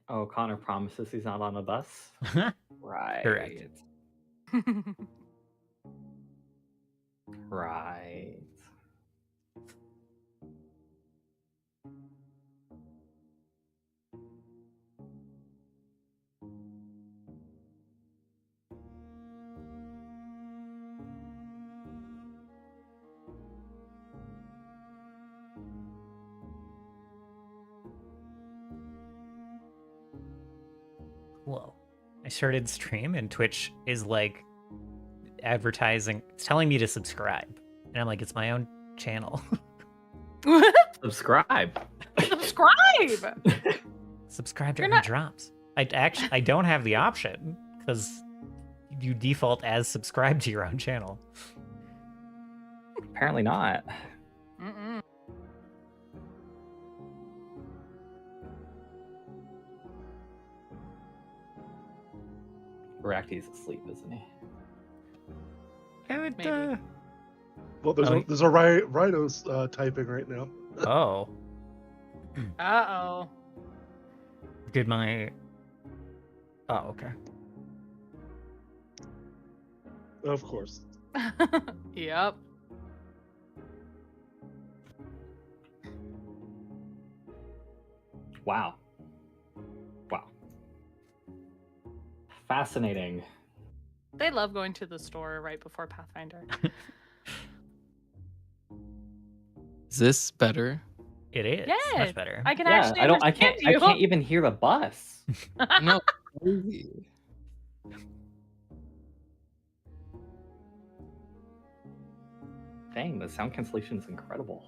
Oh, Konnor promises he's not on a bus? Right. Correct. Right. Whoa. I started stream and Twitch is like advertising. It's telling me to subscribe. And I'm like, it's my own channel. Subscribe. Subscribe! Subscribe to You're earn not- drops. I don't have the option because you default as subscribe to your own channel. Apparently not. Mm-mm. Voraktee's asleep, isn't he? I would, Maybe. Well, there's a Rhino's typing right now. oh. Uh-oh. Did my... Oh, okay. Of course. Yep. Wow. Wow. Fascinating. They love going to the store right before Pathfinder. Is this better? It is. Yes, Much better. I can Yeah, actually I can't understand you. I can't even hear the bus. No, crazy. Dang, the sound cancellation is incredible.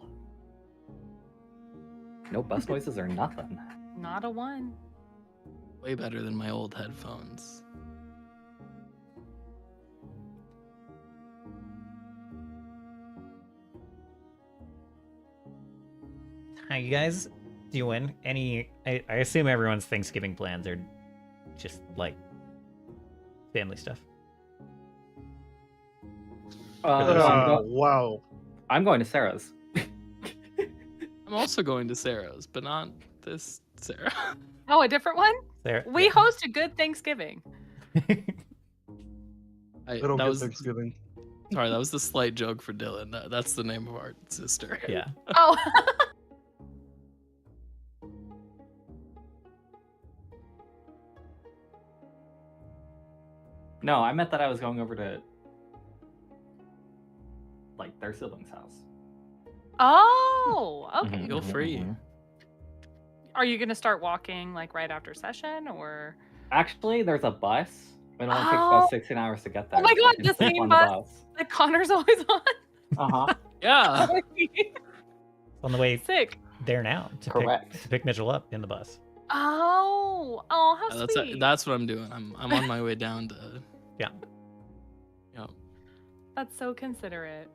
No bus noises or nothing. Not a one. Way better than my old headphones. How you guys doing? Any... I assume everyone's Thanksgiving plans are just, like, family stuff. Wow. I'm going to Sarah's. I'm also going to Sarah's, but not this Sarah. Oh, a different one? There. We host a good Thanksgiving. I don't that get was Thanksgiving. sorry. That was the slight joke for Dylan. That's the name of our sister. Yeah. Oh. No, I meant that I was going over to like their siblings' house. Oh, okay. Mhm, Feel mhm, free. mhm. Are you going to start walking like right after session or? Actually, there's a bus. It only takes Oh. about 16 hours to get there. Oh my so I God, can the sleep same on bus? That Connor's always on? Uh-huh. Yeah. On the way Sick. there now to Correct. pick Mitchell up in the bus. Oh, how sweet. That's what I'm doing. I'm on my way down to. Yeah. Yep. That's so considerate.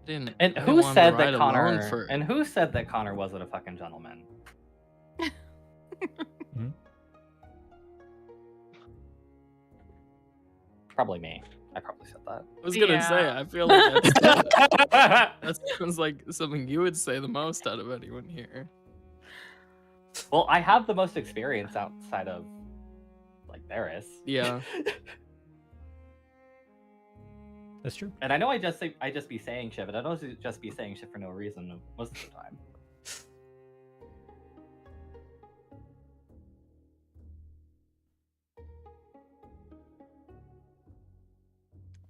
And I didn't who want to said ride that alone Konnor? for- And who said that Konnor wasn't a fucking gentleman? Probably me. I probably said that. I was gonna say. Yeah. I feel like that sounds like something you would say the most out of anyone here. Well, I have the most experience outside of like Varys. Yeah. That's true. And I know I just be saying shit, but I don't just be saying shit for no reason most of the time.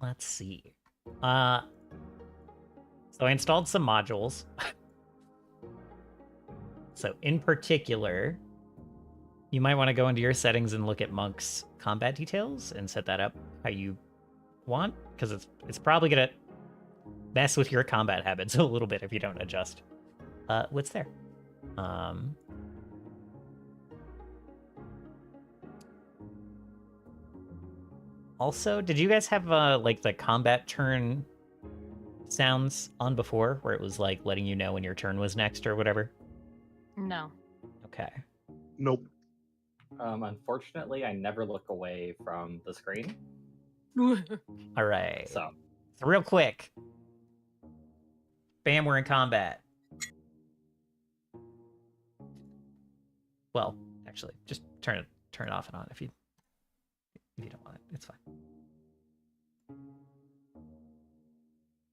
Let's see. So I installed some modules. So in particular, you might want to go into your settings and look at Monk's combat details and set that up how you want, because it's probably gonna mess with your combat habits a little bit if you don't adjust what's there. Also, did you guys have like the combat turn sounds on before, where it was like letting you know when your turn was next or whatever? No. Okay. Nope. Unfortunately, I never look away from the screen. All right. So So real quick. Bam, we're in combat. Well, actually, just turn it off and on if you don't want it. It's fine.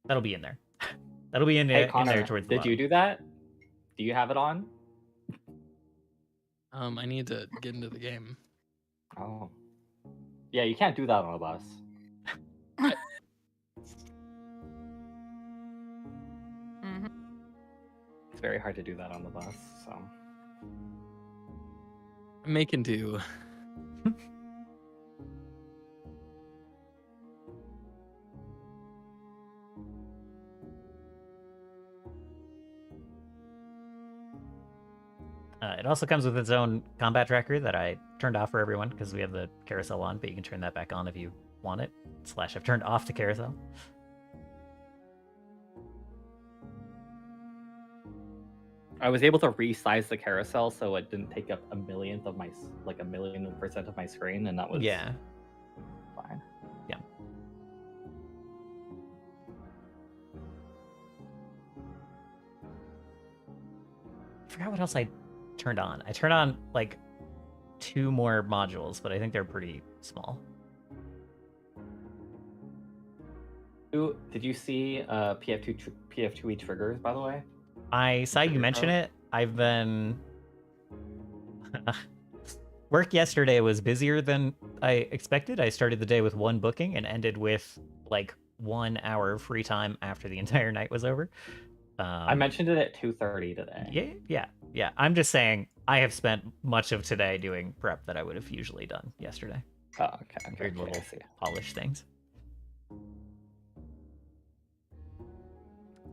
That'll be in there. That'll be in Hey, in Konnor, there towards the did bottom. you do that? Do you have it on? I need to get into the game. Oh. Yeah, you can't do that on a bus. Mhm. It's very hard to do that on the bus, so. I'm making do. It also comes with its own combat tracker that I turned off for everyone because we have the carousel on, but you can turn that back on if you want it. / I've turned off the carousel. I was able to resize the carousel so it didn't take up a millionth of my, like a million% of my screen, and that was Yeah. fine. Yeah. I forgot what else I turned on. I turned on like 2 more modules, but I think they're pretty small. Did you see PF2e triggers, by the way? I saw you Trigger mention code? it. I've been work yesterday was busier than I expected. I started the day with 1 booking and ended with like 1 hour of free time after the entire night was over. I mentioned it at 2:30 today. Yeah. I'm just saying I have spent much of today doing prep that I would have usually done yesterday. Oh, okay. Weird little I see. polish things.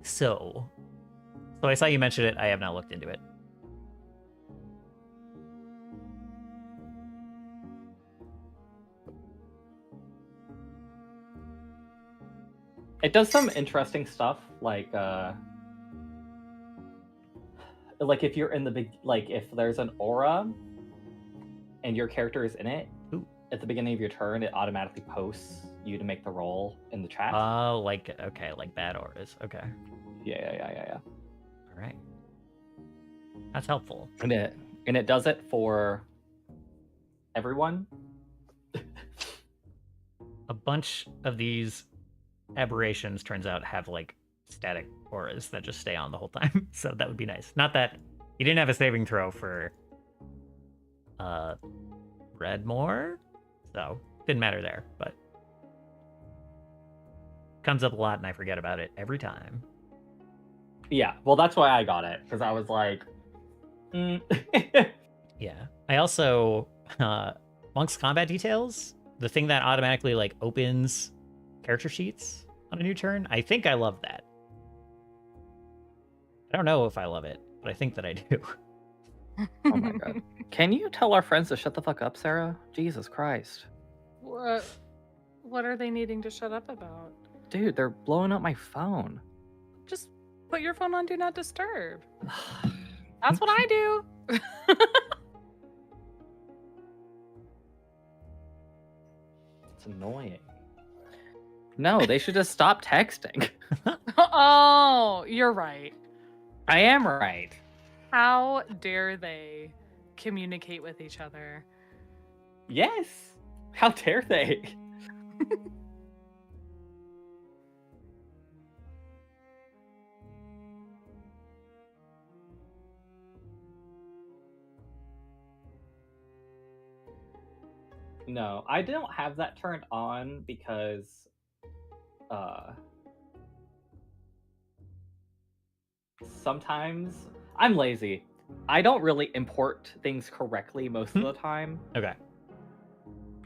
So I saw you mention it. I have not looked into it. It does some interesting stuff, like if you're in the big, like if there's an aura and your character is in it, Ooh. At the beginning of your turn, it automatically posts you to make the roll in the chat. Oh, like bad auras. Okay. Yeah. All right. That's helpful. And it does it for everyone. A bunch of these aberrations turns out have like static auras that just stay on the whole time. So that would be nice. Not that you didn't have a saving throw for Redmore, so didn't matter there, but comes up a lot and I forget about it every time. Yeah, well, that's why I got it, because I was like, Yeah. I also Monk's combat details, the thing that automatically like opens character sheets on a new turn. I think I love that. I don't know if I love it, but I think that I do. Oh my god. Can you tell our friends to shut the fuck up, Sarah? Jesus Christ. What are they needing to shut up about? Dude, they're blowing up my phone. Just put your phone on Do Not Disturb. That's what I do. It's annoying. No, they should just stop texting. Oh, you're right. I am right. How dare they communicate with each other? Yes. How dare they? No, I don't have that turned on because sometimes I'm lazy. I don't really import things correctly most of the time. Okay.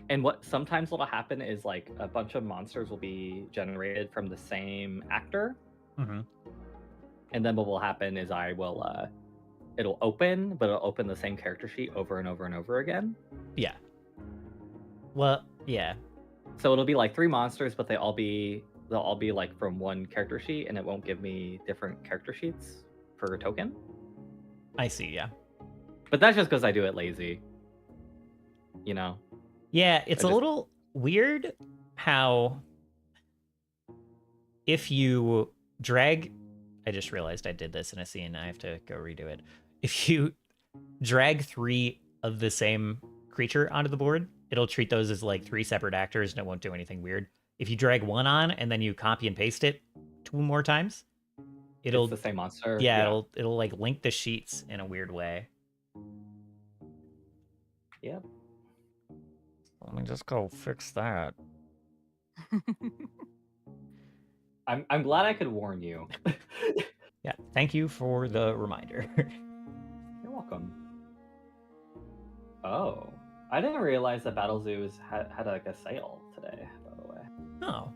And what sometimes what'll happen is like a bunch of monsters will be generated from the same actor. Mm-hmm. And then what will happen is I will it'll open, but it'll open the same character sheet over and over and over again. Yeah. Well, yeah. So it'll be like 3 monsters, but they'll all be like from one character sheet, and it won't give me different character sheets per token. I see, yeah. But that's just because I do it lazy. You know? Yeah, it's I a just- little weird how if you drag... I just realized I did this in a scene. I have to go redo it. If you drag 3 of the same creature onto the board, it'll treat those as like 3 separate actors and it won't do anything weird. If you drag 1 on and then you copy and paste it 2 more times, it'll It's the same monster. yeah, it'll like link the sheets in a weird way. Yep. Let me just go fix that. I'm glad I could warn you. Yeah, thank you for the reminder. You're welcome. Oh, I didn't realize that Battle Zoos had like a sale today, by the way. Oh.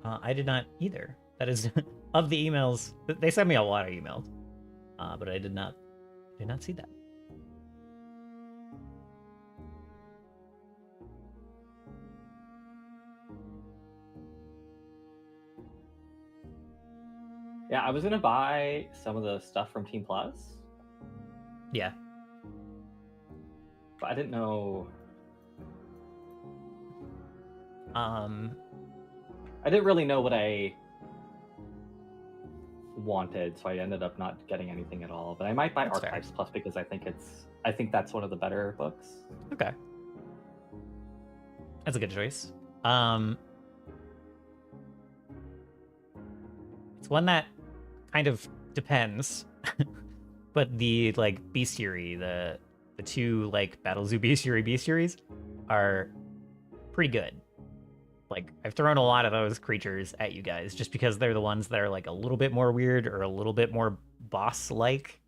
I did not either. That is of the emails. They sent me a lot of emails, but I did not see that. Yeah, I was gonna buy some of the stuff from Team Plus, Yeah. but I didn't know. I didn't really know what I wanted, so I ended up not getting anything at all. But I might buy That's fair. Archetypes Plus because I think that's one of the better books. Okay. That's a good choice. It's one that kind of depends. But the like bestiary, the 2 like Battle Zoo bestiaries are pretty good. Like, I've thrown a lot of those creatures at you guys just because they're the ones that are like a little bit more weird or a little bit more boss-like.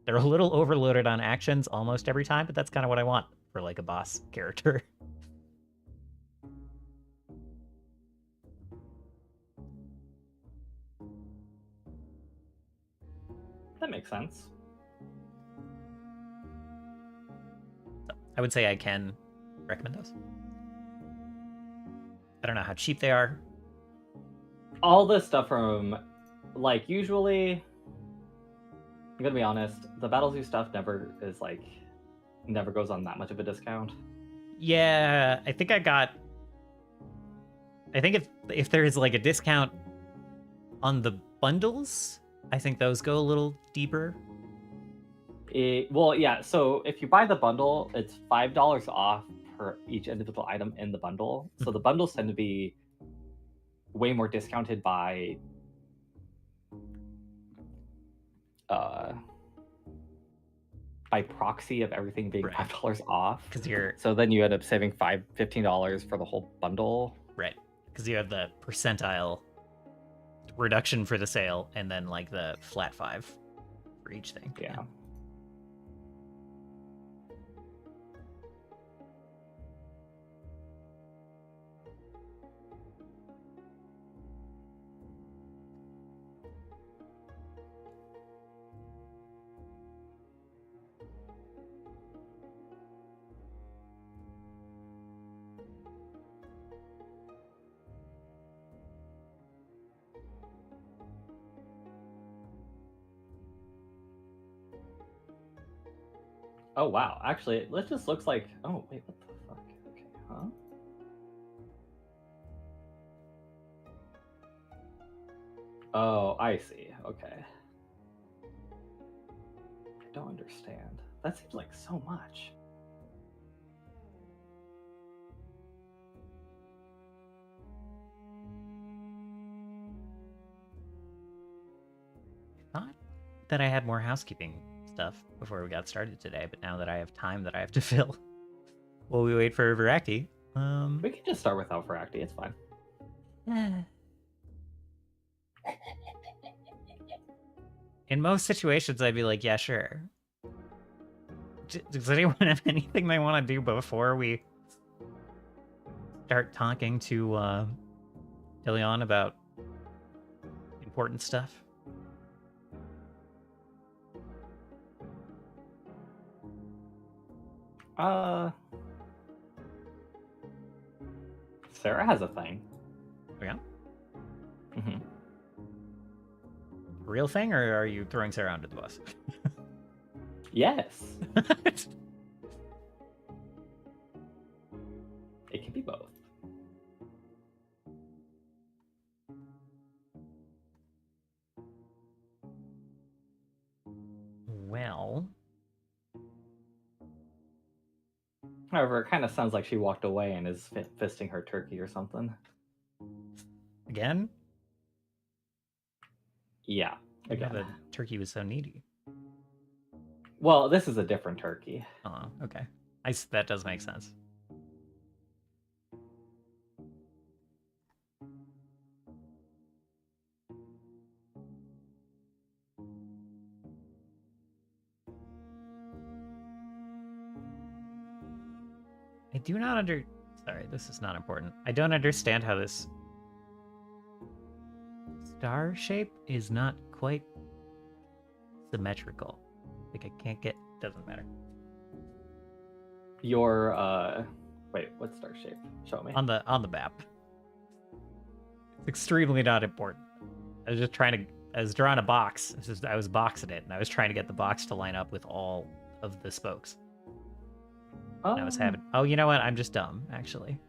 They're a little overloaded on actions almost every time, but that's kind of what I want for like a boss character. That makes sense. So I would say I can recommend those. I don't know how cheap they are. All this stuff from, like, usually, I'm gonna be honest, the Battle Zoo stuff never goes on that much of a discount. Yeah, I think if there is like a discount on the bundles, I think those go a little deeper. Well, yeah, so if you buy the bundle, it's $5 off per each individual item in the bundle. So the bundles tend to be way more discounted by proxy of everything being Right. $5 off. Because So then you end up saving $15 for the whole bundle. right, because you have the percentile reduction for the sale and then like the flat 5 for each thing. Yeah. Oh wow, actually, it just looks like. Oh wait, what the fuck? Okay, huh? Oh, I see. Okay. I don't understand. That seems like so much. Thought that I had more housekeeping stuff before we got started today, but now that I have time that I have to fill while we wait for Voraktee, We can just start without Voraktee. It's fine. In most situations, I'd be like, yeah, sure. Does anyone have anything they want to do before we start talking to Ilion about important stuff? Sarah has a thing. Yeah? Mm-hmm. Real thing, or are you throwing Sarah under the bus? Yes. It can be both. Well, However, it kind of sounds like she walked away and is fisting her turkey or something. Again? Yeah, I know again. the turkey was so needy. Well, this is a different turkey. Oh, okay. That does make sense. I do not Sorry, this is not important. I don't understand how this star shape is not quite symmetrical. Like I can't get... Doesn't matter. Your wait, what star shape? Show me. On the map. It's extremely not important. I was just trying to... I was drawing a box. I was boxing it, and I was trying to get the box to line up with all of the spokes. And I was having... Oh, you know what? I'm just dumb, actually.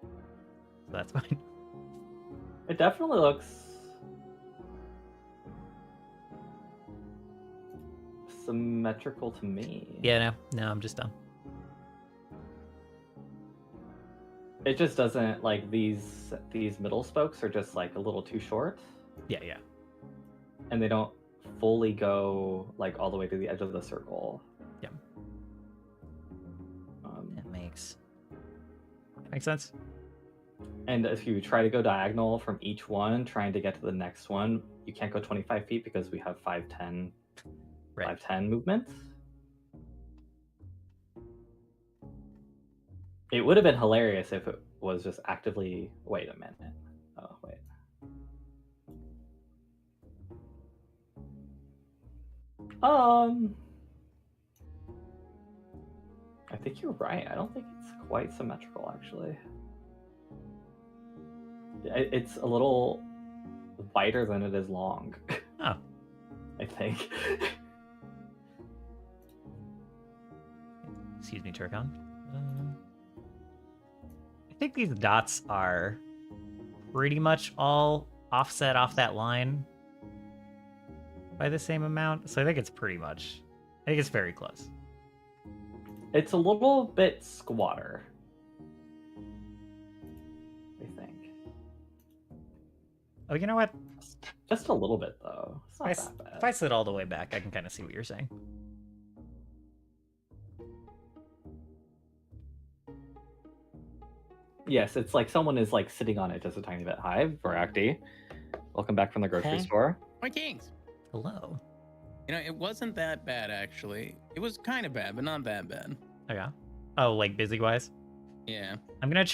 So that's fine. It definitely looks symmetrical to me. Yeah, no, I'm just dumb. It just doesn't, like, these middle spokes are just like a little too short. Yeah. And they don't fully go like all the way to the edge of the circle. Yep. That makes sense. And if you try to go diagonal from each one, trying to get to the next one, you can't go 25 feet because we have 5'10", Right. 5'10" movement. It would have been hilarious if it was just actively... Wait a minute. Oh, wait. I think you're right. I don't think it's quite symmetrical, actually. It's a little wider than it is long. Oh. I think. Excuse me, Turcon. I think these dots are pretty much all offset off that line by the same amount. So I think it's very close. It's a little bit squatter, I think. Oh, you know what? Just a little bit, though. It's not If that bad. I sit all the way back, I can kind of see what you're saying. Yes, it's like someone is like sitting on it just a tiny bit. Hi, Voraktee. Welcome back from the grocery Hey. store. My kings. Hello. You know, it wasn't that bad actually. It was kind of bad, but not that bad. Okay. Oh, like busy wise? Yeah. I'm gonna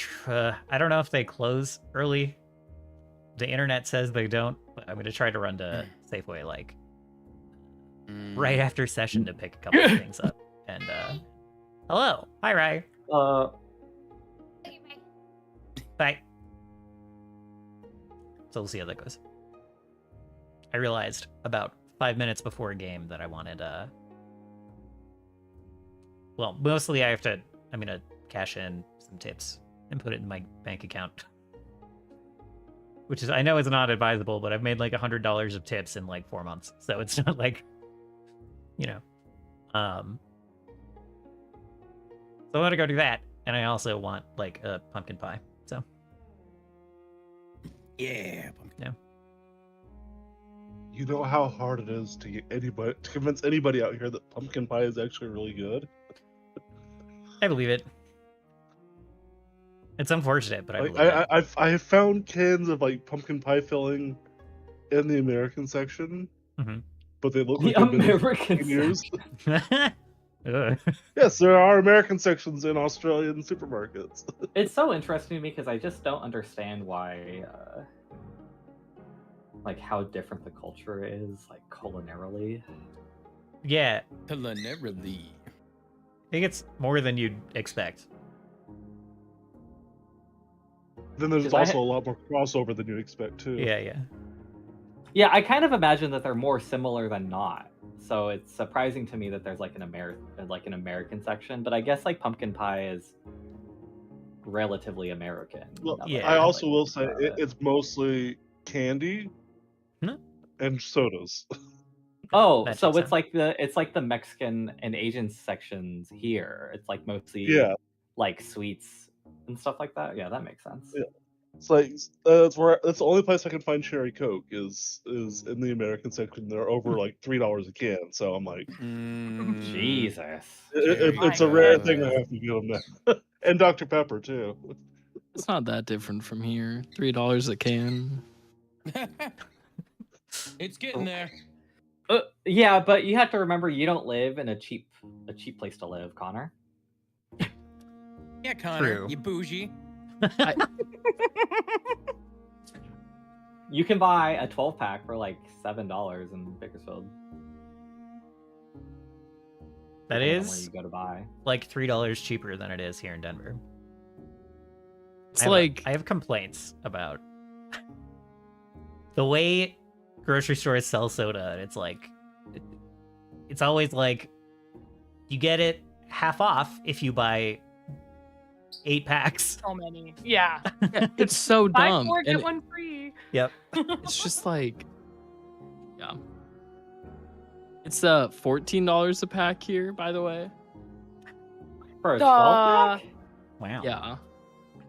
I don't know if they close early. The internet says they don't, but I'm gonna try to run to Safeway like right after session to pick a couple of things up. And hello. Hi, Rai. Bye. So we'll see how that goes. I realized about 5 minutes before a game that I wanted well, mostly I'm gonna cash in some tips and put it in my bank account. Which is, I know is not advisable, but I've made like $100 of tips in like 4 months. So it's not like, you know. So I want to go do that. And I also want like a pumpkin pie. So Yeah. Pumpkin. yeah. You know how hard it is to convince anybody out here that pumpkin pie is actually really good. I believe it. It's unfortunate, but I Like, believe it. I have found cans of like pumpkin pie filling in the American section, but they look The like they've been there for American 10 years. Ugh. Yes, there are American sections in Australian supermarkets. It's so interesting to me because I just don't understand why, like how different the culture is, like culinarily. Yeah, Culinarily. I think it's more than you'd expect. Then there's 'Cause I also a lot more crossover than you'd expect too. Yeah. Yeah, I kind of imagine that they're more similar than not. So it's surprising to me that there's like an American section, but I guess like pumpkin pie is relatively American. Well, now that yeah. I think also will say about it. it's mostly candy Hmm? and sodas. Oh, that so checks it's like the Mexican and Asian sections here. It's like mostly Yeah. like sweets and stuff like that. Yeah, that makes sense. Yeah. It's like that's the only place I can find cherry Coke is in the American section. They're over like $3 a can. So I'm like, Jesus. it's a My rare goodness. thing I have to give them now. And Dr. Pepper too. It's not that different from here. $3 a can. It's getting there. Yeah, but you have to remember you don't live in a cheap place to live, Konnor. Yeah, Konnor, True. you bougie. You can buy a 12-pack for like $7 in Bakersfield. That depending on where is you go to buy. like $3 cheaper than it is here in Denver. It's like I have complaints about the way grocery stores sell soda. It's like it's always like you get it half off if you buy 8 packs. So many. Yeah. it's so Buy dumb. 4, And get 1 free. Yep. it's just like, yeah. It's $14 a pack here, by the way. For a Duh. 12-pack? Wow. Yeah.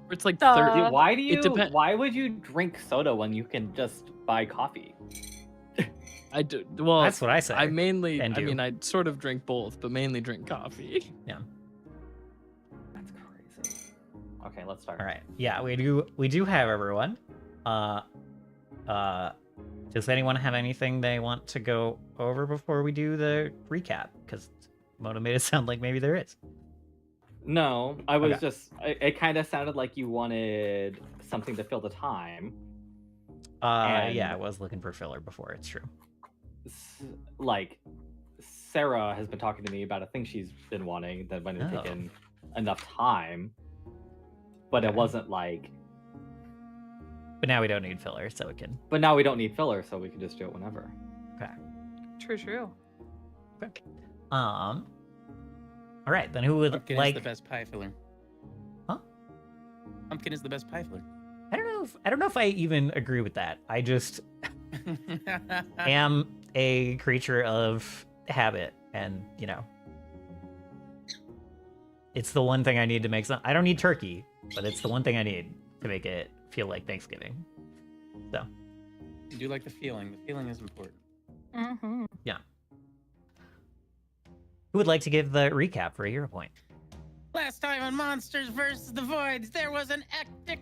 Or it's like Duh. 30. Dude, why would you drink soda when you can just buy coffee? I do. Well, That's what I say. I mainly. And I do. mean, I sort of drink both, but mainly drink coffee. That's crazy. Okay, let's start. All right. Yeah, we do have everyone. Does anyone have anything they want to go over before we do the recap? Because Moto made it sound like maybe there is. No, I was Okay. just. It kind of sounded like you wanted something to fill the time. And- Yeah, I was looking for filler before. It's true. Like, Sarah has been talking to me about a thing she's been wanting that might have Oh. taken enough time, but it Okay. wasn't like. But now we don't need filler, so we can. But now we don't need filler, so we can just do it whenever. True. All right, then who would Pumpkin like? is the best pie filler. Huh? Pumpkin is the best pie filler. I don't know if I even agree with that. I just am a creature of habit, and it's the one thing I need to make some. I don't need turkey, but it's the one thing I need to make it feel like Thanksgiving. So You do like the feeling. The feeling is important. Mm-hmm. who would like to give the recap for a hero point? Last time on Monsters vs. the Voids, there was an epic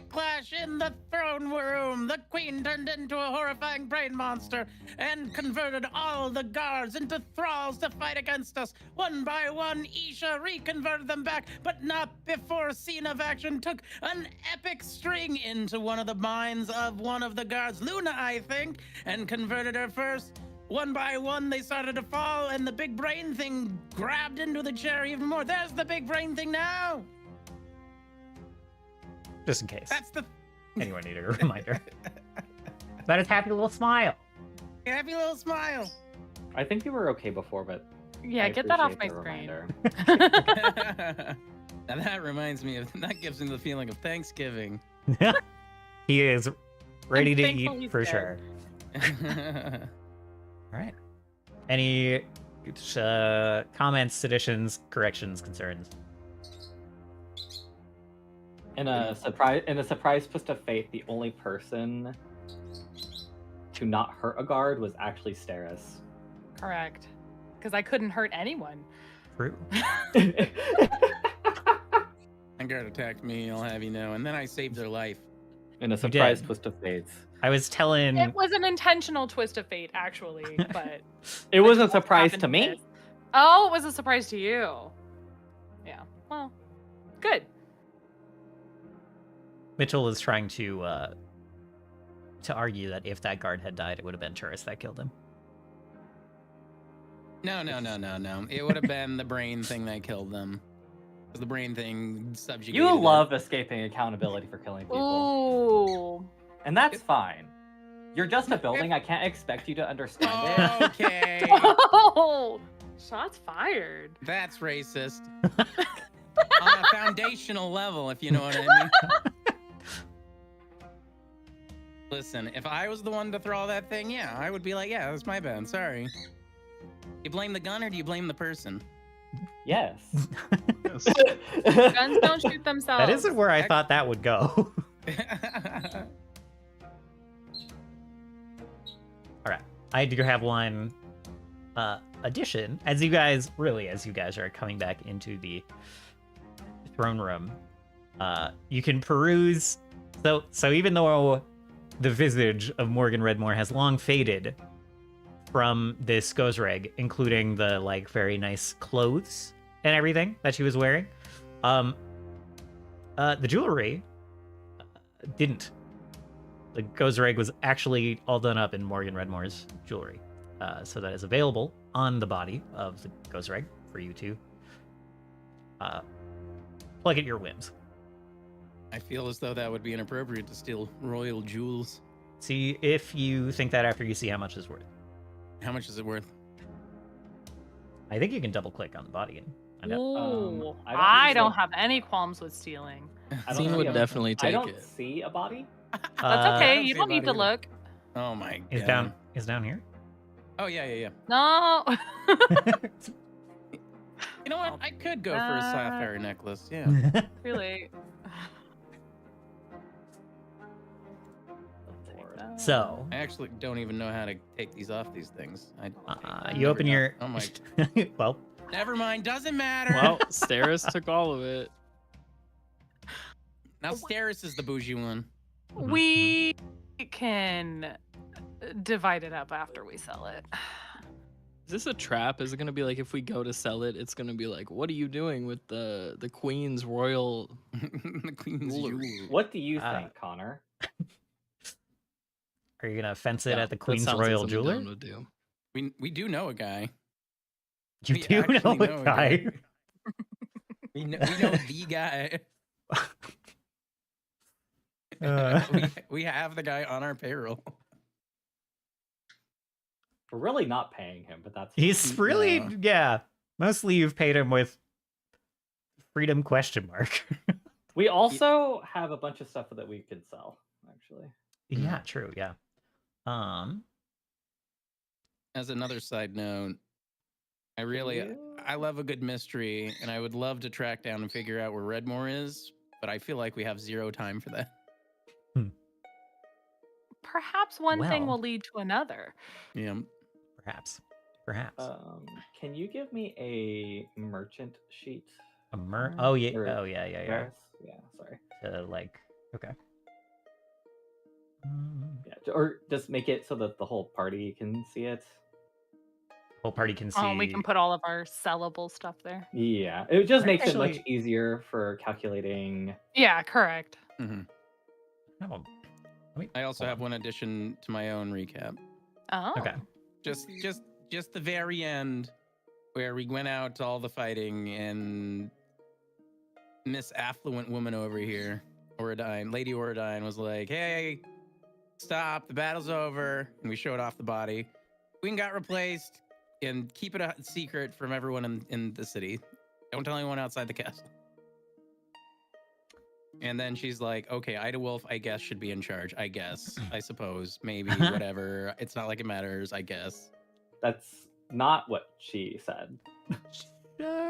clash in the throne room. The queen turned into a horrifying brain monster and converted all the guards into thralls to fight against us. One by one, Isha reconverted them back, but not before Scene of Action took an epic string into one of the minds of one of the guards, Luna, I think, and converted her first. One by one, they started to fall, and the big brain thing grabbed into the chair even more. There's the big brain thing now. Just in case That's the anyone needed a reminder. About his happy little smile. happy little smile. I think you were okay before, but Yeah, I get that off my appreciate the screen. reminder. Now that reminds me of that gives me the feeling of Thanksgiving. He is ready I'm to thankful eat he's for dead. sure. All right. Any comments, additions, corrections, concerns? In a surprise twist of fate, the only person to not hurt a guard was actually Steris. Correct. Because I couldn't hurt anyone. True. And guard attacked me, I'll have you know, and then I saved their life. In a surprise did. twist of fate. I was telling. It was an intentional twist of fate, actually, but It was a just surprise happened to me. miss. Oh, it was a surprise to you. Yeah. Well, good. Mitchell was trying to argue that if that guard had died, it would have been Turris that killed him. No. It would have been the brain thing that killed them. 'Cause the brain thing subjugated You them. love escaping accountability for killing people. Ooh. And that's fine. You're just a building. I can't expect you to understand it. Okay. Oh, shots fired. That's racist. On a foundational level, if you know what I mean. Listen, if I was the one to throw that thing, yeah, I would be like, yeah, that's my bad. Sorry. You blame the gun or do you blame the person? Yes. Yes. Guns don't shoot themselves. That isn't where I thought that would go. All right, I do have one addition. As you guys are coming back into the throne room, you can peruse. So even though the visage of Morgan Redmore has long faded from this Gozreg, including the like very nice clothes and everything that she was wearing, the jewelry didn't. The Gozreg was actually all done up in Morgan Redmore's jewelry, so that is available on the body of the Gozreg for you to plug at your whims. I feel as though that would be inappropriate to steal royal jewels. See if you think that after you see how much it's worth. How much is it worth? I think you can double click on the body and find out. Ooh, I I don't don't have any qualms with stealing. I Scene see would a- definitely I take don't it. see a body. That's okay. don't You see don't need to about either. look. Oh my Is god. down here. Oh yeah. No. You know what? I could go for a sapphire necklace. Yeah. Really. So I actually don't even know how to take these off these things. you open your. Oh my. Well, Never mind. Doesn't matter. Well, Steris took all of it. Now Steris is the bougie one. We can divide it up after we sell it. Is this a trap? Is it gonna be like if we go to sell it, it's gonna be like, what are you doing with the Queen's royal? The queen's Jewelry. jewel. What do you think, Connor? are you gonna fence it Yeah, at the that Queen's sounds like Royal something Jeweler? Dylan would do. We do know a guy. You We do know actually a know a guy. guy. We know the guy. We have the guy on our payroll. We're really not paying him, but that's He's really, No. yeah. Mostly you've paid him with freedom question mark. We also have a bunch of stuff that we could sell, actually. Yeah, true. Yeah. As another side note, I love a good mystery, and I would love to track down and figure out where Redmore is, but I feel like we have zero time for that. Perhaps one thing Well. will lead to another. Yeah. Perhaps. Can you give me a merchant sheet? Oh yeah. Or Oh yeah. Ferris? Yeah, sorry. Okay. Yeah, or just make it so that the whole party can see it. Whole party can see. Oh, we can put all of our sellable stuff there. Yeah, it just makes it much Actually- easier for calculating. Yeah, correct. hmm Oh, I also have one addition to my own recap. Oh. Okay. Just the very end, where we went out to all the fighting, and Miss Affluent Woman over here, Lady Oradine, was like, "Hey, stop! The battle's over," and we showed off the body. Queen got replaced, and keep it a secret from everyone in the city. Don't tell anyone outside the castle. And then she's like, "Okay, Ida Wolf, I guess, should be in charge. I guess, I suppose, maybe, whatever. It's not like it matters. I guess." That's not what she said.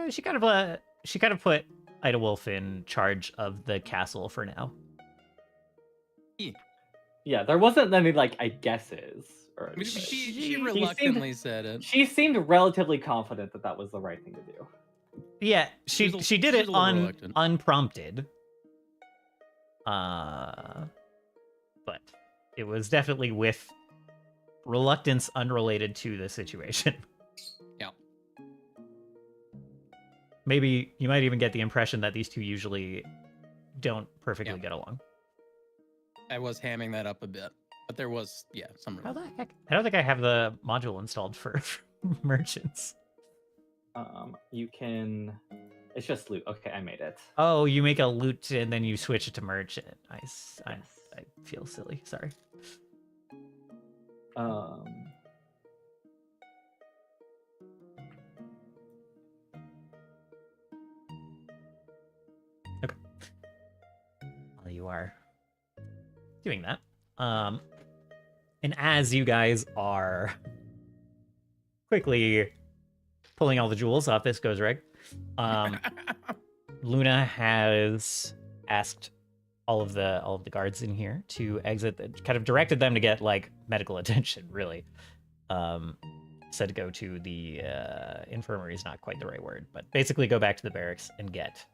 She kind of put Ida Wolf in charge of the castle for now. Yeah, there wasn't any like I guesses or I mean, anything. she reluctantly said it. She seemed relatively confident that that was the right thing to do. Yeah, she She's a- did she's it a little reluctant. unprompted. But it was definitely with reluctance unrelated to the situation. Yeah. Maybe you might even get the impression that these two usually don't perfectly Yeah. get along. I was hamming that up a bit, but there was, some. How the heck? I don't think I have the module installed for merchants. You can. It's just loot. Okay, I made it. Oh, you make a loot and then you switch it to merchant. I feel silly. Sorry. Okay. While you are doing that, And as you guys are quickly pulling all the jewels off this goes rig, Luna has asked all of the guards in here to exit, kind of directed them to get like medical attention, really. Said to go to the infirmary is not quite the right word, but basically go back to the barracks and get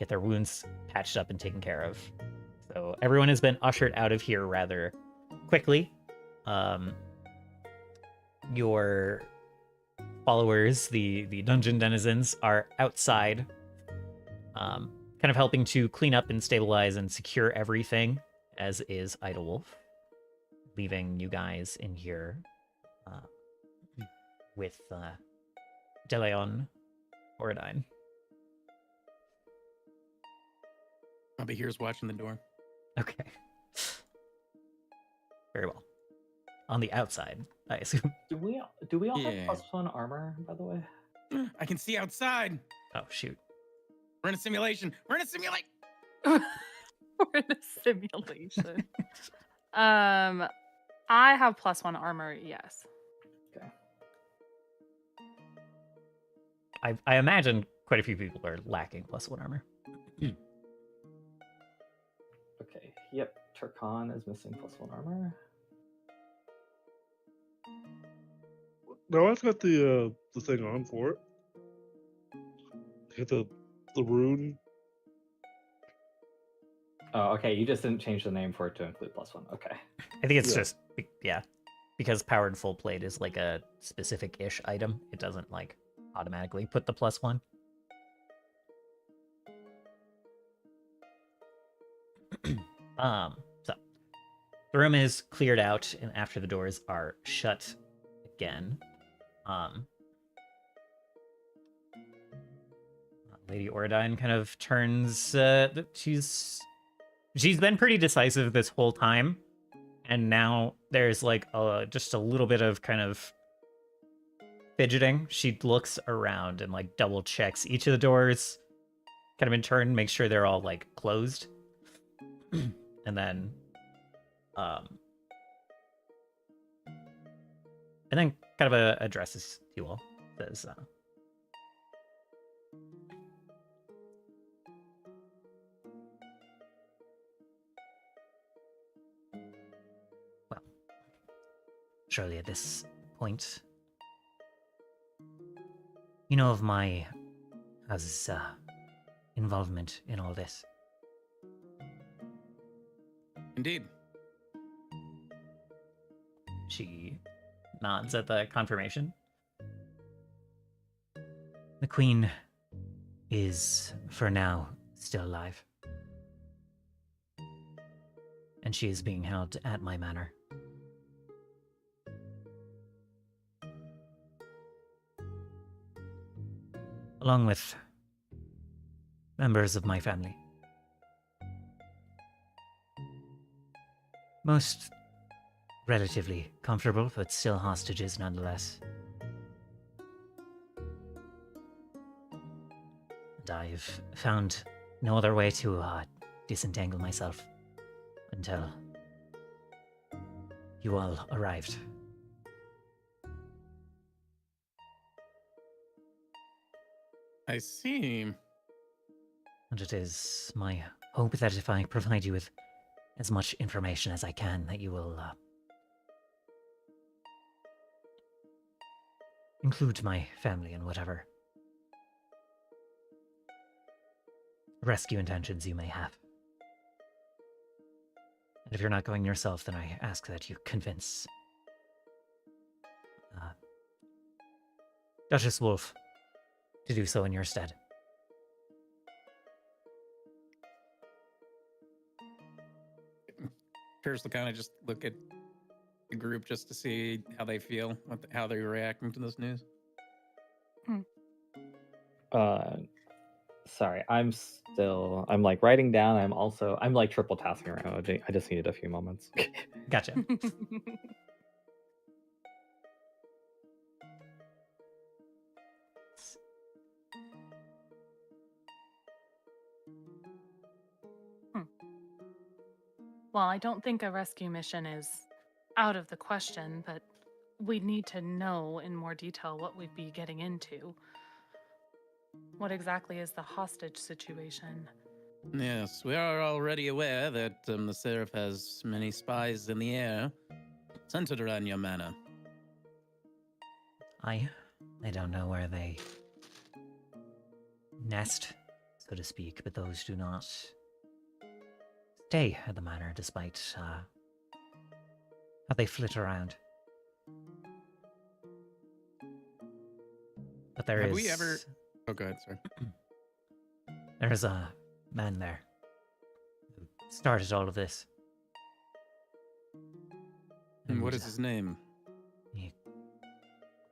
their wounds patched up and taken care of. So everyone has been ushered out of here rather quickly. Your followers, the dungeon denizens, are outside, kind of helping to clean up and stabilize and secure everything, as is Idlewolf, leaving you guys in here with DeLeon Voraktee. I'll be here watching the door. Okay. Very well. On the outside, I assume. Do we all Yeah. have +1 armor, by the way? I can see outside. Oh, shoot. We're in a simulation. We're in a simulation. We're in a simulation. I have +1 armor, yes. Okay. I imagine quite a few people are lacking +1 armor. Okay. Yep. Turkon is missing +1 armor. No, I've got the thing on for it. Get the rune. Oh, okay. You just didn't change the name for it to include +1. Okay. I think it's Yeah. just, yeah, because powered full plate is like a specific-ish item. It doesn't like automatically put the +1. So the room is cleared out, and after the doors are shut again, Lady Oradine kind of turns. She's been pretty decisive this whole time, and now there's like just a little bit of kind of fidgeting. She looks around and like double checks each of the doors, kind of in turn, make sure they're all like closed, and then kind of addresses you all. Says, well, surely at this point, you know of my involvement in all this. Indeed. She nods at the confirmation. The Queen is, for now, still alive. And she is being held at my manor. Along with members of my family. Most relatively comfortable, but still hostages nonetheless. And I've found no other way to disentangle myself until you all arrived. I see. And it is my hope that if I provide you with as much information as I can, that you will include my family in whatever rescue intentions you may have. And if you're not going yourself, then I ask that you convince Duchess Wolf to do so in your stead. Pierce will kind of just look at the group just to see how they feel, how they're reacting to this news. Sorry, I'm like writing down. I'm like triple tasking right now. I just needed a few moments. Gotcha. Well, I don't think a rescue mission is out of the question, but we need to know in more detail what we'd be getting into. What exactly is the hostage situation? Yes, we are already aware that the Seraph has many spies in the air centered around your manor. I don't know where they nest, so to speak, but those do not stay at the manor despite how they flit around. But there Have is... we ever... Oh, go ahead, sir. There is a man there who started all of this. And what is his name? He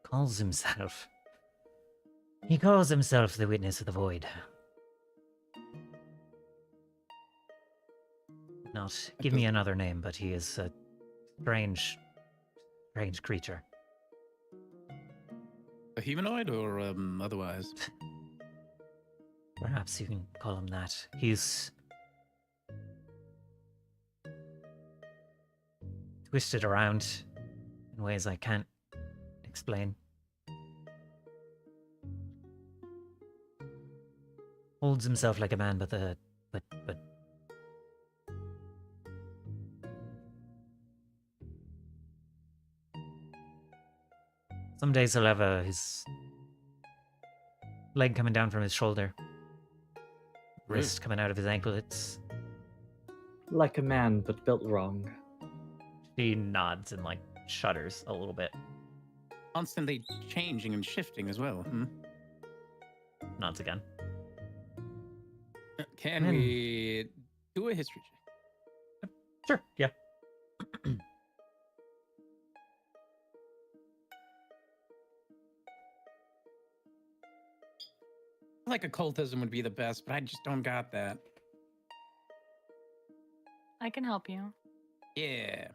calls himself... He calls himself the Witness of the Void. Not give me another name, but he is a strange creature. A humanoid or otherwise? Perhaps you can call him that. He's twisted around in ways I can't explain. Holds himself like a man, but some days he'll have his leg coming down from his shoulder, wrist coming out of his ankle. It's Like a man, but built wrong. She nods and like shudders a little bit. Constantly changing and shifting as well. Nods again. Can we do a history check? Sure, yeah. Like occultism would be the best, but I just don't got that. I can help you. Yeah.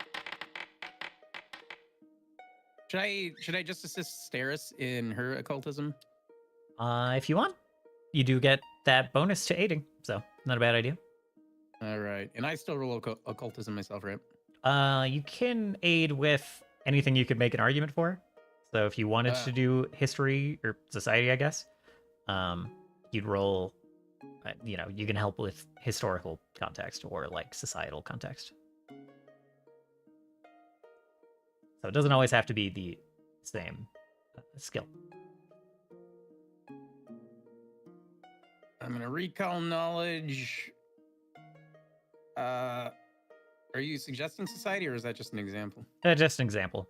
Should I just assist Steris in her occultism? If you want, you do get that bonus to aiding, so not a bad idea. All right, and I still roll occultism myself, right? You can aid with anything you could make an argument for. So if you wanted to do history or society, I guess, you'd roll. You can help with historical context or like societal context. So it doesn't always have to be the same skill. I'm gonna recall knowledge. Are you suggesting society, or is that just an example? Just an example.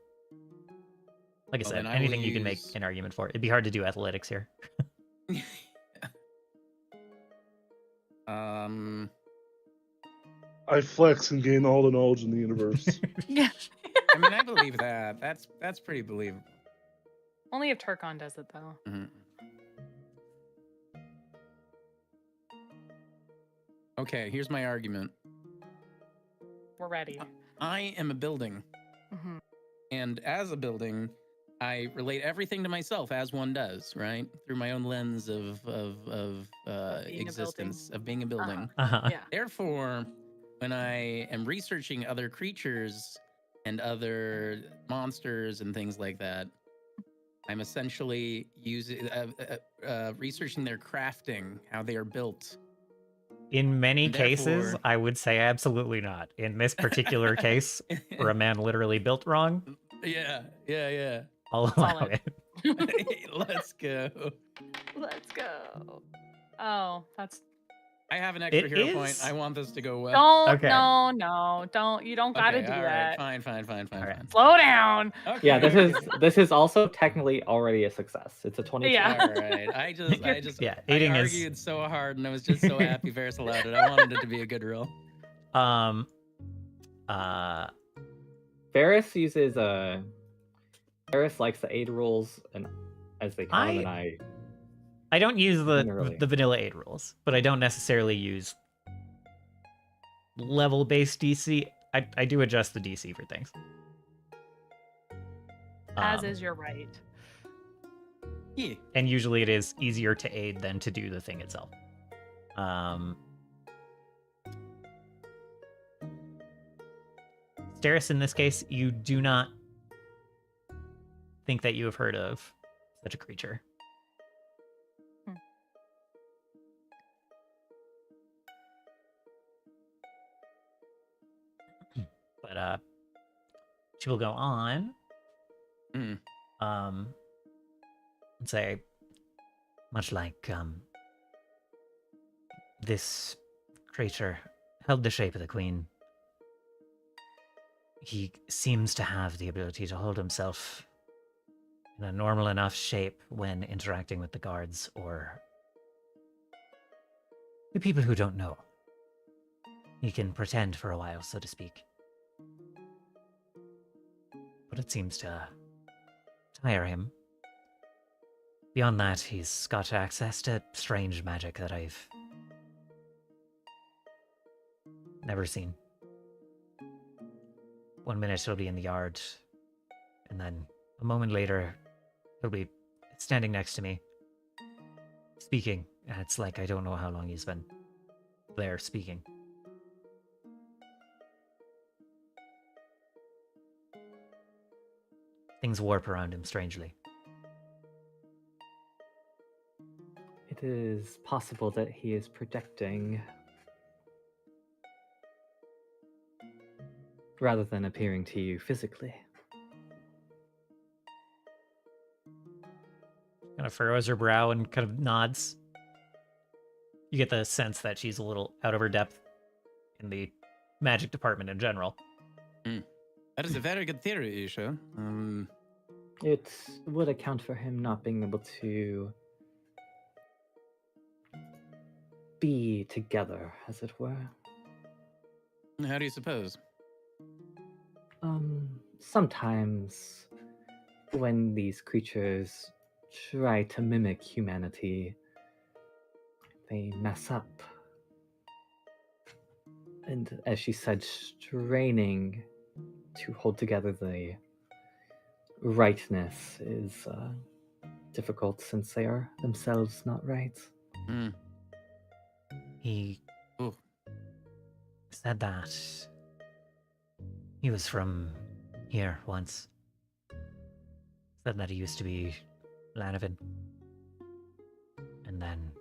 Like I Well, said, then I anything will you can make use- an argument for. It'd be hard to do athletics here. I flex and gain all the knowledge in the universe. Yeah. I mean, I believe that. That's pretty believable. Only if Turkon does it, though. Mhm. Okay, here's my argument. We're ready. I am a building, hmm and as a building, I relate everything to myself as one does, right? Through my own lens of being a existence, of being a building. Uh-huh. Yeah. Therefore, when I am researching other creatures and other monsters and things like that, I'm essentially researching their crafting, how they are built. In many And cases, therefore- I would say absolutely not. In this particular case, where a man literally built wrong, Yeah. I'll allow Solid. it. Let's go. Let's go. Oh, that's I have an extra It hero point. is- I want this to go well. don't. Okay. No, don't. You don't gotta Okay, do all that. right, fine. right. Slow down. Okay. Yeah, this is also technically already a success. It's a 22. Yeah. All right. I just Yeah, I aiding is- argued so hard, and I was just so happy Varys allowed it. I wanted it to be a good roll. Um, Varys uses Varys likes the aid rules and as they come, and I don't use Generally. the vanilla aid rules, but I don't necessarily use level-based DC. I do adjust the DC for things. As is your right. Yeah. And usually it is easier to aid than to do the thing itself. Steris, in this case, you do not think that you have heard of such a creature. But she will go on Mm. and say, much like this creature held the shape of the queen, he seems to have the ability to hold himself in a normal enough shape when interacting with the guards or the people who don't know. He can pretend for a while, so to speak. But it seems to tire him. Beyond that, he's got access to strange magic that I've never seen. 1 minute he'll be in the yard, and then a moment later he'll be standing next to me, speaking, and it's like I don't know how long he's been there speaking. Things warp around him strangely. It is possible that he is projecting rather than appearing to you physically. Kind of furrows her brow and kind of nods. You get the sense that she's a little out of her depth in the magic department in general. That is a very good theory, Isha. It would account for him not being able to be together, as it were. How do you suppose? Sometimes when these creatures try to mimic humanity, they mess up. And as she said, straining to hold together the rightness is difficult since they are themselves not right. He said that he was from here once. Said that he used to be Lanovan. And then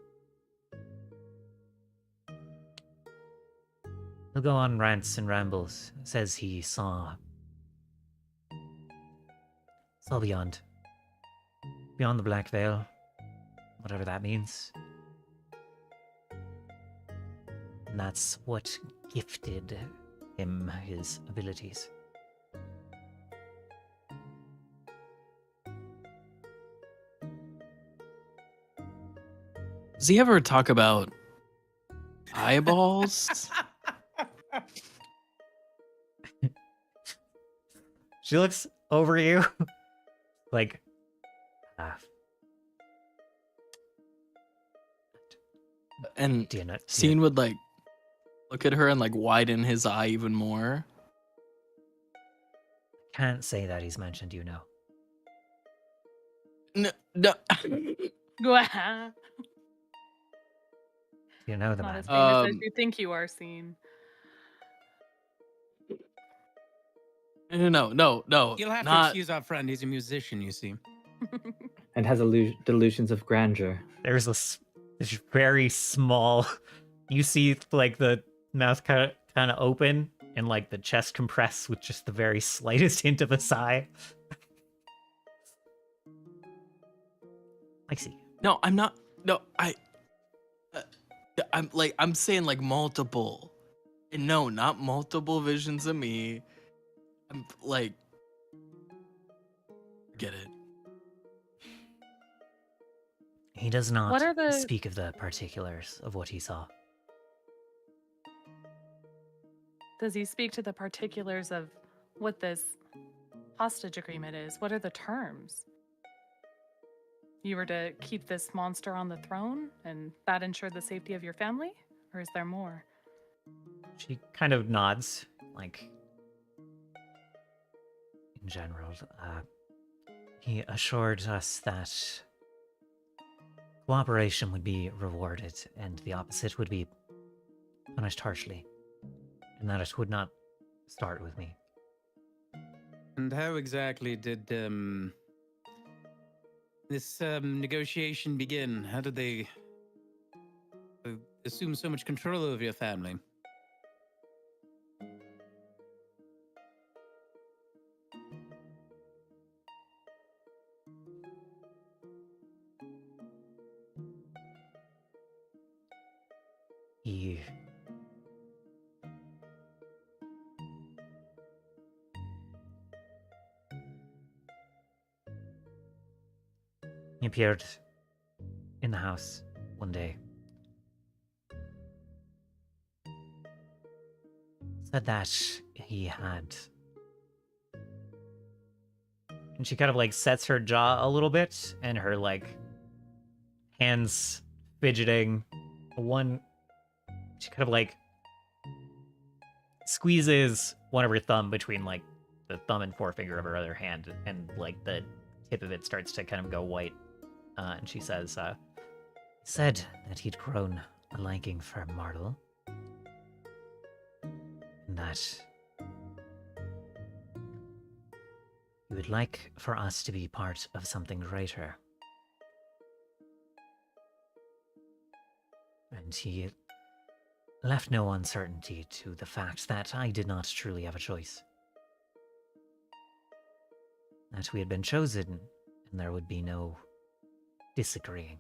he'll go on rants and rambles. Says he saw beyond the Black Veil, whatever that means. And that's what gifted him his abilities. Does he ever talk about eyeballs? She looks over you like, And do you know? Scene would like look at her and like widen his eye even more. Can't say that he's mentioned you know. No. You know the Not man. as famous as you think you are, Scene. No. You'll have to not. excuse our friend. He's a musician, you see. And has delusions of grandeur. There's this very small. You see, like the mouth kind of open and like the chest compress with just the very slightest hint of a sigh. I see. No, I'm not. No, I'm saying like multiple. And no, not multiple visions of me. I'm like, get it. He does not What are the- speak of the particulars of what he saw. Does he speak to the particulars of what this hostage agreement is? What are the terms? You were to keep this monster on the throne, and that ensured the safety of your family? Or is there more? She kind of nods, like, in general. He assured us that cooperation would be rewarded, and the opposite would be punished harshly, and that it would not start with me. And how exactly did this negotiation begin? How did they assume so much control over your family? He appeared in the house one day. Said that he had... And she kind of like sets her jaw a little bit, and her like hands fidgeting. She kind of like squeezes one of her thumb between like the thumb and forefinger of her other hand, and like the tip of it starts to kind of go white. And she says, said that he'd grown a liking for Martel, and that he would like for us to be part of something greater. And he left no uncertainty to the fact that I did not truly have a choice. That we had been chosen, and there would be no disagreeing.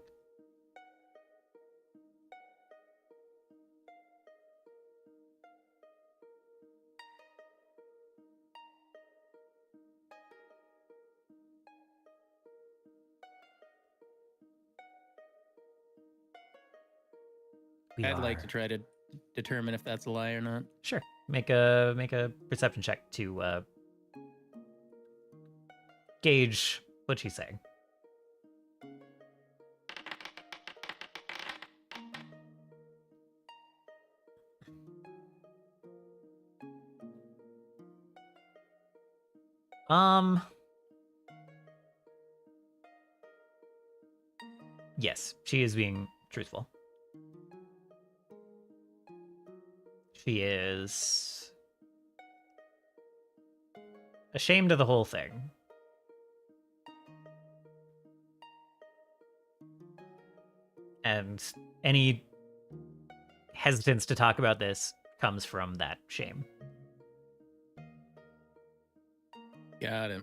I'd like to try to determine if that's a lie or not. Sure. Make a perception check to gauge what she's saying. Yes, she is being truthful. She is ashamed of the whole thing. And any hesitance to talk about this comes from that shame. Got it.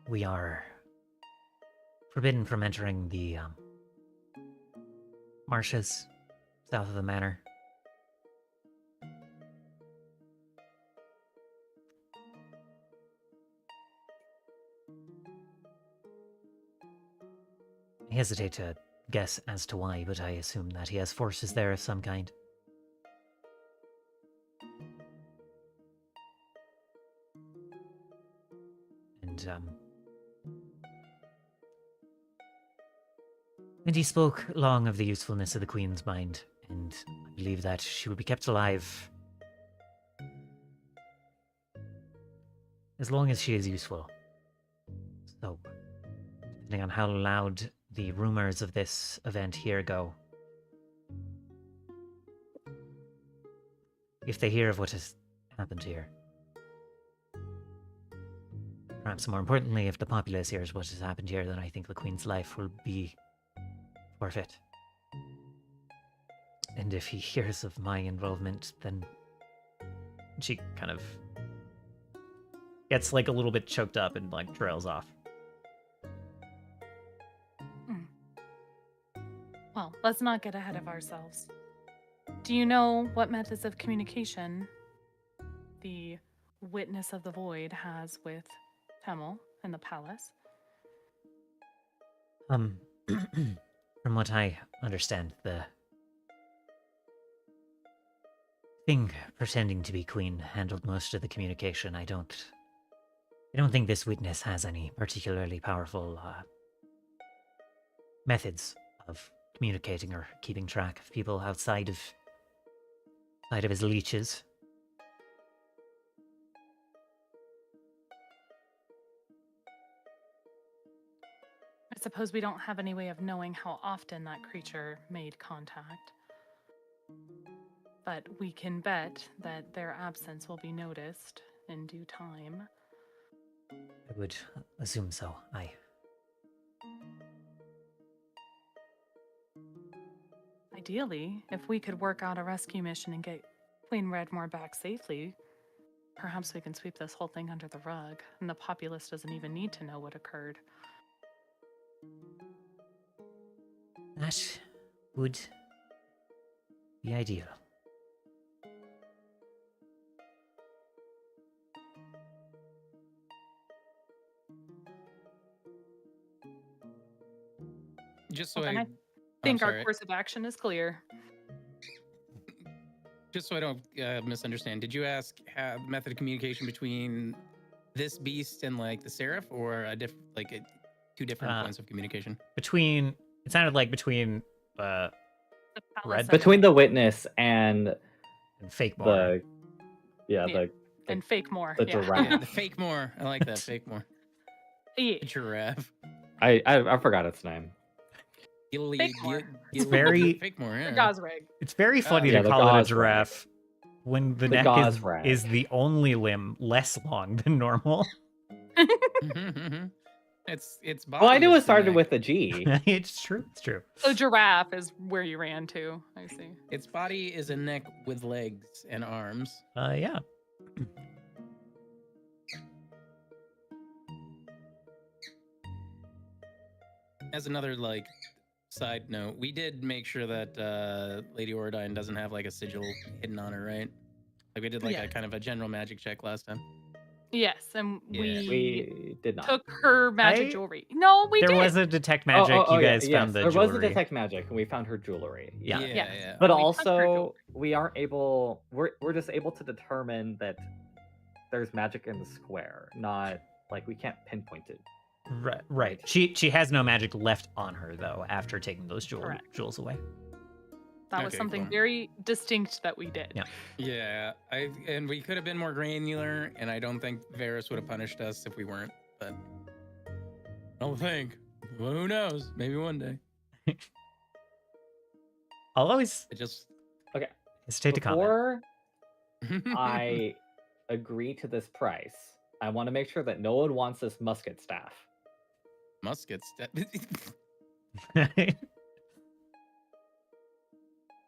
We are forbidden from entering the marshes south of the manor. I hesitate to guess as to why, but I assume that he has forces there of some kind. And he spoke long of the usefulness of the Queen's mind, and I believe that she will be kept alive as long as she is useful. So, depending on how loud the rumors of this event here go, if they hear of what has happened here, perhaps more importantly, if the populace hears what has happened here, then I think the Queen's life will be forfeit. And if he hears of my involvement, then she kind of gets like a little bit choked up and like trails off. Well, let's not get ahead of ourselves. Do you know what methods of communication the Witness of the Void has with Temel in the palace? From what I understand, the thing pretending to be queen handled most of the communication. I don't think this witness has any particularly powerful methods of communicating or keeping track of people outside of his leeches. I I suppose we don't have any way of knowing how often that creature made contact. But we can bet that their absence will be noticed in due time. I would assume so. Aye. Ideally, if we could work out a rescue mission and get Queen Redmore back safely, perhaps we can sweep this whole thing under the rug, and the populace doesn't even need to know what occurred. That would be ideal. Just so Well, then I I think our sorry. course of action is clear. Just so I don't misunderstand, did you ask method of communication between this beast and like the seraph, or two different points of communication? Between, it sounded like between The palace Red- and- Between the witness and fake more. the and fake more. the yeah. giraffe. Yeah, the fake more. I like that fake more. Yeah. Giraffe. I forgot its name. Fake more. It's very- fake more. Yeah. Gosrig. It's very funny yeah, to the call it a gauze giraffe when the The neck gauze rat. is the only limb less long than normal. It's body. Well, I knew is it the started neck. with a G. It's true. It's true. So giraffe is where you ran to. I see. Its body is a neck with legs and arms. Yeah. As another side note, we did make sure that Lady Ordine doesn't have a sigil hidden on her, right? Like we did Yeah. a kind of a general magic check last time. Yes, and Yeah. We did not. took her magic I- jewelry. No, we There did. was a detect magic. You guys found the there jewelry. was a detect magic, and we found her jewelry. Yeah. Yeah. But We took her also, jewelry. we aren't able. We're just able to determine that there's magic in the square, not we can't pinpoint it. Right. Right. She has no magic left on her though after taking those Correct. jewels away. That was Okay, something cool. very distinct that we did. Yeah. Yeah, and we could have been more granular, and I don't think Varys would have punished us if we weren't. But I don't think. Well, who knows? Maybe one day. I'll always I just. hesitate to comment. Before I agree to this price, I want to make sure that no one wants this musket staff. Muskets.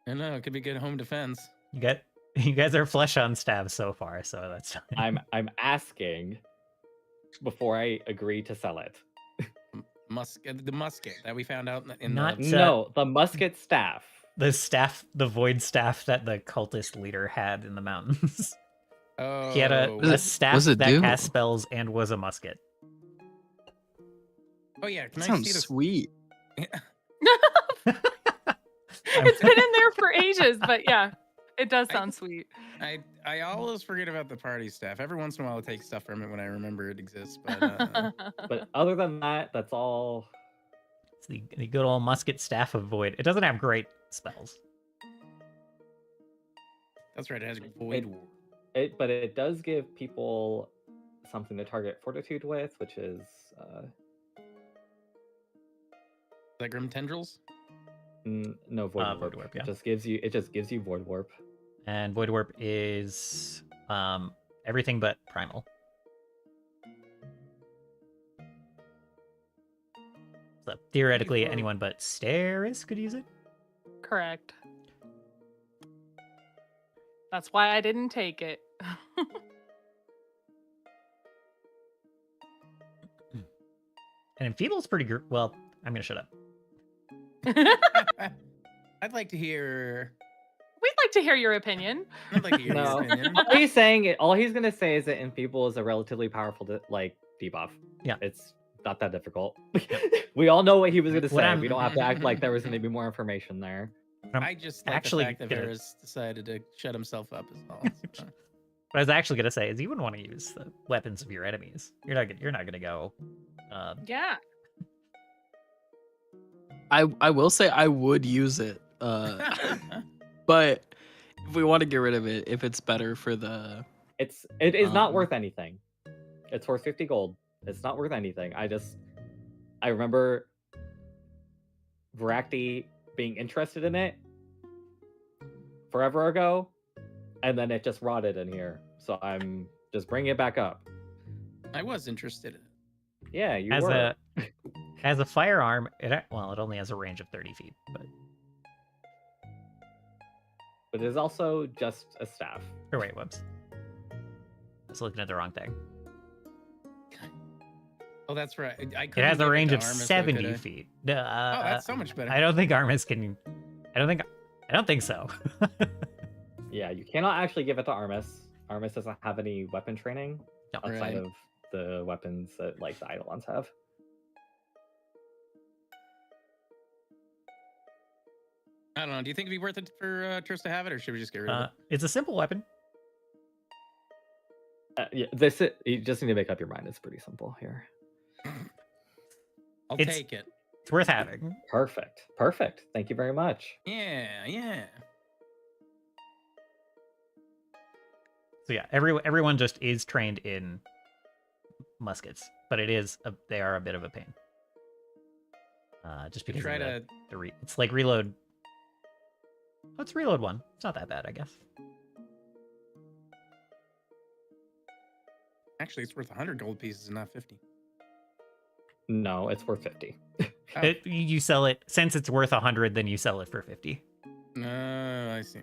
I know it could be good home defense. You guys are flesh on staves so far, so that's fine. I'm asking before I agree to sell it. The musket that we found out in Not the. So- No, the musket staff. The staff, the void staff that the cultist leader had in the mountains. Oh, He had a What staff does it that do? cast spells and was a musket. Oh yeah, can That I sounds see the? sweet. It's been in there for ages, but yeah, it does sound sweet. I always forget about the party staff. Every once in a while, I take stuff from it when I remember it exists. But But other than that, that's all. It's the good old musket staff of void. It doesn't have great spells. that's right. It has void. But it does give people something to target fortitude with, which is Like Grim Tendrils. no void warp. Void warp, yeah. It just gives you void warp. And void warp is everything but primal. So theoretically, Before- anyone but Steris could use it. Correct. That's why I didn't take it. And Enfeeble's pretty good. Well, I'm gonna shut up. I'd like to hear. We'd like to hear your opinion. I'd like to hear No. your opinion. All he's gonna say is that Enfeeble is a relatively powerful debuff. Yeah. It's not that difficult. We all know what he was gonna What say. I'm- We don't have to act like there was gonna be more information there. I'm I just like actually the fact that gonna- Varys decided to shut himself up as well. So. What I was actually gonna say is you wouldn't want to use the weapons of your enemies. You're not gonna go. Yeah. I will say I would use it. But if we want to get rid of it, if it's better for the It is not Um, worth anything. It's worth 50 gold. It's not worth anything. I remember Voraktee being interested in it forever ago, and then it just rotted in here. So I'm just bringing it back up. I was interested in it. Yeah, you As were. as a firearm, it only has a range of 30 feet, but But it is also just a staff. or wait, whoops. I was looking at the wrong thing. Oh, that's right. It has a range of 70 feet. Oh, that's so much better. I don't think Armis can. I don't think so. Yeah, you cannot actually give it to Armis. Armis doesn't have any weapon training No. outside Right. of the weapons that like the Eidolons have. I don't know. Do you think it'd be worth it for Trish to have it, or should we just get rid of it? It's a simple weapon. Yeah, you just need to make up your mind. It's pretty simple here. I'll it's- take it. It's worth having. Perfect. Perfect. Thank you very much. Yeah. So yeah, everyone just is trained in muskets, but they are a bit of a pain. Just because Try of to. it's like reload. Oh, it's reload 1. It's not that bad, I guess. Actually, it's worth 100 gold pieces and not 50. No, it's worth 50. Oh. You sell it since it's worth 100, then you sell it for 50. I see.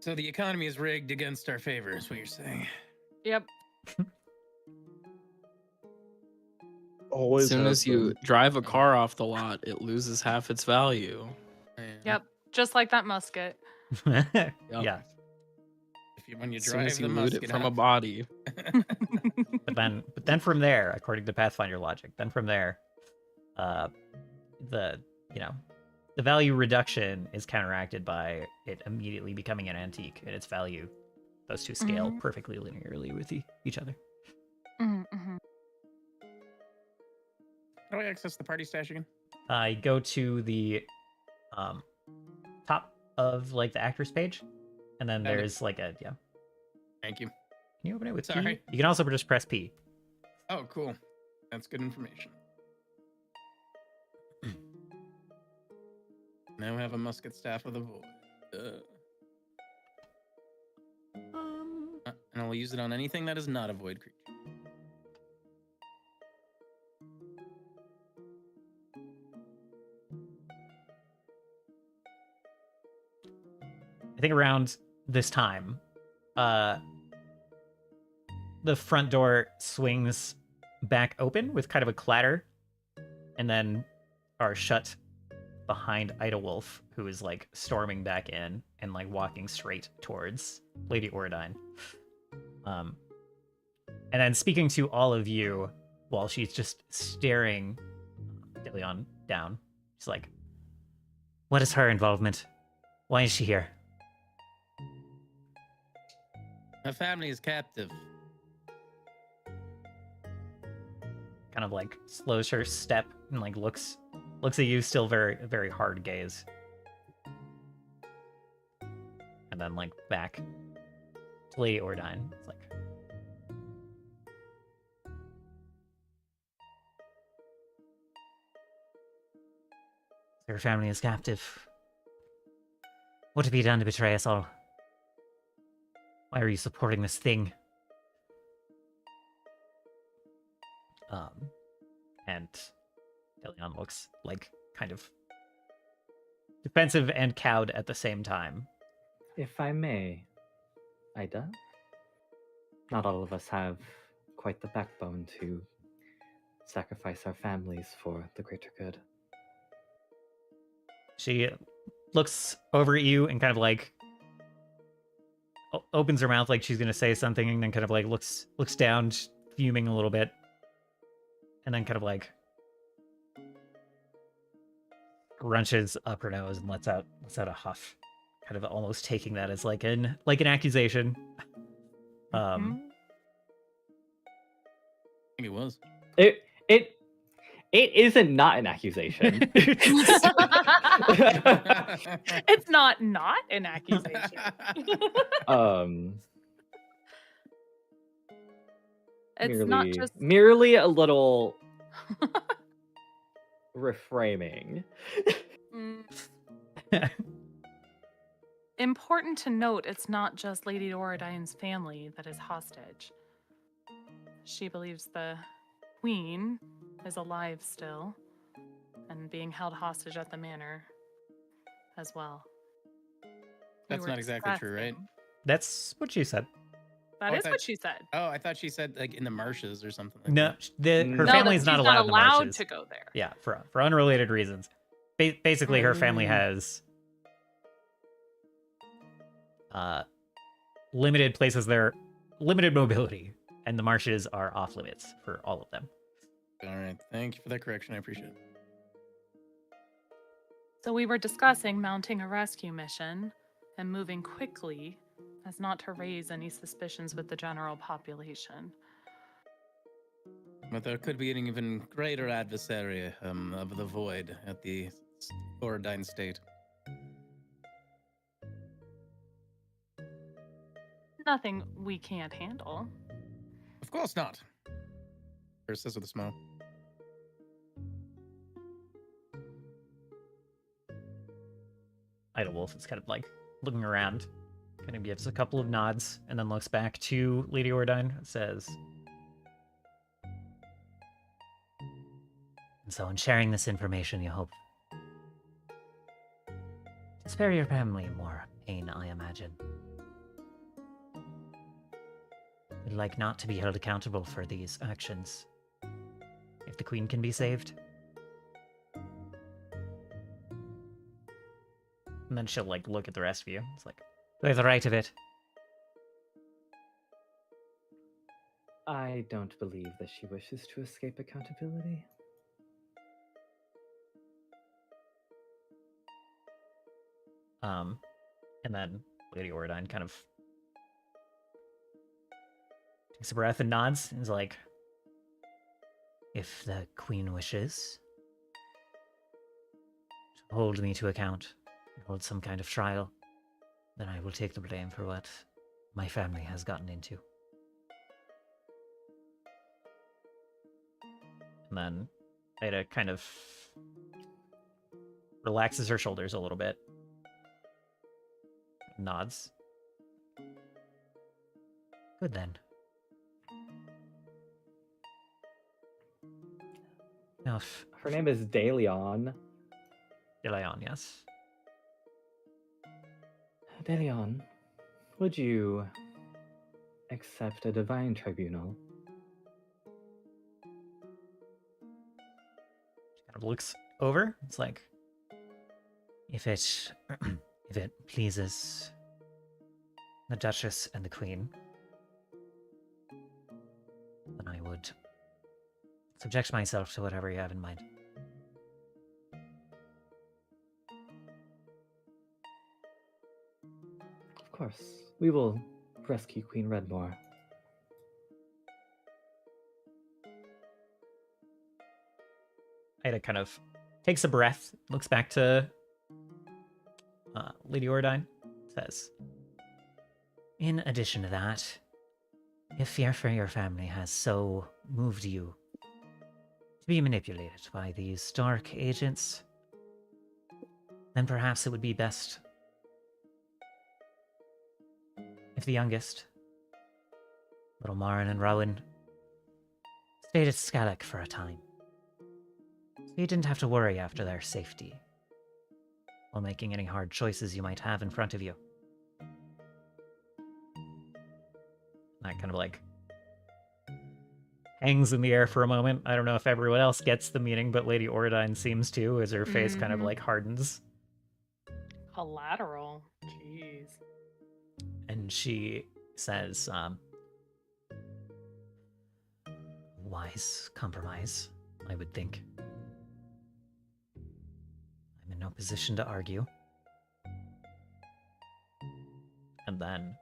So the economy is rigged against our favor, is what you're saying. Yep. Always As soon has as you been. drive a car off the lot, it loses half its value. Yep. Just like that musket. Yeah, When you As soon drive as the you loot it musket from a out. body. but then from there, according to Pathfinder logic, then from there, the value reduction is counteracted by it immediately becoming an antique, and its value, those two scale Mhm. perfectly linearly with each other. Mm-hmm. How do I access the party stash again? I go to the top of like the actors page, and then Found it. there's like a Thank you. Can you open it with P? Sorry. You can also just press P. Oh, cool. That's good information. Now we have a musket staff of the void. And I'll use it on anything that is not a void creature. I think around this time, the front door swings back open with kind of a clatter, and then are shut behind Idlewolf, who is like storming back in and like walking straight towards Lady Oradine. And then speaking to all of you while she's just staring Delion down. She's like, "What is her involvement? Why is she here?" My family is captive. Kind of like slows her step and like looks at you, still very, very hard gaze. And then like back to Lady Oradine. It's like, "Her family is captive. What have you done to betray us all? Why are you supporting this thing?" And Delion looks like kind of defensive and cowed at the same time. If I may, Ida, not all of us have quite the backbone to sacrifice our families for the greater good. She looks over at you and kind of like opens her mouth like she's gonna say something, and then kind of like looks down, fuming a little bit, and then kind of like grunches up her nose and lets out a huff, kind of almost taking that as like an accusation. Mm-hmm. I think it was. It isn't not an accusation. It's not an accusation. It's It's not just merely a little Reframing. Mm. Important to note, it's not just Lady Doradine's family that is hostage. She believes the queen is alive still and being held hostage at the manor as well. That's not exactly true, right? That's what she said. That Oh, I is thought- what she said. Oh, I thought she said like in the marshes or something. Like No, that. her No, family's she's not allowed in the marshes. to go there. Yeah, for unrelated reasons. Basically, her family has limited places there, limited mobility, and the marshes are off limits for all of them. All right. Thank you for that correction. I appreciate it. So we were discussing mounting a rescue mission and moving quickly as not to raise any suspicions with the general population. But there could be an even greater adversary of the void at the Voraktee state. Nothing we can't handle. Of course not. First says with a smile. Idlewolf is kind of like looking around, kind of gives a couple of nods, and then looks back to Lady Ordine and says, "And so in sharing this information, you hope to spare your family more pain, I imagine. You'd like not to be held accountable for these actions. If the Queen can be saved." And then she'll like look at the rest of you. It's like, "Do I have the right of it?" I don't believe that she wishes to escape accountability. And then Lady Ordine kind of takes a breath and nods and is like, "If the Queen wishes to hold me to account and hold some kind of trial, then I will take the blame for what my family has gotten into." And then Ada kind of relaxes her shoulders a little bit, nods. "Good then. Now, if Her name is Deleon. Deleon, yes. Deleon, would you accept a divine tribunal?" She kind of looks over. It's like, if it if it pleases the Duchess and the Queen, then I would subject myself to whatever you have in mind. Of course, we will rescue Queen Redmore. Ida kind of takes a breath, looks back to Lady Ordine, says, "In addition to that, if fear for your family has so moved you to be manipulated by these dark agents, then perhaps it would be best if the youngest, little Marin and Rowan, stayed at Skalek for a time. So you didn't have to worry after their safety while making any hard choices you might have in front of you." That kind of like hangs in the air for a moment. I don't know if everyone else gets the meaning, but Lady Ordine seems to, as her face kind of Mhm. like hardens. Collateral. Jeez. And she says, "Wise compromise, I would think. I'm in no position to argue." And then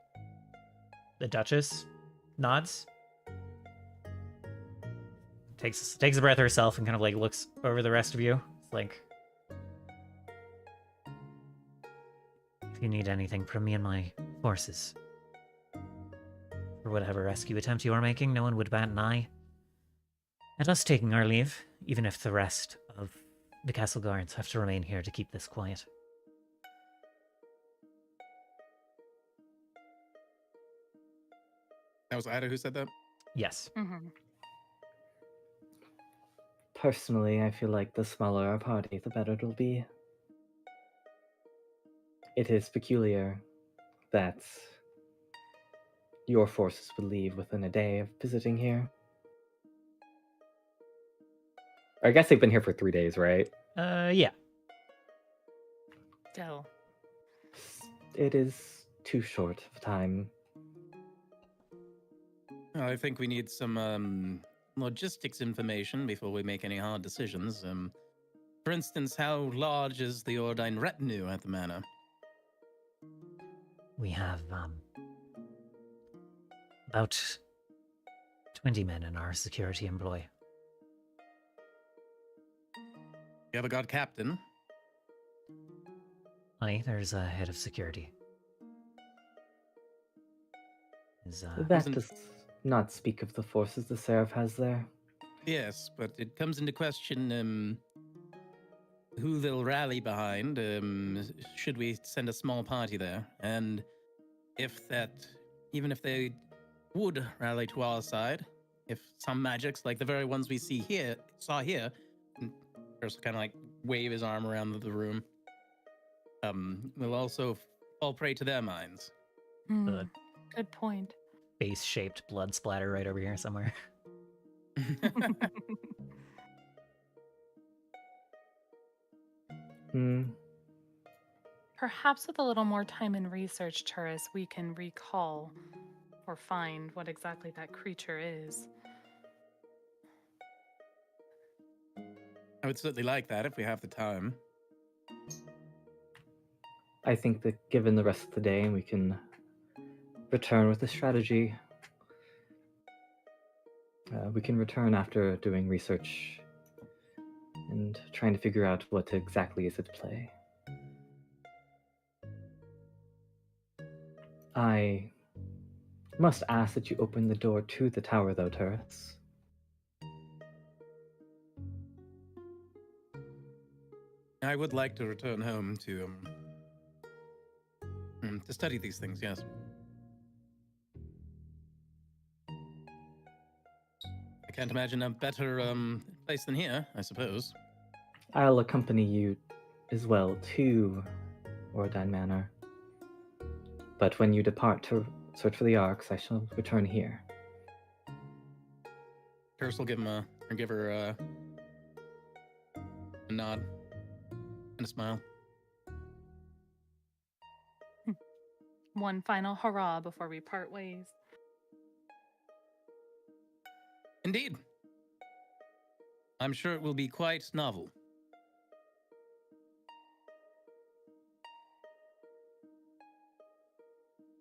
the Duchess nods, takes a breath herself, and kind of like looks over the rest of you. It's like, "If you need anything from me and my forces, for whatever rescue attempt you are making, no one would bat an eye. And us taking our leave, even if the rest of the castle guards have to remain here to keep this quiet. That was Ida who said that? Yes. Mm-hmm. Personally, I feel like the smaller our party, the better it'll be. It is peculiar that your forces would leave within a day of visiting here. I guess they've been here for 3 days, right? Yeah. Still. It is too short of time. I think we need some logistics information before we make any hard decisions. For instance, how large is the Ordine retinue at the manor? We have, about 20 men in our security employ. You have a guard captain? Honey, there's a head of security. That Wasn't- does not speak of the forces the Seraph has there. Yes, but it comes into question who they'll rally behind. Should we send a small party there? And even if they would rally to our side, if some magics like the very ones we saw here, Chris kind of like wave his arm around the room, will also fall prey to their minds. The Good point. base-shaped blood splatter right over here somewhere. Hmm. Perhaps with a little more time and research, Turris, we can recall or find what exactly that creature is. I would certainly like that if we have the time. I think that given the rest of the day, we can return with a strategy. We can return after doing research and trying to figure out what exactly is at play. I must ask that you open the door to the tower, though, Turris. I would like to return home to study these things, yes. I can't imagine a better place than here, I suppose. I'll accompany you as well to Ordine Manor. But when you depart to search for the Arks, I shall return here. Curse will give her a nod and a smile. One final hurrah before we part ways. Indeed. I'm sure it will be quite novel.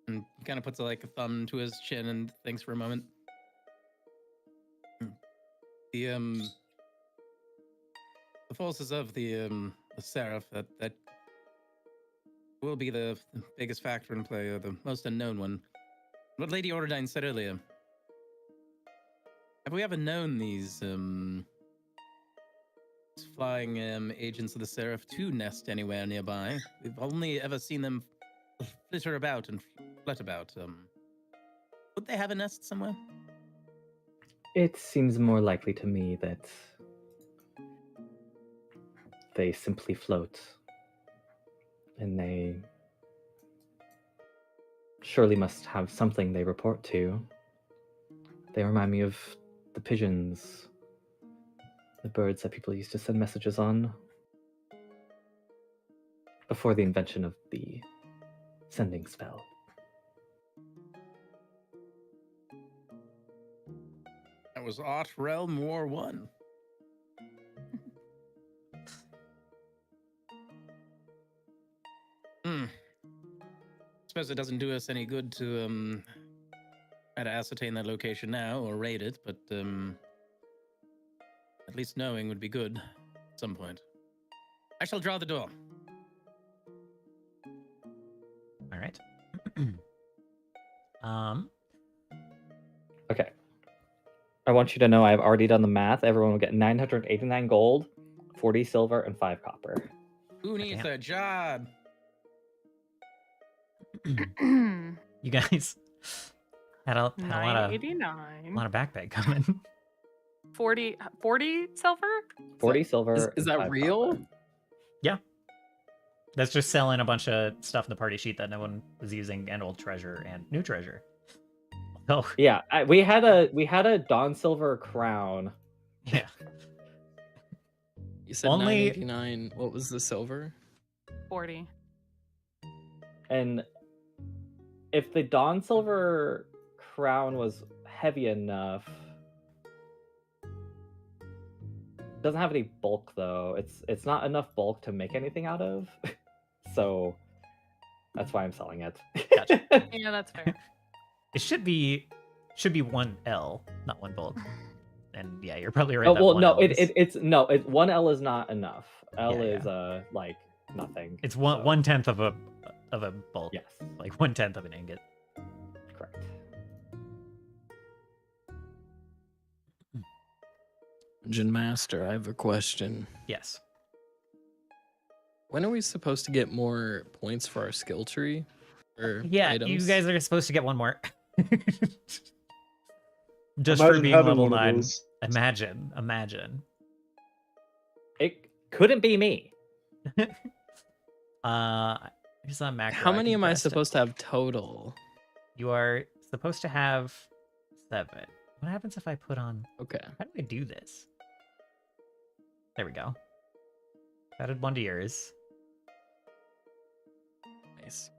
And he kind of puts a thumb to his chin and thinks for a moment. The forces of the Seraph that will be the biggest factor in play, or the most unknown one. What Lady Ordine said earlier. Have we ever known these flying agents of the Seraph to nest anywhere nearby? We've only ever seen them flitter about and flit about. Would they have a nest somewhere? It seems more likely to me that they simply float. And they surely must have something they report to. They remind me of the pigeons, the birds that people used to send messages on before the invention of the sending spell. That was Art Realm War 1. Suppose it doesn't do us any good to try to ascertain that location now or raid it, but at least knowing would be good at some point. I shall draw the door. All right. Okay. I want you to know I've already done the math. Everyone will get 989 gold, 40 silver, and 5 copper. Who needs damn. a job? You guys had a lot of 989. backpack coming. 40 silver? 40 silver. Is and that 5 real? copper. That's just selling a bunch of stuff in the party sheet that no one was using, and old treasure and new treasure. Oh Yeah, we had a Dawn Silver crown. yeah. You said Only- 989. What was the silver? 40. And if the Dawn Silver crown was heavy enough, doesn't have any bulk though. It's not enough bulk to make anything out of, so that's why I'm selling it. Gotcha. Yeah, that's fair. It should be 1L, not 1 bulk. And yeah, you're probably right. Oh that well, 1 no, L is- it's 1L is not enough. L Yeah, is like nothing. it's so- 1/10 of a bulk. Yes, Like 1/10 of an ingot. correct. Dungeon Master, I have a question. Yes. When are we supposed to get more points for our skill tree? Or Yeah, items? you guys are supposed to get one more. Just for Imagine being having level one of 9. those. Imagine. It couldn't be me. Here's a macro. How many can am I test it. supposed to have total? You are supposed to have 7. What happens if I put on... Okay. How do I do this? There we go. Added 1 to yours. Nice.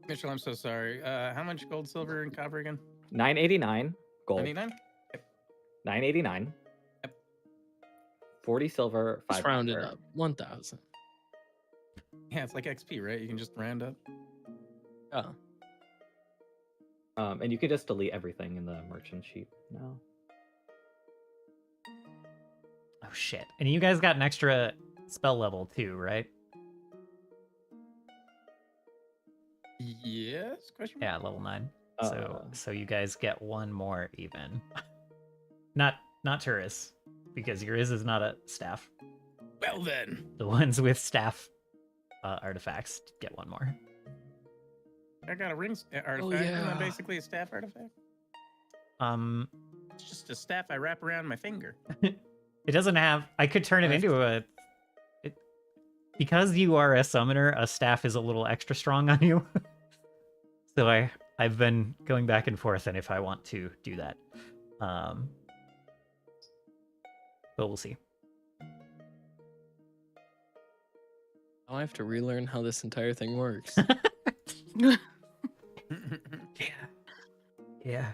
Mitchell, I'm so sorry. How much gold, silver, and copper again? 989 gold. 99? 989. Yep. 40 silver. 5 Just round it copper. up. 1,000. Yeah, it's like XP, right? You can just round up. Oh. And you can just delete everything in the merchant sheet now. Oh shit. And you guys got an extra spell level too, right? Yes? Question mark? Yeah, level 9. Uh, So you guys get 1 more even. Not Turris, because yours is not a staff. Well then. The ones with staff artifacts get 1 more. I got a ring artifact. Oh, Isn't yeah. that basically a staff artifact? It's just a staff I wrap around my finger. It doesn't have. I could turn it into a. Because you are a summoner, a staff is a little extra strong on you. So I've been going back and forth, and if I want to do that, but we'll see. Now I have to relearn how this entire thing works. Yeah.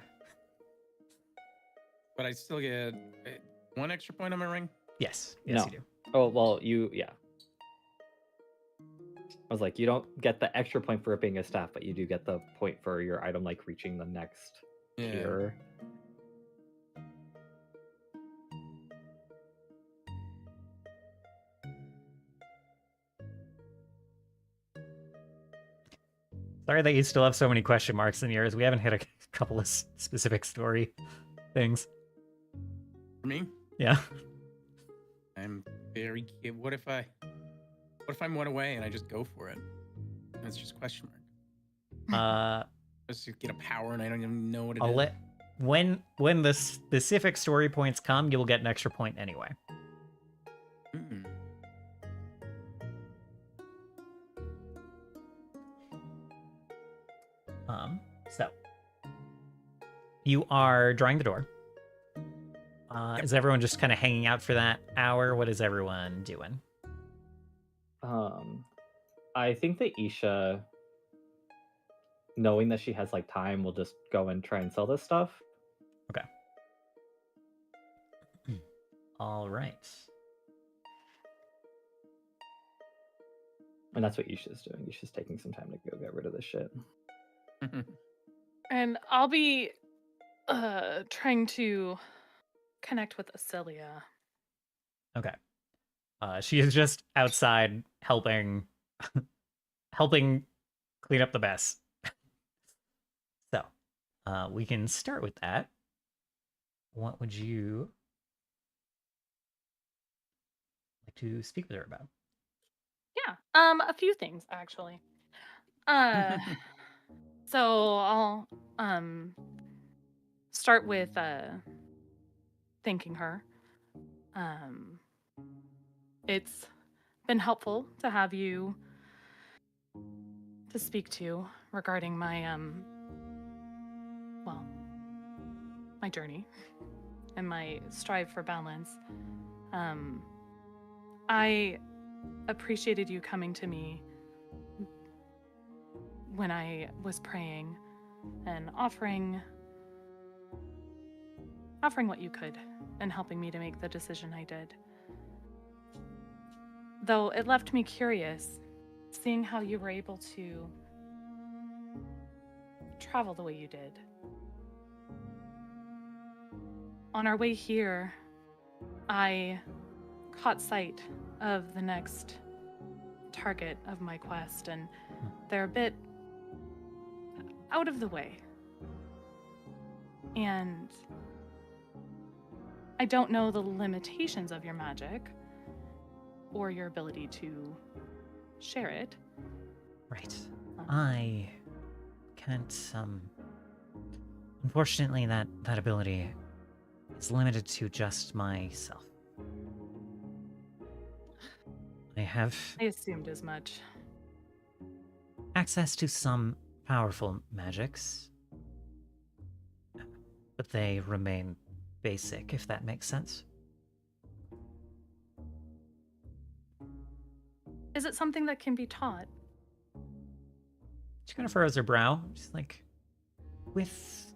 But I still get 1 extra point on my ring. Yes, No. you do. Oh, well, yeah. I was like, you don't get the extra point for it being a staff, but you do get the point for your item, like, reaching the next tier. Sorry that you still have so many question marks in yours. We haven't hit a couple of specific story things. For me, Yeah. I'm very. What if I'm 1 away and I just go for it? That's just question mark. Just to get a power and I don't even know what it is. I'll let when the specific story points come, you will get an extra point anyway. Mm. So you are drawing the door. Is everyone just kind of hanging out for that hour? What is everyone doing? I think that Isha, knowing that she has, like, time, will just go and try and sell this stuff. All right. And that's what Isha's doing. Isha's taking some time to go get rid of this shit. And I'll be trying to connect with Acelia. Okay. She is just outside helping clean up the mess. So, we can start with that. what would you like to speak with her about? Yeah. A few things actually. So I'll start with thanking her. Um, it's been helpful to have you to speak to regarding my well, my journey and my strive for balance. I appreciated you coming to me when I was praying and offering what you could and helping me to make the decision I did. Though it left me curious, seeing how you were able to travel the way you did. On our way here, I caught sight of the next target of my quest, and they're a bit out of the way. And I don't know the limitations of your magic or your ability to share it. Right. I can't, unfortunately, that ability is limited to just myself. I have I assumed as much. access to some powerful magics, but they remain basic, if that makes sense. Is it something that can be taught? She kind of furrows her brow. She's like, with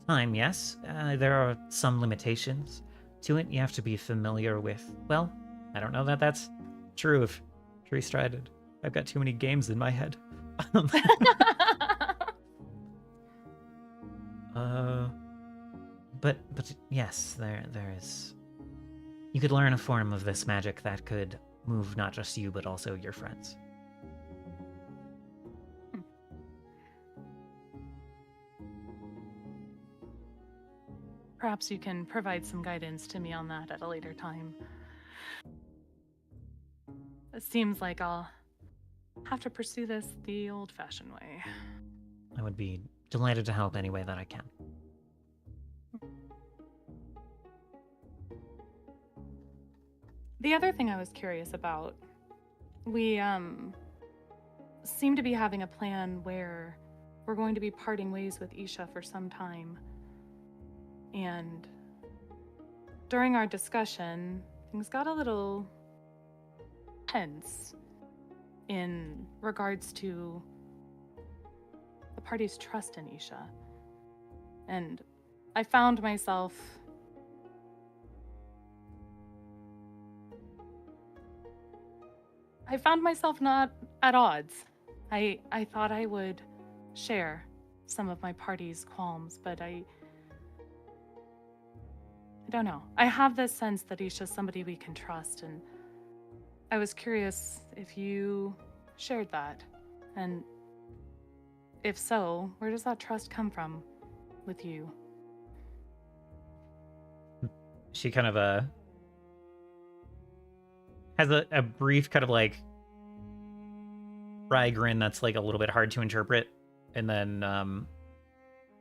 time, yes. There are some limitations to it. You have to be familiar with, well, I don't know that that's true of Tree Strided. I've got too many games in my head. But yes, there is. You could learn a form of this magic that could move not just you, but also your friends. Perhaps you can provide some guidance to me on that at a later time. It seems like I'll have to pursue this the old-fashioned way. I would be delighted to help any way that I can. The other thing I was curious about, we seem to be having a plan where we're going to be parting ways with Isha for some time. And during our discussion, things got a little tense in regards to the party's trust in Isha. And I found myself not at odds. I thought I would share some of my party's qualms, but I don't know. I have this sense that Isha's somebody we can trust, and I was curious if you shared that. And if so, where does that trust come from with you? She kind of has a brief kind of like wry grin that's like a little bit hard to interpret, and then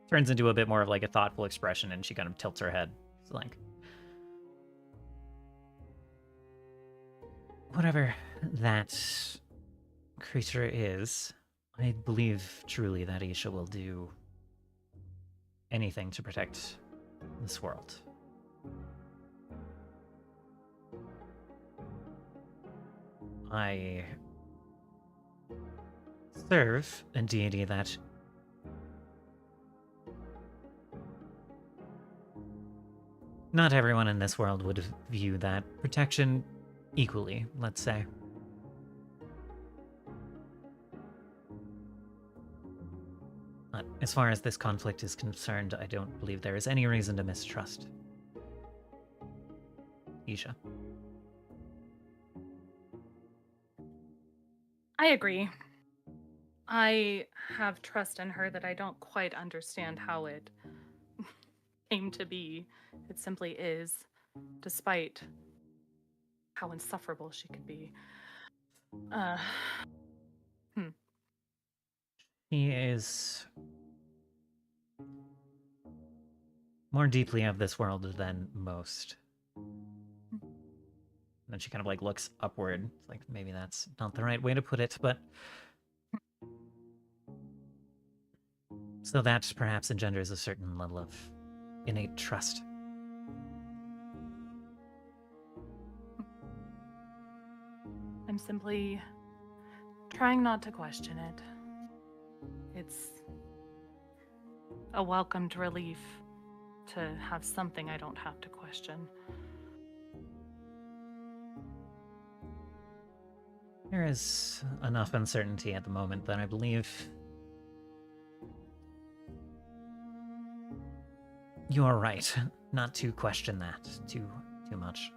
turns into a bit more of like a thoughtful expression, and she kind of tilts her head. It's like, whatever that creature is, I believe truly that Isha will do anything to protect this world. I serve a deity that not everyone in this world would view that protection equally, let's say. But as far as this conflict is concerned, I don't believe there is any reason to mistrust Isha. I agree. I have trust in her that I don't quite understand how it came to be. It simply is, despite how insufferable she could be. He is more deeply of this world than most. And then she kind of like looks upward. It's like maybe that's not the right way to put it, but so that perhaps engenders a certain level of innate trust. I'm simply trying not to question it. It's a welcomed relief to have something I don't have to question. There is enough uncertainty at the moment that I believe you are right not to question that too much.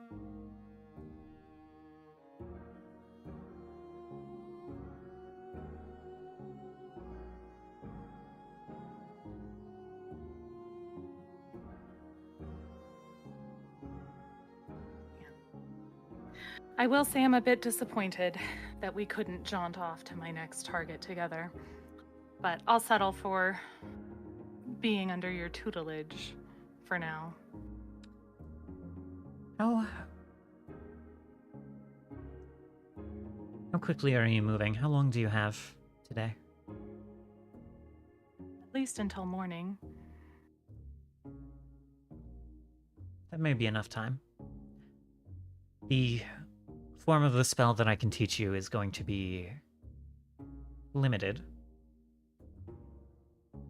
I will say I'm a bit disappointed that we couldn't jaunt off to my next target together, but I'll settle for being under your tutelage for now. How quickly are you moving? How long do you have today? At least until morning. That may be enough time. The form of the spell that I can teach you is going to be limited,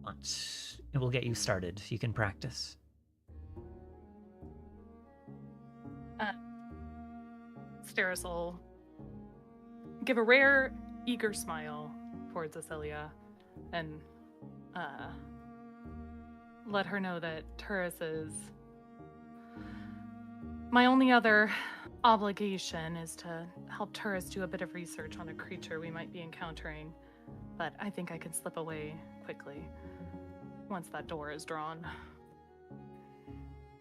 but it will get you started. You can practice. Steris will give a rare, eager smile towards Acelia and let her know that Turris is... My only other obligation is to help Turris do a bit of research on a creature we might be encountering, but I think I can slip away quickly once that door is drawn.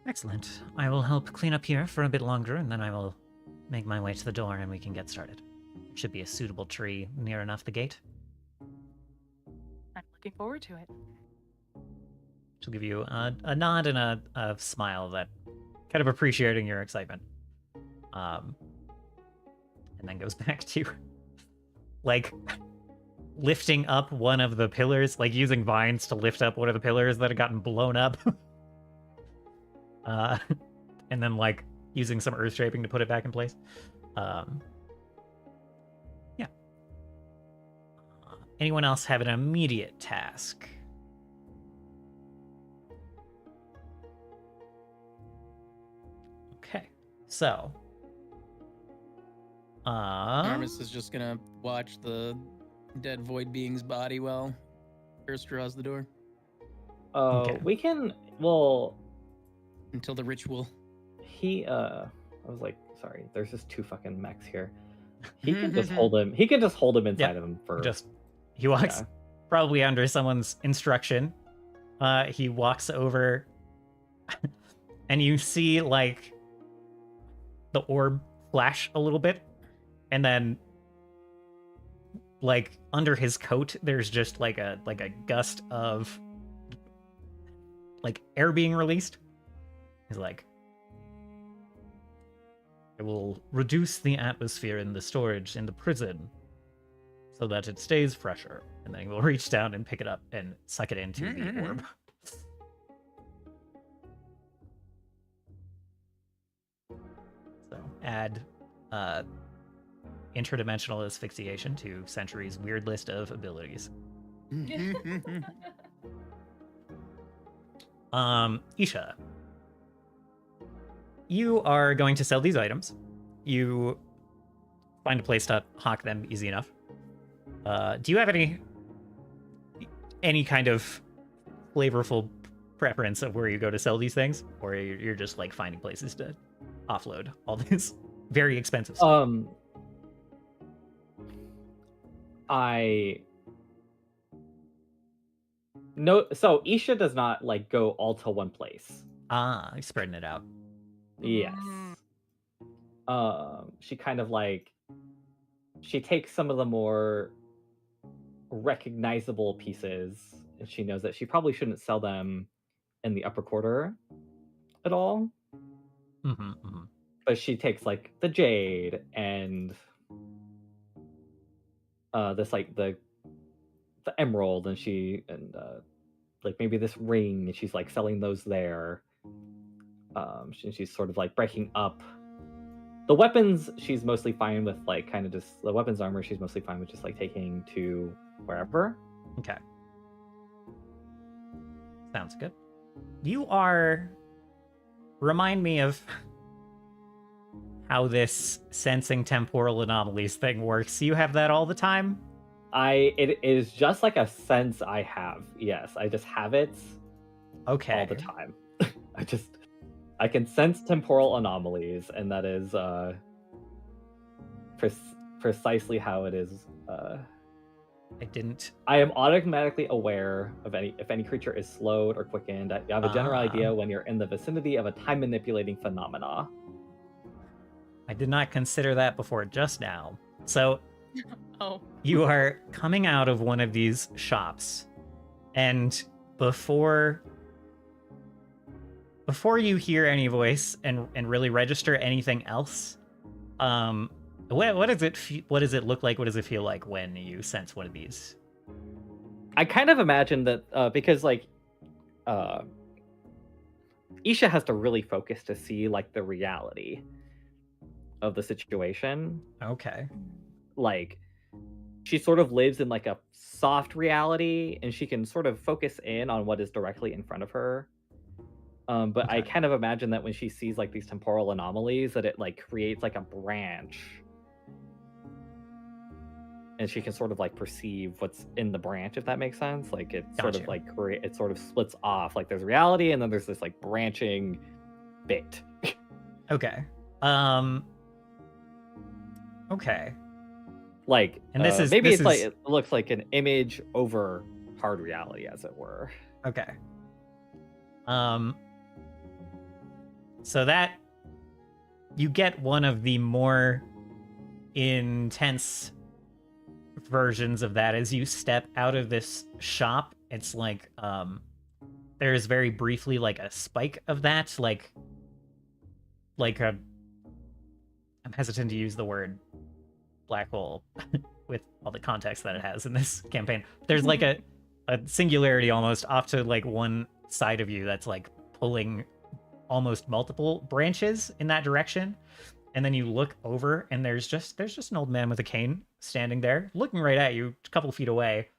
Excellent. I will help clean up here for a bit longer, and then I will make my way to the door and we can get started. Should be a suitable tree near enough the gate. I'm looking forward to it. She'll give you a nod and a smile that kind of appreciating your excitement. And then goes back to like lifting up one of the pillars, like using vines to lift up one of the pillars that had gotten blown up. And then like using some earth shaping to put it back in place. Yeah. Anyone else have an immediate task? Okay, so Armis is just gonna watch the dead void being's body while Curse draws the door Okay. We can. Well, until the ritual. I was like, sorry. There's just two fucking mechs here. He can just hold him. He can just hold him inside of him for. He walks Yeah. probably under someone's instruction. He walks over, and you see like the orb flash a little bit, and then like under his coat, there's just like a gust of like air being released. He's like, "I will reduce the atmosphere in the storage in the prison so that it stays fresher." And then he will reach down and pick it up and suck it into the orb. So add interdimensional asphyxiation to Century's weird list of abilities. Isha, you are going to sell these items. You find a place to hawk them easy enough. Do you have any kind of flavorful preference of where you go to sell these things, or you're just like finding places to offload all this very expensive stuff? No, so Isha does not like go all to one place. Ah, you're spreading it out. Yes. She kind of like she takes some of the more recognizable pieces, and she knows that she probably shouldn't sell them in the upper quarter at all. But she takes like the jade and this like the emerald, and like maybe this ring, and she's like selling those there. She's sort of like breaking up the weapons. She's mostly fine with like kind of just the weapons armor. She's mostly fine with just like taking to wherever. Okay. Sounds good. You are... Remind me of how this sensing temporal anomalies thing works. You have that all the time? It is just like a sense I have. Yes, I just have it Okay. all the time. I can sense temporal anomalies, and that is precisely how it is. I am automatically aware of if any creature is slowed or quickened. I have a general idea when you're in the vicinity of a time manipulating phenomena. I did not consider that before just now. So Oh. you are coming out of one of these shops, and before you hear any voice and really register anything else, what does it look like? What does it feel like when you sense one of these? I kind of imagine that because like Isha has to really focus to see like the reality of the situation. Okay. Like she sort of lives in like a soft reality, and she can sort of focus in on what is directly in front of her. But Okay. I kind of imagine that when she sees like these temporal anomalies, that it like creates like a branch, and she can sort of like perceive what's in the branch, if that makes sense. Like it sort of like it sort of splits off. Like there's reality, and then there's this like branching bit. Okay. Okay. Like, And this is maybe this it's like is- it looks like an image over hard reality, as it were. Okay. So that you get one of the more intense versions of that as you step out of this shop. It's like there's very briefly like a spike of that, like a, I'm hesitant to use the word black hole with all the context that it has in this campaign. There's like a singularity almost off to like one side of you that's like pulling almost multiple branches in that direction, and then you look over and there's just an old man with a cane standing there looking right at you a couple feet away,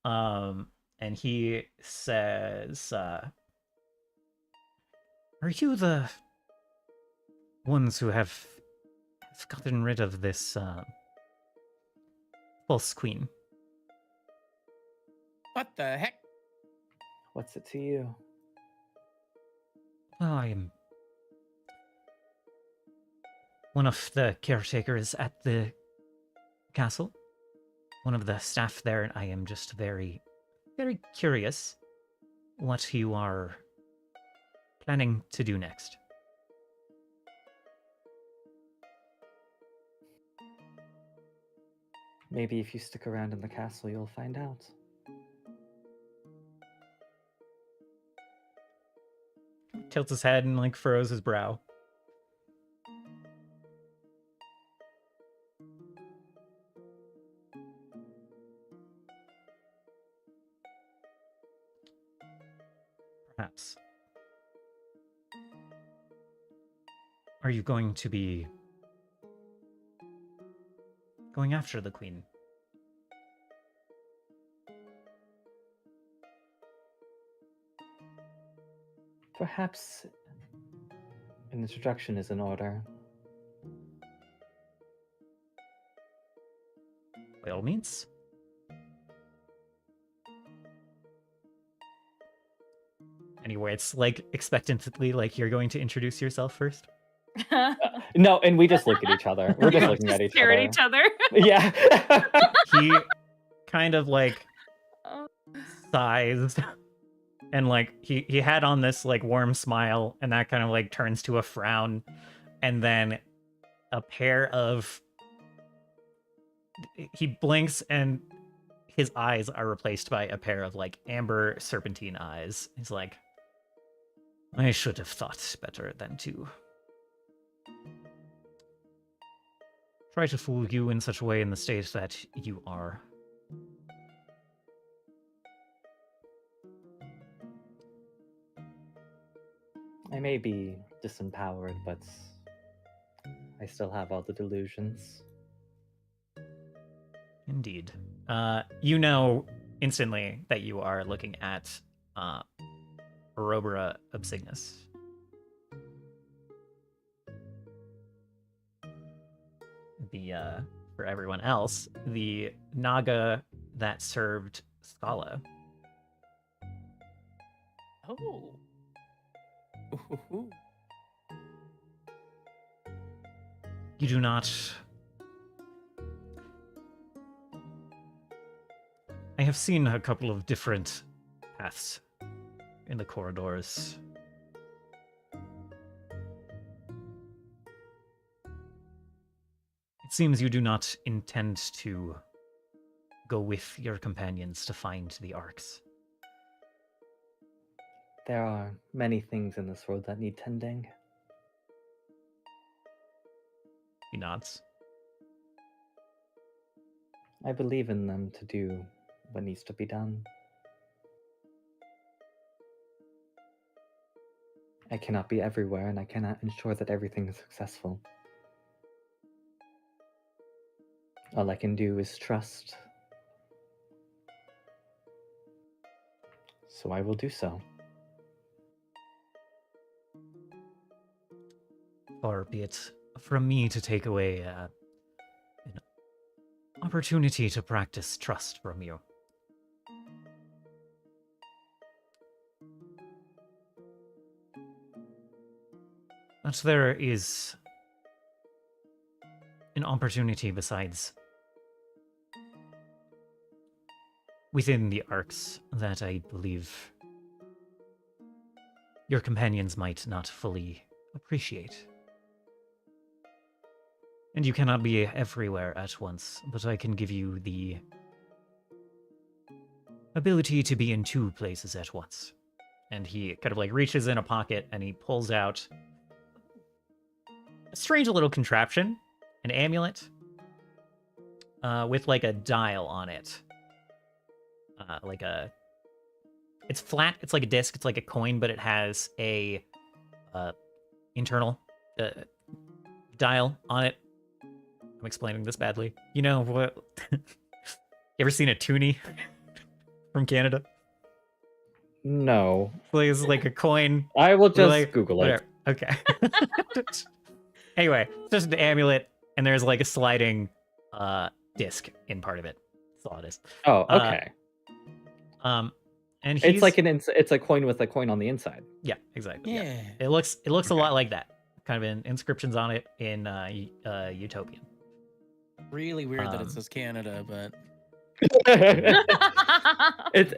and he says, are you the ones who have gotten rid of this false queen? What the heck? What's it to you? Well, I am one of the caretakers at the castle, one of the staff there, and I am just very, very curious what you are planning to do next. Maybe if you stick around in the castle, you'll find out. Tilts his head and like furrows his brow. Perhaps. Are you going to be going after the queen? Perhaps an introduction is in order. By all means. Anyway, it's like expectantly like you're going to introduce yourself first. No, and we just look at each other. We're just looking at each Stare other. at each other. Yeah. He kind of like sighs And like he had on this like warm smile, and that kind of like turns to a frown, and then a pair of he blinks and his eyes are replaced by a pair of like amber serpentine eyes. He's like, I should have thought better than to try to fool you in such a way in the state that you are. I may be disempowered, but I still have all the delusions. Indeed. You know instantly that you are looking at Orobra Obsignus. For everyone else, the Naga that served Scala. Oh. Ooh. You do not... I have seen a couple of different paths in the corridors. It seems you do not intend to go with your companions to find the Arks. There are many things in this world that need tending. He nods. I believe in them to do what needs to be done. I cannot be everywhere, and I cannot ensure that everything is successful. All I can do is trust. So I will do so. Far be it from me to take away an opportunity to practice trust from you. But there is an opportunity besides within the Arks that I believe your companions might not fully appreciate. And you cannot be everywhere at once, but I can give you the ability to be in two places at once. And he kind of like reaches in a pocket and he pulls out a strange little contraption, an amulet, with like a dial on it. It's flat, it's like a disc, it's like a coin, but it has a internal dial on it. I'm explaining this badly. You know what? You ever seen a toonie from Canada? No. Like, it's like a coin. I will just like, Google whatever. it. Okay. Anyway, it's just an amulet, and there's like a sliding disc in part of it. That's all it is. Oh, okay. And he's... It's like it's a coin with a coin on the inside. Yeah, exactly. Yeah. It looks Okay. a lot like that. Kind of inscriptions on it in Utopian. Really weird that it says Canada, but it's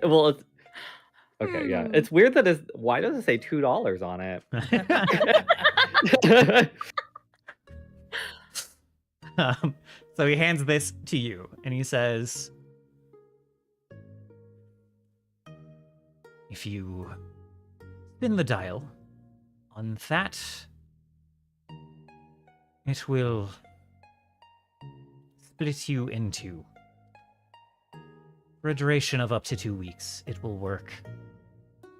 okay. Yeah, it's weird that why does it say $2 on it? So he hands this to you, and he says, if you spin the dial on that, it will split you into. For a duration of up to 2 weeks, it will work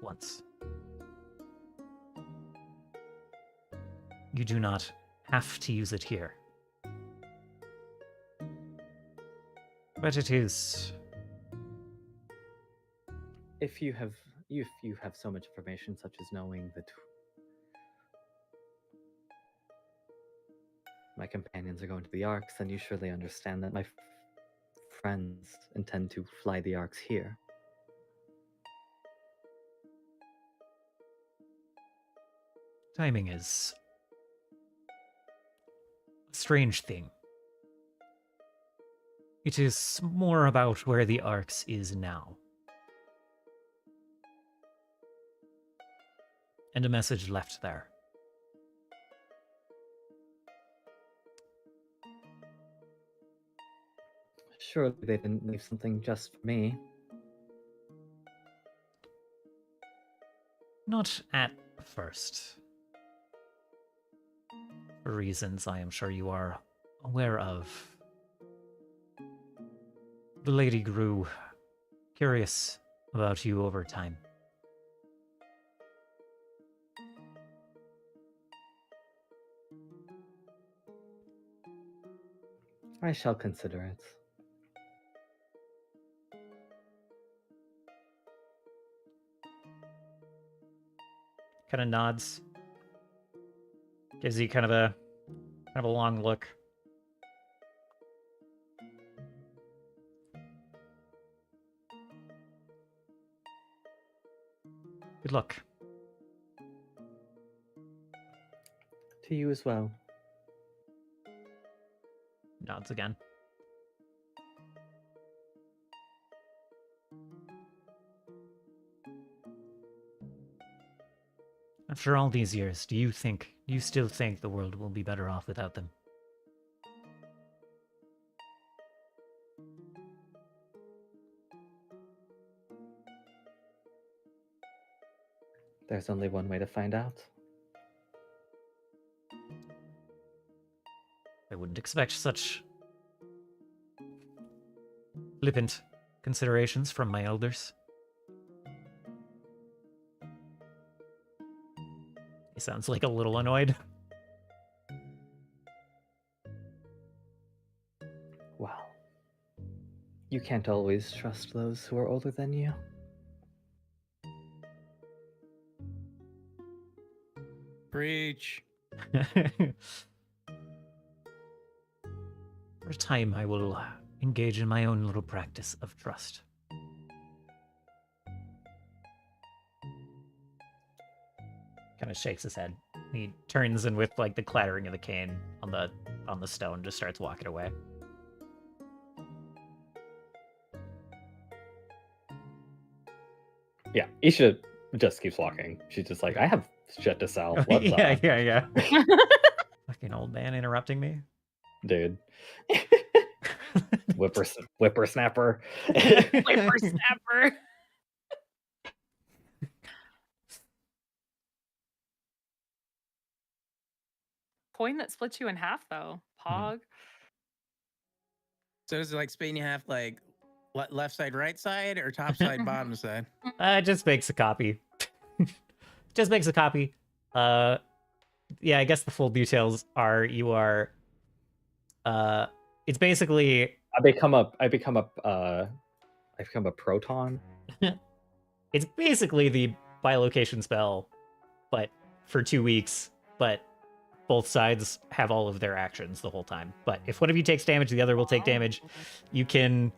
once. You do not have to use it here. But it is... If you have so much information, such as knowing that my companions are going to the Arks, then you surely understand that my friends intend to fly the Arks here. Timing is a strange thing. It is more about where the Arks is now. and a message left there. Surely they didn't leave something just for me. Not at first. For reasons I am sure you are aware of. The lady grew curious about you over time. I shall consider it. Kind of nods. Gives you kind of a long look. Good luck. To you as well. Nods again. After all these years, do you still think the world will be better off without them? There's only one way to find out. I wouldn't expect such flippant considerations from my elders. He sounds like a little annoyed. Well, you can't always trust those who are older than you. Preach. For a time, I will engage in my own little practice of trust. Kind of shakes his head. He turns and with like the clattering of the cane on the stone, just starts walking away. Yeah, Isha just keeps walking. She's just like, I have shit to sell. What's up? yeah. Fucking old man interrupting me. Dude. Whippersnapper. Whippersnapper. Coin that splits you in half, though. Pog. So is it like split in half, like left side, right side, or top side, bottom side? Just makes a copy. Just makes a copy. Yeah, I guess the full details are you are. It's basically. I become a proton. It's basically the bilocation spell, but for 2 weeks. But both sides have all of their actions the whole time. But if one of you takes damage, the other will take damage. You can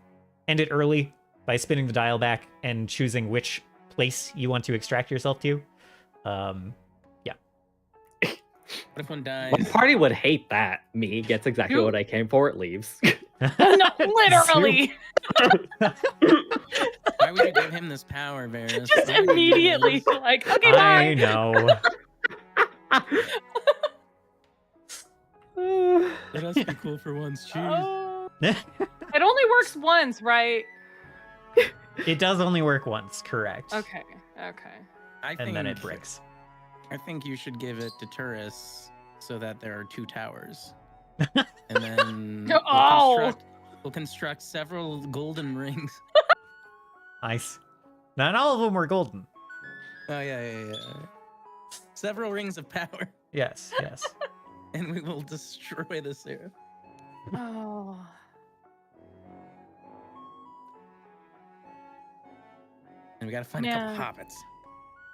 end it early by spinning the dial back and choosing which place you want to extract yourself to. Yeah. What if one dies? One party would hate that. Me gets exactly what I came for. It leaves. No, literally. Why would you give him this power, Varys? Just Why would you do immediately, this? like, okay, I bye. know. Let us be cool for once, cheese. Oh. It only works once, right? It does only work once, correct. Okay. And then it breaks. I think you should give it to Turris so that there are 2 towers. And then we'll construct several golden rings. Nice. Not all of them were golden. Oh, yeah. Several rings of power. Yes. And we will destroy the Seraph. Oh. And we gotta find a couple hobbits.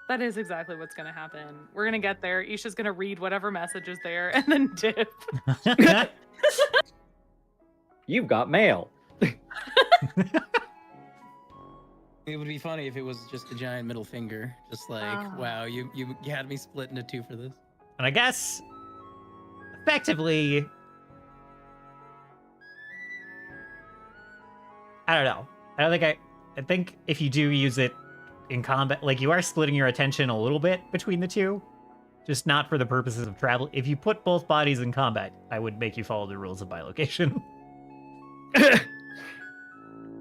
That is exactly what's going to happen. We're going to get there. Isha's going to read whatever message is there and then dip. You've got mail. It would be funny if it was just a giant middle finger. Just like, wow, you had me split into 2 for this. And I guess, effectively, I don't know. I think if you do use it in combat, like you are splitting your attention a little bit between the two, just not for the purposes of travel. If you put both bodies in combat, I would make you follow the rules of bilocation. Ferris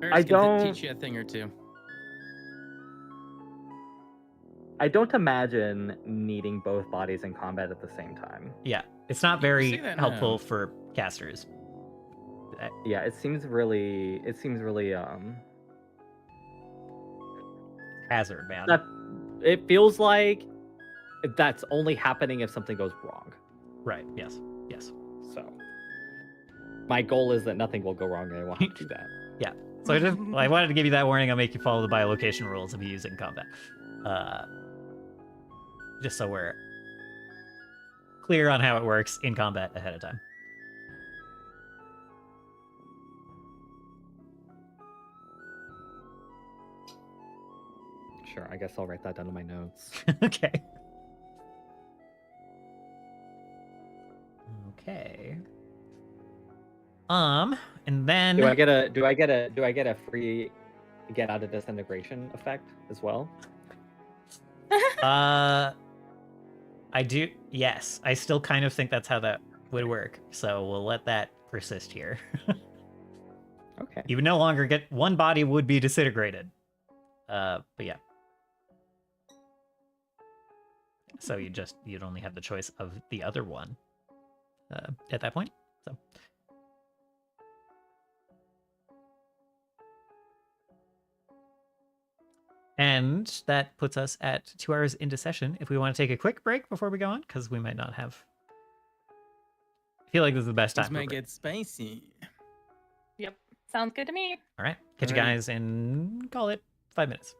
can don't- teach you a thing or two. I don't imagine needing both bodies in combat at the same time. Yeah, it's not You very say that helpful now. for casters. Yeah, it seems really Hazard, man. that it feels like that's only happening if something goes wrong. Right, yes, yes. So my goal is that nothing will go wrong and I won't have to do that. Yeah, so I wanted to give you that warning. I'll make you follow the bilocation rules if you use it in combat. Just so we're clear on how it works in combat ahead of time. Sure, I guess I'll write that down in my notes. Okay. Okay. And then Do I get a free get out of disintegration effect as well? I do. Yes, I still kind of think that's how that would work. So we'll let that persist here. Okay. You would no longer get one body would be disintegrated. But yeah. So you'd only have the choice of the other one at that point. So. And that puts us at 2 hours into session. If we want to take a quick break before we go on, because we might not have. I feel like this is the best time. This might get spicy. Yep. Sounds good to me. All right. Catch you Alrighty. guys in, call it 5 minutes.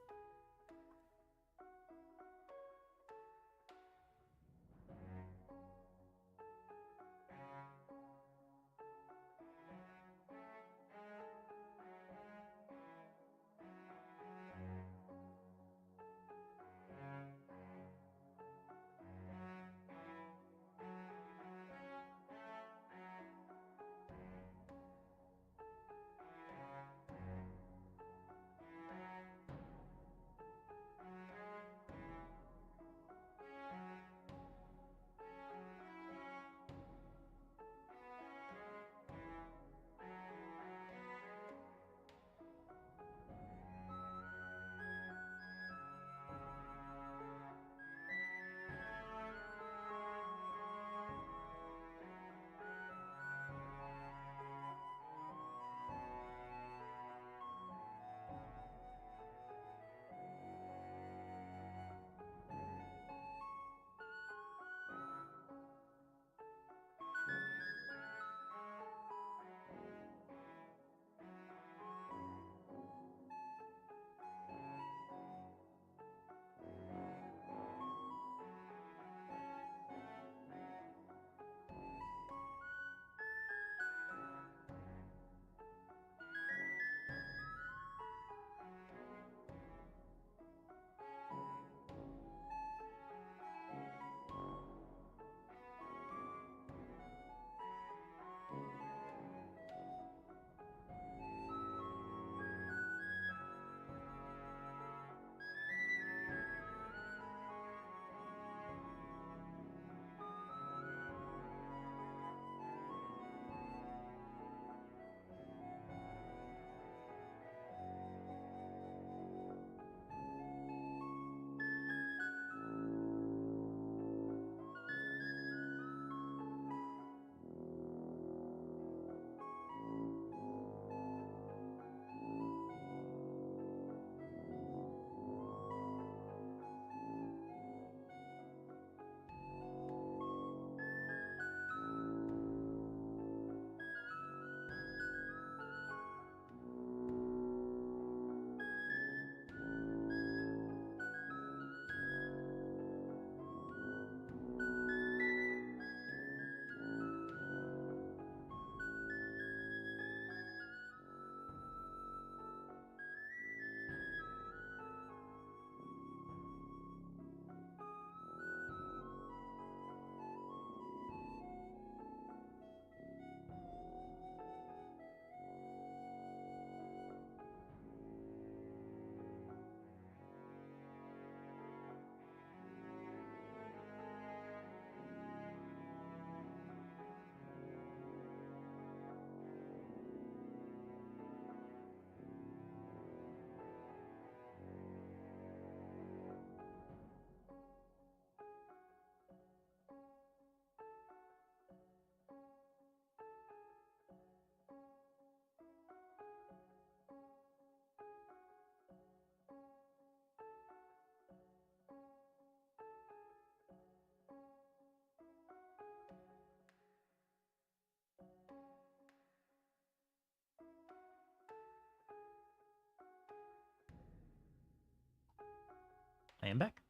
am back.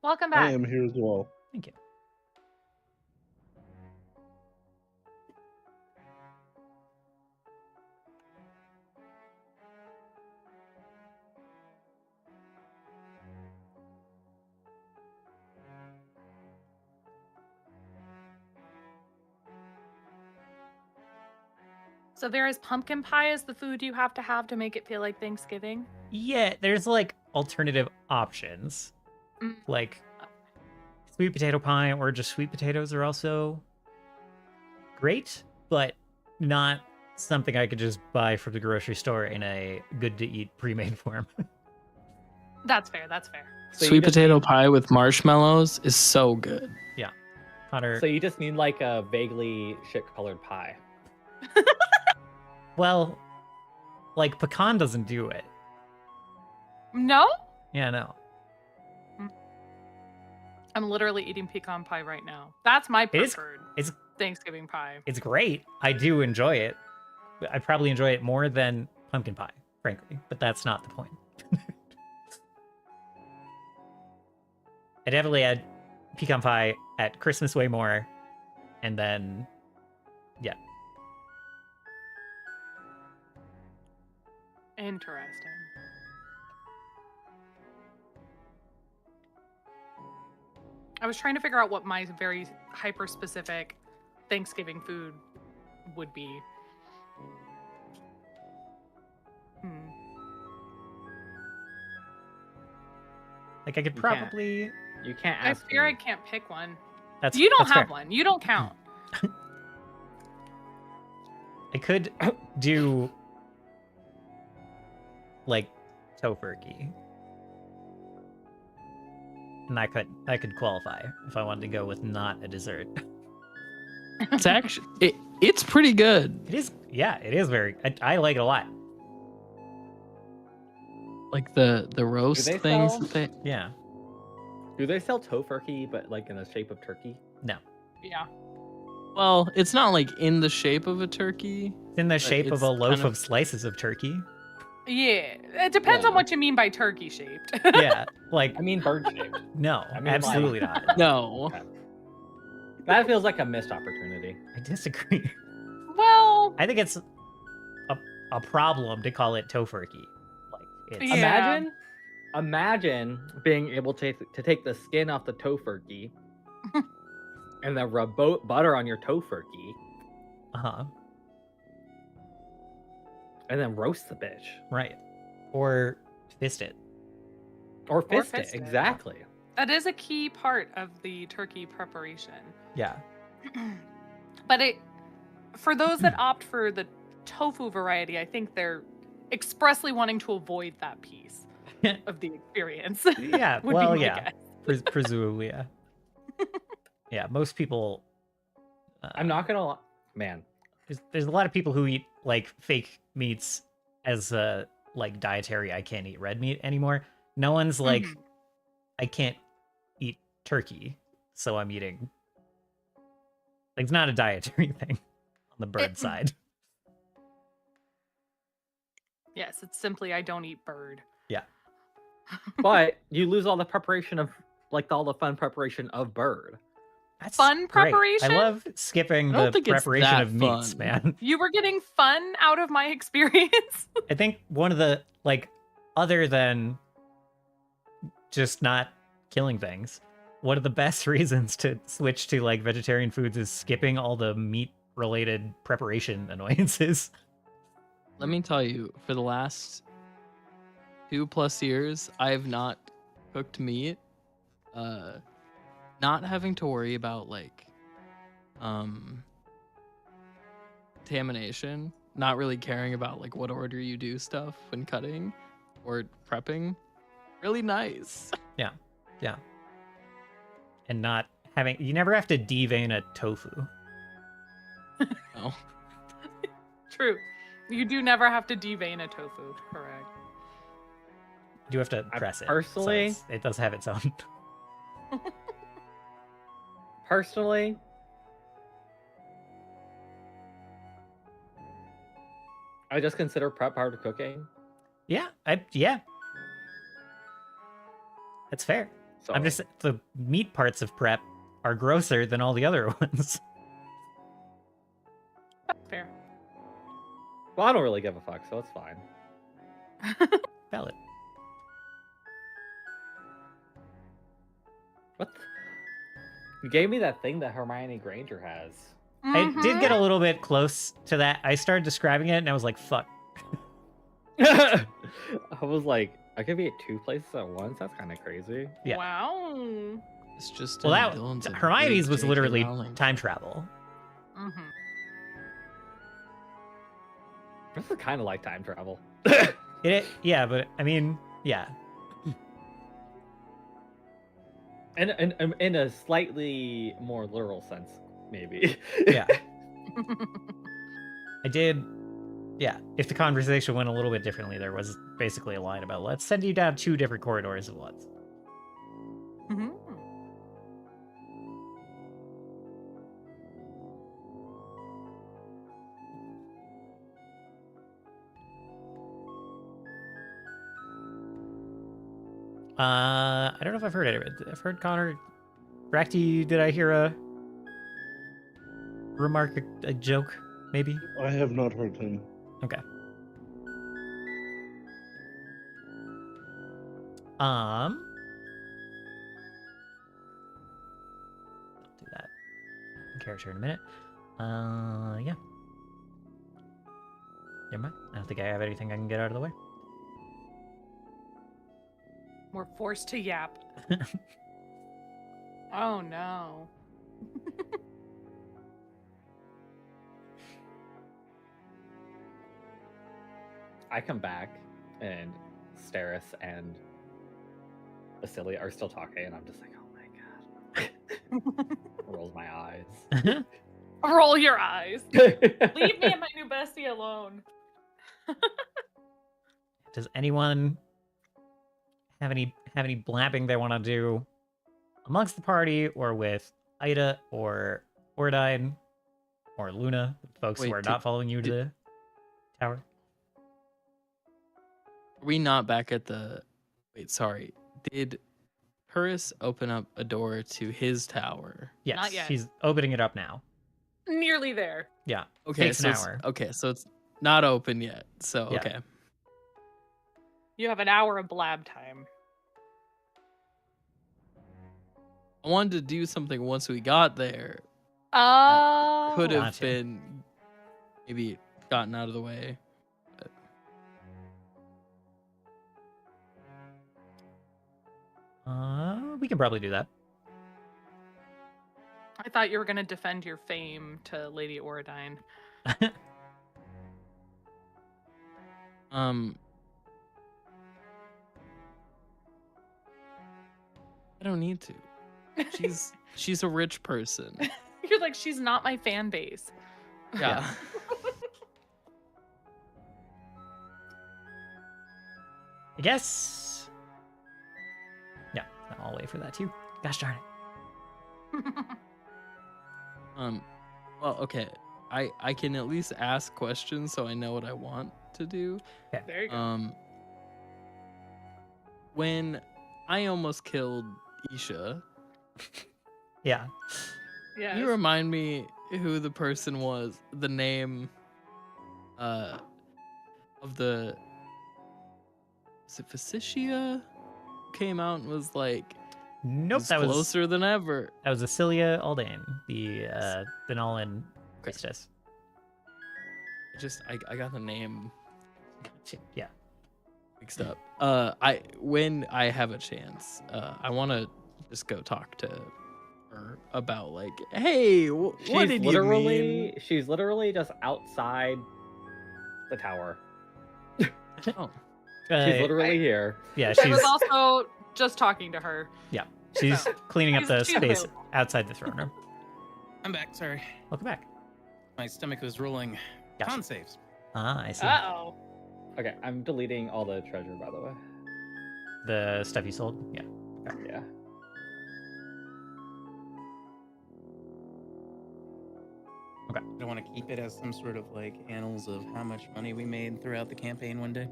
Welcome I back. am here as well. Thank you. So there is pumpkin pie as the food you have to make it feel like Thanksgiving. Yeah, there's like alternative options. Mm. Like sweet potato pie or just sweet potatoes are also great, but not something I could just buy from the grocery store in a good to eat pre-made form. That's fair. That's fair. So you Sweet just potato need- pie with marshmallows is so good. Connor, So you just need like a vaguely shit-colored pie. well, like pecan doesn't do it. No, Yeah, no. I'm literally eating pecan pie right now. That's my It is- preferred It's Thanksgiving pie. it's great. I do enjoy it. I probably enjoy it more than pumpkin pie, frankly, but that's not the point. I definitely had pecan pie at Christmas way more, and then Interesting. I was trying to figure out what my very hyper specific Thanksgiving food would be. like I could You can't. probably. You can't I ask fear me. I can't pick one. That's You don't that's have fair. one. You don't count. I could do like tofurkey. And I could qualify if I wanted to go with not a dessert. It's actually it's pretty good. It is, yeah, it is very. I like it a lot. Like the roast they things sell- that they Yeah, Do they sell tofurkey, but like in the shape of turkey? no, Yeah. well, it's not like in the shape of a turkey. it's in the shape of it's a loaf kind of- of slices of turkey. Yeah. It depends on Yeah. what you mean by turkey shaped. Yeah, like I mean bird shaped. no, I mean, absolutely like- not. No. That feels like a missed opportunity. I disagree. Well, I think it's a problem to call it tofurkey. Like it's Yeah. Imagine being able to take the skin off the tofurkey and then rub butter on your tofurkey uh-huh, and then roast the bitch. right, or fist it. Or fist fist it, it. exactly. that is a key part of the turkey preparation. Yeah, But for those that opt for the tofu variety, I think they're expressly wanting to avoid that piece of the experience. yeah. would Well, be my yeah, guess. presumably, yeah. Yeah, most people. I'm not gonna lie. Man, There's a lot of people who eat like fake meats as like dietary. I can't eat red meat anymore. No one's like, Mhm. I can't eat turkey, so I'm eating. Like, it's not a dietary thing on the bird side. Yes, it's simply I don't eat bird. but you lose all the preparation of like all the fun preparation of bird. That's Fun great. preparation? I love skipping I don't the think it's preparation that of meats, fun. man. You were getting fun out of my experience. I think one of the like, other than just not killing things, one of the best reasons to switch to like vegetarian foods is skipping all the meat related preparation annoyances. Let me tell you, for the last 2+ years, I have not cooked meat. Not having to worry about like contamination, not really caring about like what order you do stuff when cutting or prepping. Really nice. Yeah. And not having, you never have to devein a tofu. Oh. True. You do never have to devein a tofu, correct? You do have to I press it. personally- It does have its own. Personally, I just consider prep part of cooking. Yeah, that's fair. So I'm just the meat parts of prep are grosser than all the other ones. That's fair. well, I don't really give a fuck, so it's fine. Valid. What? You gave me that thing that Hermione Granger has. I did get a Mhm. little bit close to that. I started describing it and I was like, fuck. I was like, I could be at 2 places at once. That's kind of crazy. Yeah. Wow. It's just Well, in that villains of Hermione's big was J.K. literally Rowling. time travel. Mm-hmm. This is kind of like time travel. Yeah, but I mean, yeah. And in a slightly more literal sense, maybe. Yeah. I did. Yeah, if the conversation went a little bit differently, there was basically a line about let's send you down 2 different corridors at once. Mm-hmm. I don't know if I've heard it. I've heard Konnor. Voraktee, did I hear a remark, a joke, maybe? I have not heard him. Okay. I'll do that in character in a minute. Yeah. Never mind. I don't think I have anything I can get out of the way. We're forced to yap. Oh no. I come back and Steris and Basilia are still talking, and I'm just like, oh my god. Rolls my eyes. Roll your eyes. Leave me and my new bestie alone. Does anyone have any blabbing they want to do amongst the party, or with Ida or Ordine or Luna, folks who Wait, are not following you to the tower? Are we not back at the... Wait, sorry. Did Purris open up a door to his tower? Yes, Not yet. he's opening it up now. Nearly there. Yeah. Okay, Takes so an it's, hour. okay, so it's not open yet. So Yeah. okay. You have an hour of blab time. I wanted to do something once we got there. Oh. Could have Gotcha. been maybe gotten out of the way. We can probably do that. I thought you were going to defend your fame to Lady Oradine. I don't need to. She's a rich person. You're like, she's not my fan base. Yeah. I guess. Yeah, I'll wait for that too. Gosh darn it. Well, okay. I can at least ask questions so I know what I want to do. There you go. When I almost killed Isha, Yeah. Yeah. can you remind me who the person was, the name of the... Is it Facicia? Came out and was like, Nope, "It's that was closer than ever." Acilia Aldane, the Nolan priestess. I got the name Yeah. mixed up. When I have a chance, I want to just go talk to her about like, hey, what did you mean? She's literally just outside the tower. Oh, She's literally here. Yeah, I was also just talking to her. she's so, cleaning up the she's space available. outside the throne room. I'm back. Sorry, Welcome back. my stomach was rolling. Gotcha. Con saves. Ah, I see. Uh-oh. Okay, I'm deleting all the treasure, by the way. The stuff you sold? Yeah. Yeah. I don't want to keep it as some sort of like annals of how much money we made throughout the campaign one day.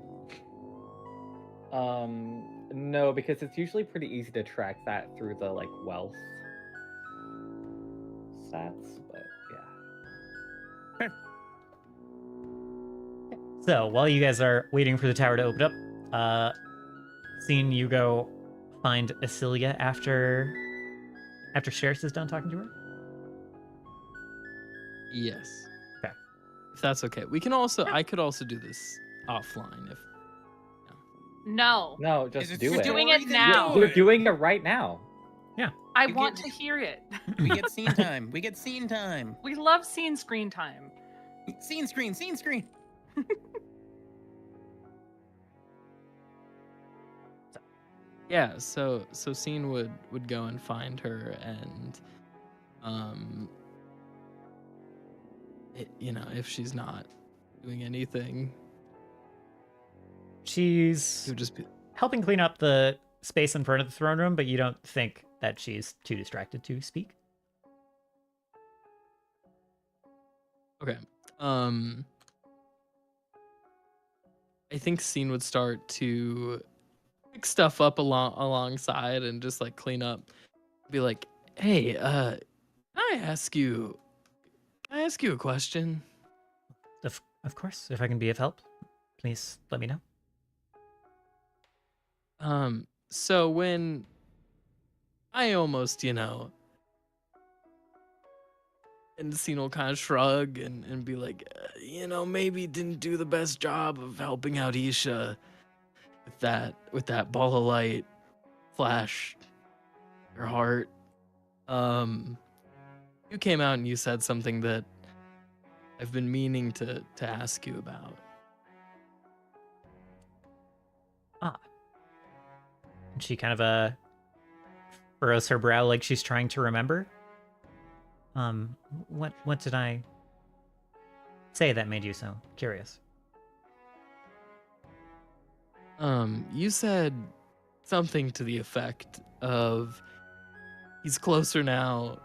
No, because it's usually pretty easy to track that through the like wealth stats, but yeah. So while you guys are waiting for the tower to open up, seeing you go find Asilia after Sheris is done talking to her. Yes. Okay. If that's okay. We can also I could also do this offline if No. No, just Is it do We're it. doing story? it Then now. do We're it. doing it right now. I We want get- to hear it. We get scene time. We get scene time. We love seeing screen time. Scene screen. Scene screen. yeah, so Scene would go and find her and if she's not doing anything, She's it would just be helping clean up the space in front of the throne room, but you don't think that she's too distracted to speak. okay. I think Scene would start to pick stuff up alongside and just like clean up. Be like, hey, can I ask you a question? Of course, if I can be of help, please let me know. So when I almost, and Scene will kind of shrug and be like, maybe didn't do the best job of helping out Isha with that ball of light flash her heart. You came out and you said something that I've been meaning to ask you about. And she kind of furrows her brow like she's trying to remember. What did I say that made you so curious? You said something to the effect of he's closer now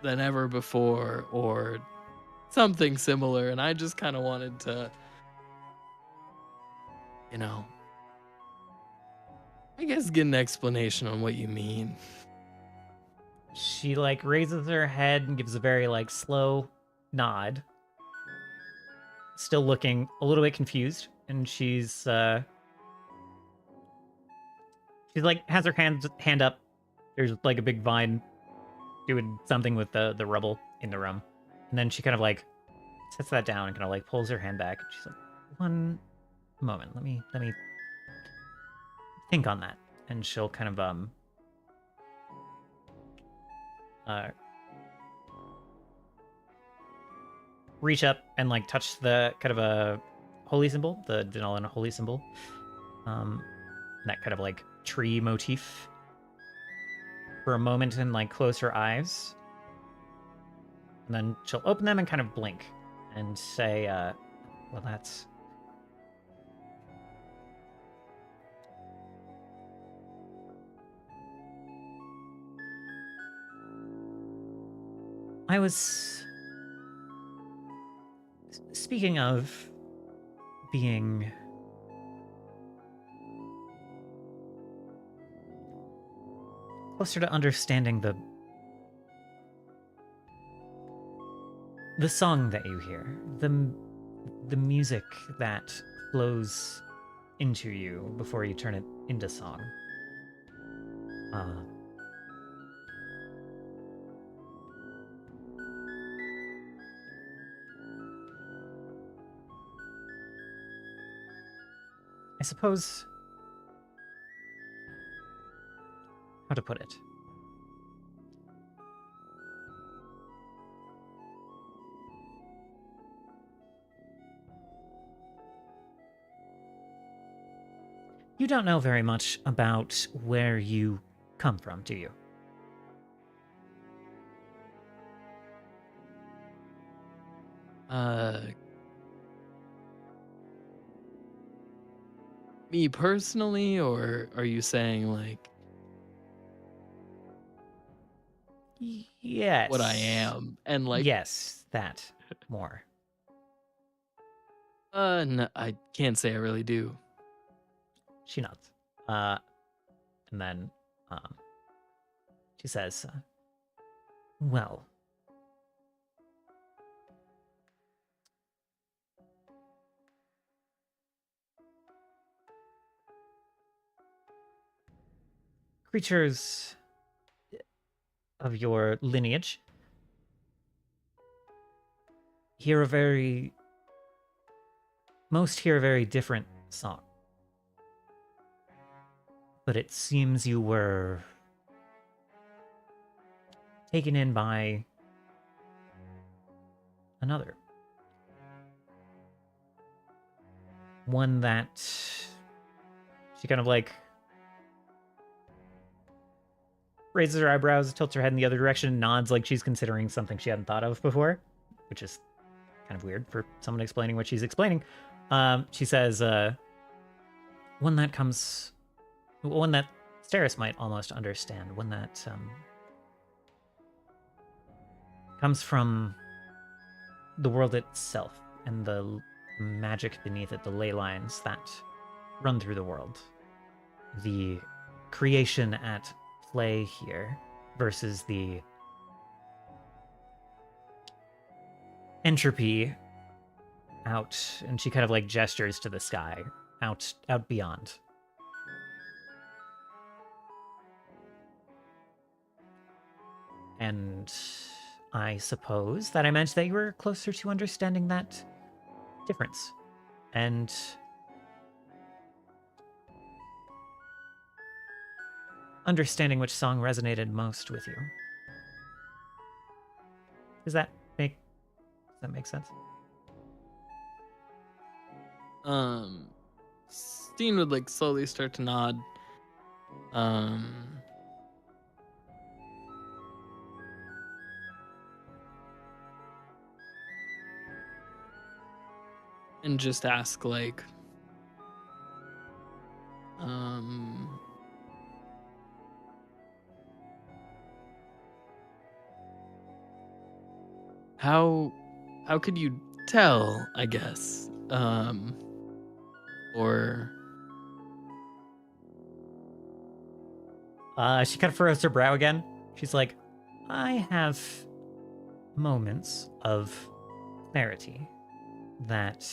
than ever before, or something similar, and I just kind of wanted to, I guess get an explanation on what you mean. She like raises her head and gives a very like slow nod, still looking a little bit confused, and she's like has her hand up. There's like a big vine doing something with the rubble in the room, and then she kind of like sets that down and kind of like pulls her hand back. She's like, one moment, let me think on that. And she'll kind of reach up and like touch the kind of a holy symbol, the Denalan holy symbol, that kind of like tree motif for a moment, and like close her eyes, and then she'll open them and kind of blink and say, well, that's I was speaking of being closer to understanding the song that you hear, the music that flows into you before you turn it into song. I suppose, how to put it? You don't know very much about where you come from, do you? Me personally, or are you saying like Yes. what I am and like yes, that more. No, I can't say I really do. She nods. And then she says, well, creatures of your lineage most hear a very different song. But it seems you were taken in by another. One that she kind of like raises her eyebrows, tilts her head in the other direction, nods like she's considering something she hadn't thought of before, which is kind of weird for someone explaining what she's explaining. She says, one that Steris might almost understand, one that comes from the world itself and the magic beneath it, the ley lines that run through the world. The creation at play here versus the entropy out, and she kind of like gestures to the sky, out beyond. And I suppose that I meant that you were closer to understanding that difference. And understanding which song resonated most with you. Does that make sense? Steen would like slowly start to nod. And just ask like, how could you tell, I guess? Or she kind of furrows her brow again. She's like, I have moments of clarity that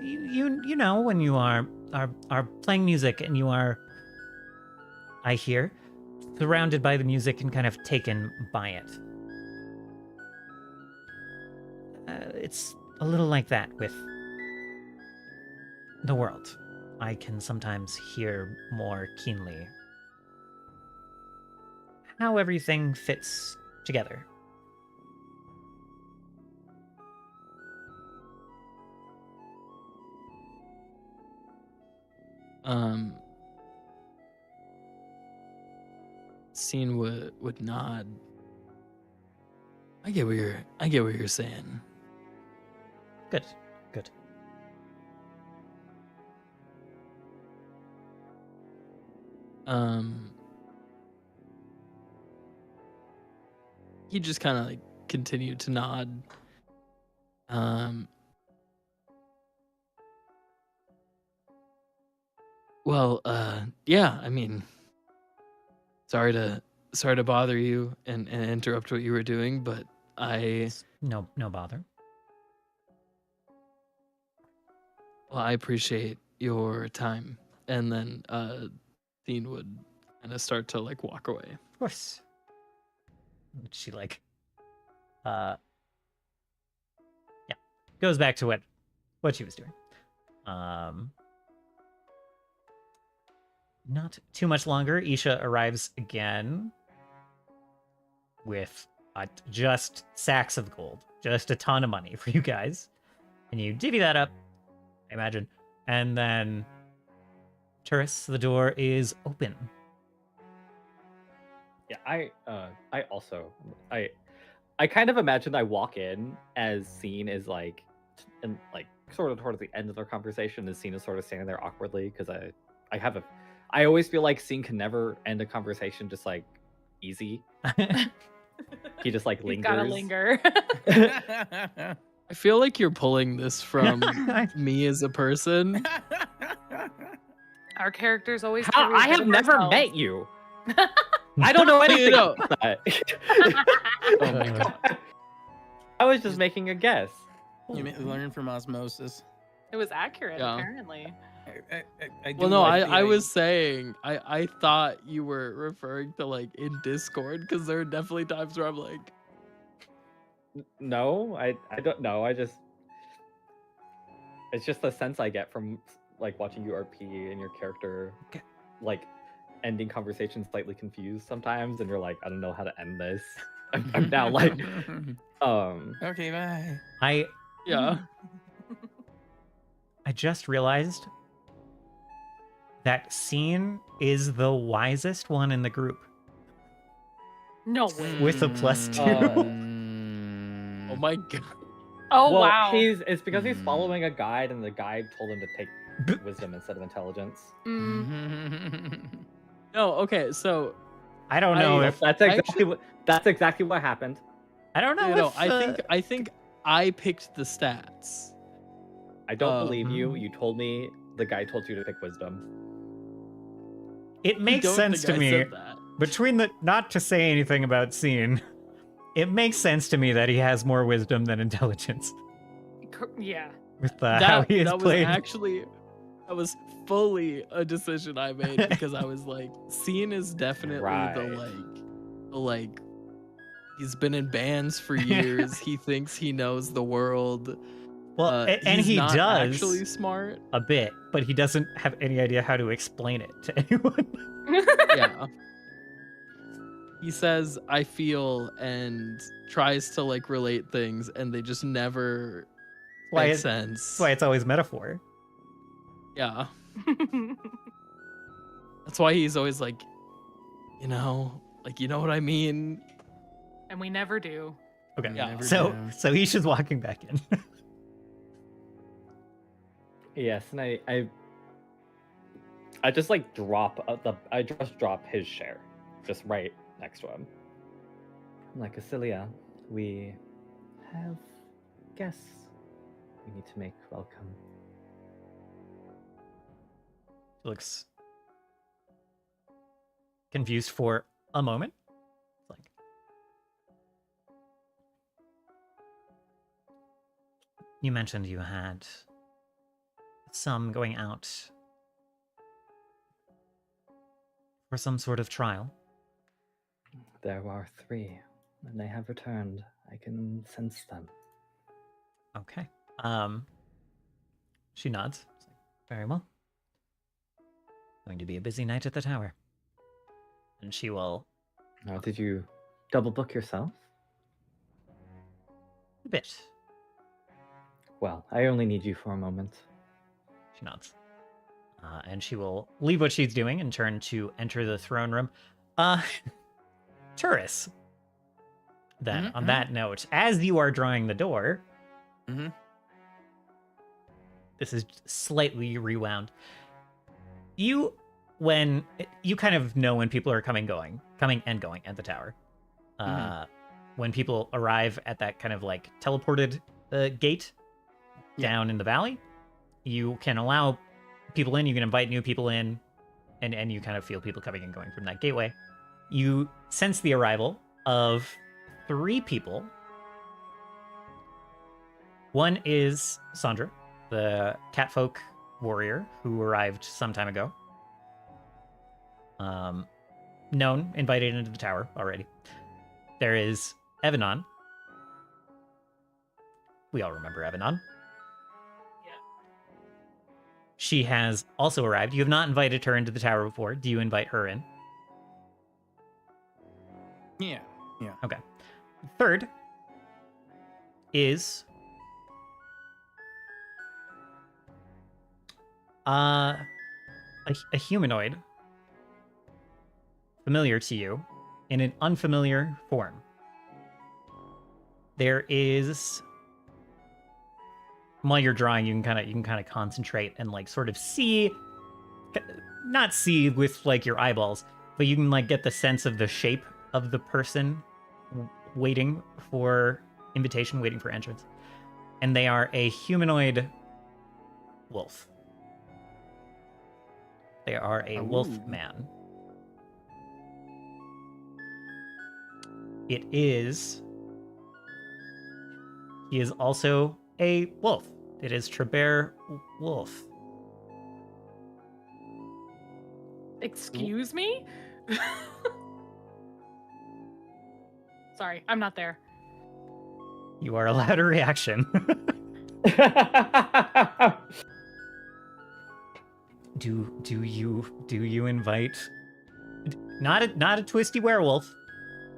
you know when you are playing music and you are, I hear, surrounded by the music and kind of taken by it. It's a little like that with the world. I can sometimes hear more keenly how everything fits together. Steen would nod. I get what you're saying. Good. He just kind of like continued to nod. Well, yeah, I mean, sorry to bother you and interrupt what you were doing, but No bother. well, I appreciate your time. And then Steen would kind of start to like walk away. Of course. She like yeah, goes back to what she was doing. Not too much longer, Isha arrives again with just sacks of gold, just a ton of money for you guys, and you divvy that up, I imagine, and then Turris, the door is open. Yeah, I also I kind of imagine I walk in as Scene is like, and like sort of towards the end of their conversation, and Scene is sort of standing there awkwardly because I always feel like Scene can never end a conversation just like easy. He just like You lingers. gotta linger. I feel like you're pulling this from me as a person. Our characters always. How? carry a I bit have of never ourselves. met you. I don't know anything know. about that. Oh my god. I was just making a guess. You learn from osmosis. It was accurate, Yeah. apparently. I do Well, no, like I the- was saying, I thought you were referring to like in Discord because there are definitely times where I'm like, No, I don't know. It's just the sense I get from like watching you RP and your character like ending conversations slightly confused sometimes, and you're like, I don't know how to end this. I'm now like, Okay, bye. yeah. I just realized that Scene is the wisest one in the group No way. with a +2. Oh my god. Oh well, wow. it's because he's following a guide, and the guide told him to take wisdom instead of intelligence. Mm. No, okay, so I don't know if That's exactly what happened. I don't know no, if I think I picked the stats. I don't Oh. believe you. You told me the guy told you to pick wisdom. it makes Don't sense think to I me. said that. Between the not to say anything about Scene, it makes sense to me that he has more wisdom than intelligence Yeah. with how he is that played. was fully a decision I made because I was like, Scene is definitely Right. the like he's been in bands for years. He thinks he knows the world. Well, and he's he not does actually smart. a bit, but he doesn't have any idea how to explain it to anyone. Yeah. He says, I feel, and tries to like relate things, and they just never Why make it- sense. That's why it's always metaphor. Yeah. That's why he's always like, you know what I mean? And we never do. Okay, Yeah. Never so do. so he's just walking back in. Yes, and I just like drop his share, just right next to him. I'm like, Acilia, we have guests we need to make welcome. He looks confused for a moment. Like, you mentioned you had some going out for some sort of trial. There are 3, and they have returned. I can sense them. Okay. She nods. It's like, very well. Going to be a busy night at the tower. And she will Now, did you double book yourself? a bit. Well, I only need you for a moment. She nods. And she will leave what she's doing and turn to enter the throne room. Turris. Then, on that note, as you are drawing the door, Mhm. this is slightly rewound. When you kind of know when people are coming and going at the tower. When people arrive at that kind of like teleported gate down in the valley, you can allow people in, you can invite new people in, and you kind of feel people coming and going from that gateway. You sense the arrival of 3 people. One is Sandra, the catfolk warrior who arrived some time ago. Known, invited into the tower already. There is Evanon. We all remember Evanon. She has also arrived. You have not invited her into the tower before. Do you invite her in? Yeah. Okay. Third is a humanoid familiar to you in an unfamiliar form. There is, while you're drawing, you can kind of concentrate and like sort of see, not see with like your eyeballs, but you can like get the sense of the shape of the person waiting for invitation, waiting for entrance. and they are a humanoid wolf. They are a wolf man. He is also a wolf. It is Tribert Wolf. Excuse me? Sorry, I'm not there. You are allowed a reaction. Do you invite not a twisty werewolf,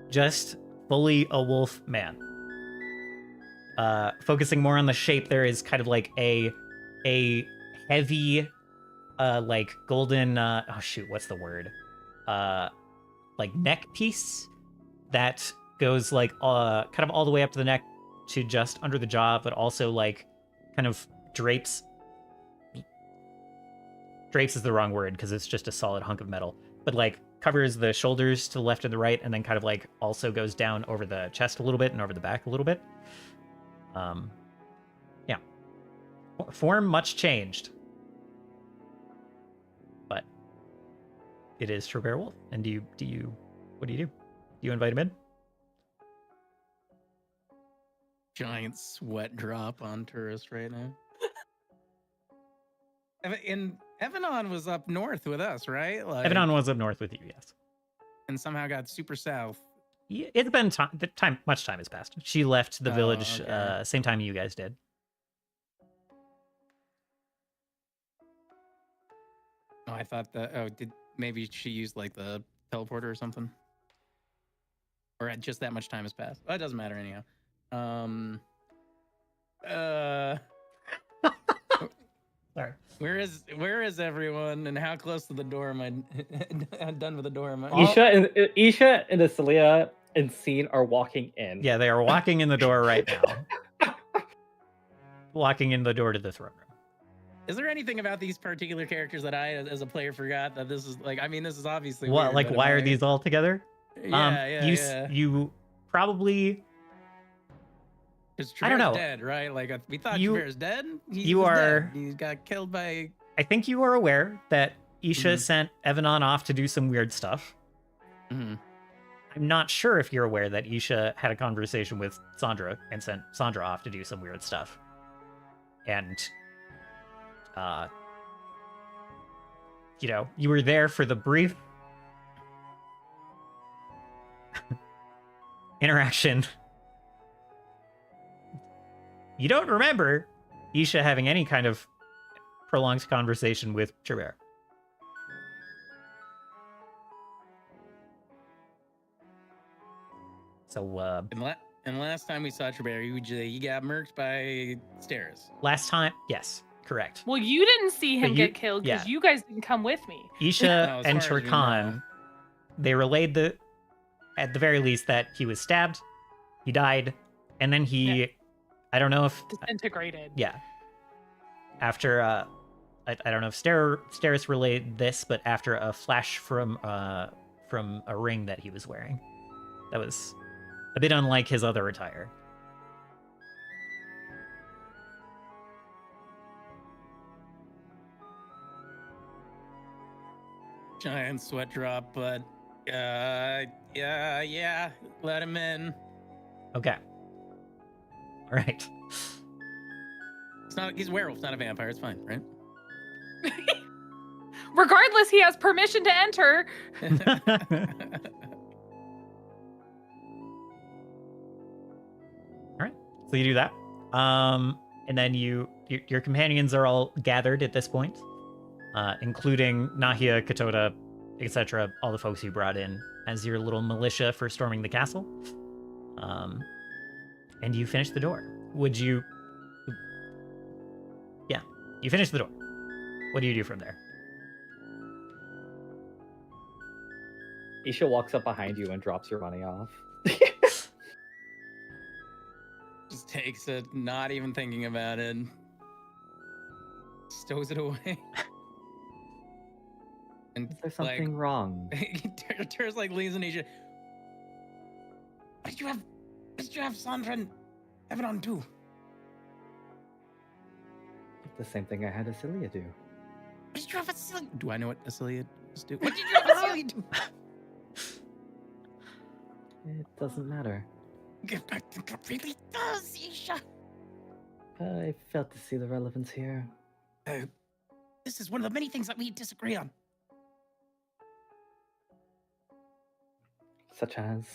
just fully a wolf man. Focusing more on the shape, there is kind of like a heavy like golden oh shoot, what's the word? Like neck piece that goes like kind of all the way up to the neck to just under the jaw, but also like kind of drapes is the wrong word because it's just a solid hunk of metal, but like covers the shoulders to the left and the right, and then kind of like also goes down over the chest a little bit and over the back a little bit. Yeah. Form much changed, but it is Tribert Wolf. And what do you do? Do you invite him in? Giant sweat drop on tourist right now. And Evanon was up north with us, right? Like, Evanon was up north with you, yes. And somehow got super south. Yeah, it's been much time has passed. She left the village okay. same time you guys did. Oh, I thought that. Oh, maybe she used like the teleporter or something, or just that much time has passed. Oh, it doesn't matter anyhow. Sorry. Where is everyone, and how close to the door am I? Done with the door am I? Isha and Acelia and Scene are walking in. Yeah, they are walking in the door right now. Walking in the door to the throne room. Is there anything about these particular characters that I, as a player, forgot that this is like? I mean, this is obviously What? weird, Like, but why am are I- these all together? Yeah. You probably. Because I don't know. Dead, right? Like we thought You- Travere's dead. you was are- dead. He got killed by. I think you are aware that Isha Mhm. sent Evanon off to do some weird stuff. Mhm. I'm not sure if you're aware that Isha had a conversation with Sandra and sent Sandra off to do some weird stuff. And, you were there for the brief interaction. You don't remember Isha having any kind of prolonged conversation with Tribert. So, And last time we saw Trevere, he got murked by stairs. last time, yes, correct. Well, you didn't see him you- get killed because yeah. you guys didn't come with me. Isha as and far as we Shurkan, know. they relayed at the very least, that he was stabbed, he died, and then he, Yeah. I don't know if, Disintegrated. yeah. After, I don't know if Steris relayed this, but after a flash from a ring that he was wearing. That was a bit unlike his other attire. Giant sweat drop, but yeah, let him in. Okay. All right. He's a werewolf, not a vampire. It's fine, right? Regardless, he has permission to enter. So you do that. And then your companions are all gathered at this point, including Nahia, Katoda, etc., all the folks you brought in as your little militia for storming the castle. And you finish the door. Yeah, you finish the door. What do you do from there? Isha walks up behind you and drops your money off. Just takes it, not even thinking about it. Stows it away. And Is there something wrong? Tura's like leans in Asia. What did you have Sandra and Evanon do? The same thing I had Asilia do. What did you have Asilia? Do I know what Asilia do? What did you have Asilia do? It doesn't matter. It really does, Isha. I failed to see the relevance here. This is one of the many things that we disagree on. Such as...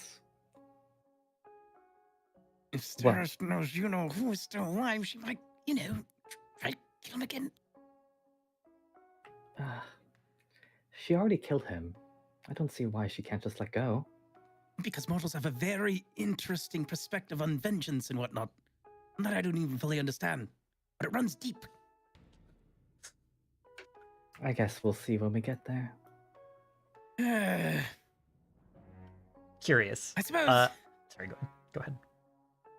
If Sarah knows you know who is still alive, she might, try to kill him again. She already killed him. I don't see why she can't just let go. Because mortals have a very interesting perspective on vengeance and whatnot. That I don't even fully understand. But it runs deep. I guess we'll see when we get there. Curious. I suppose. Sorry, go ahead.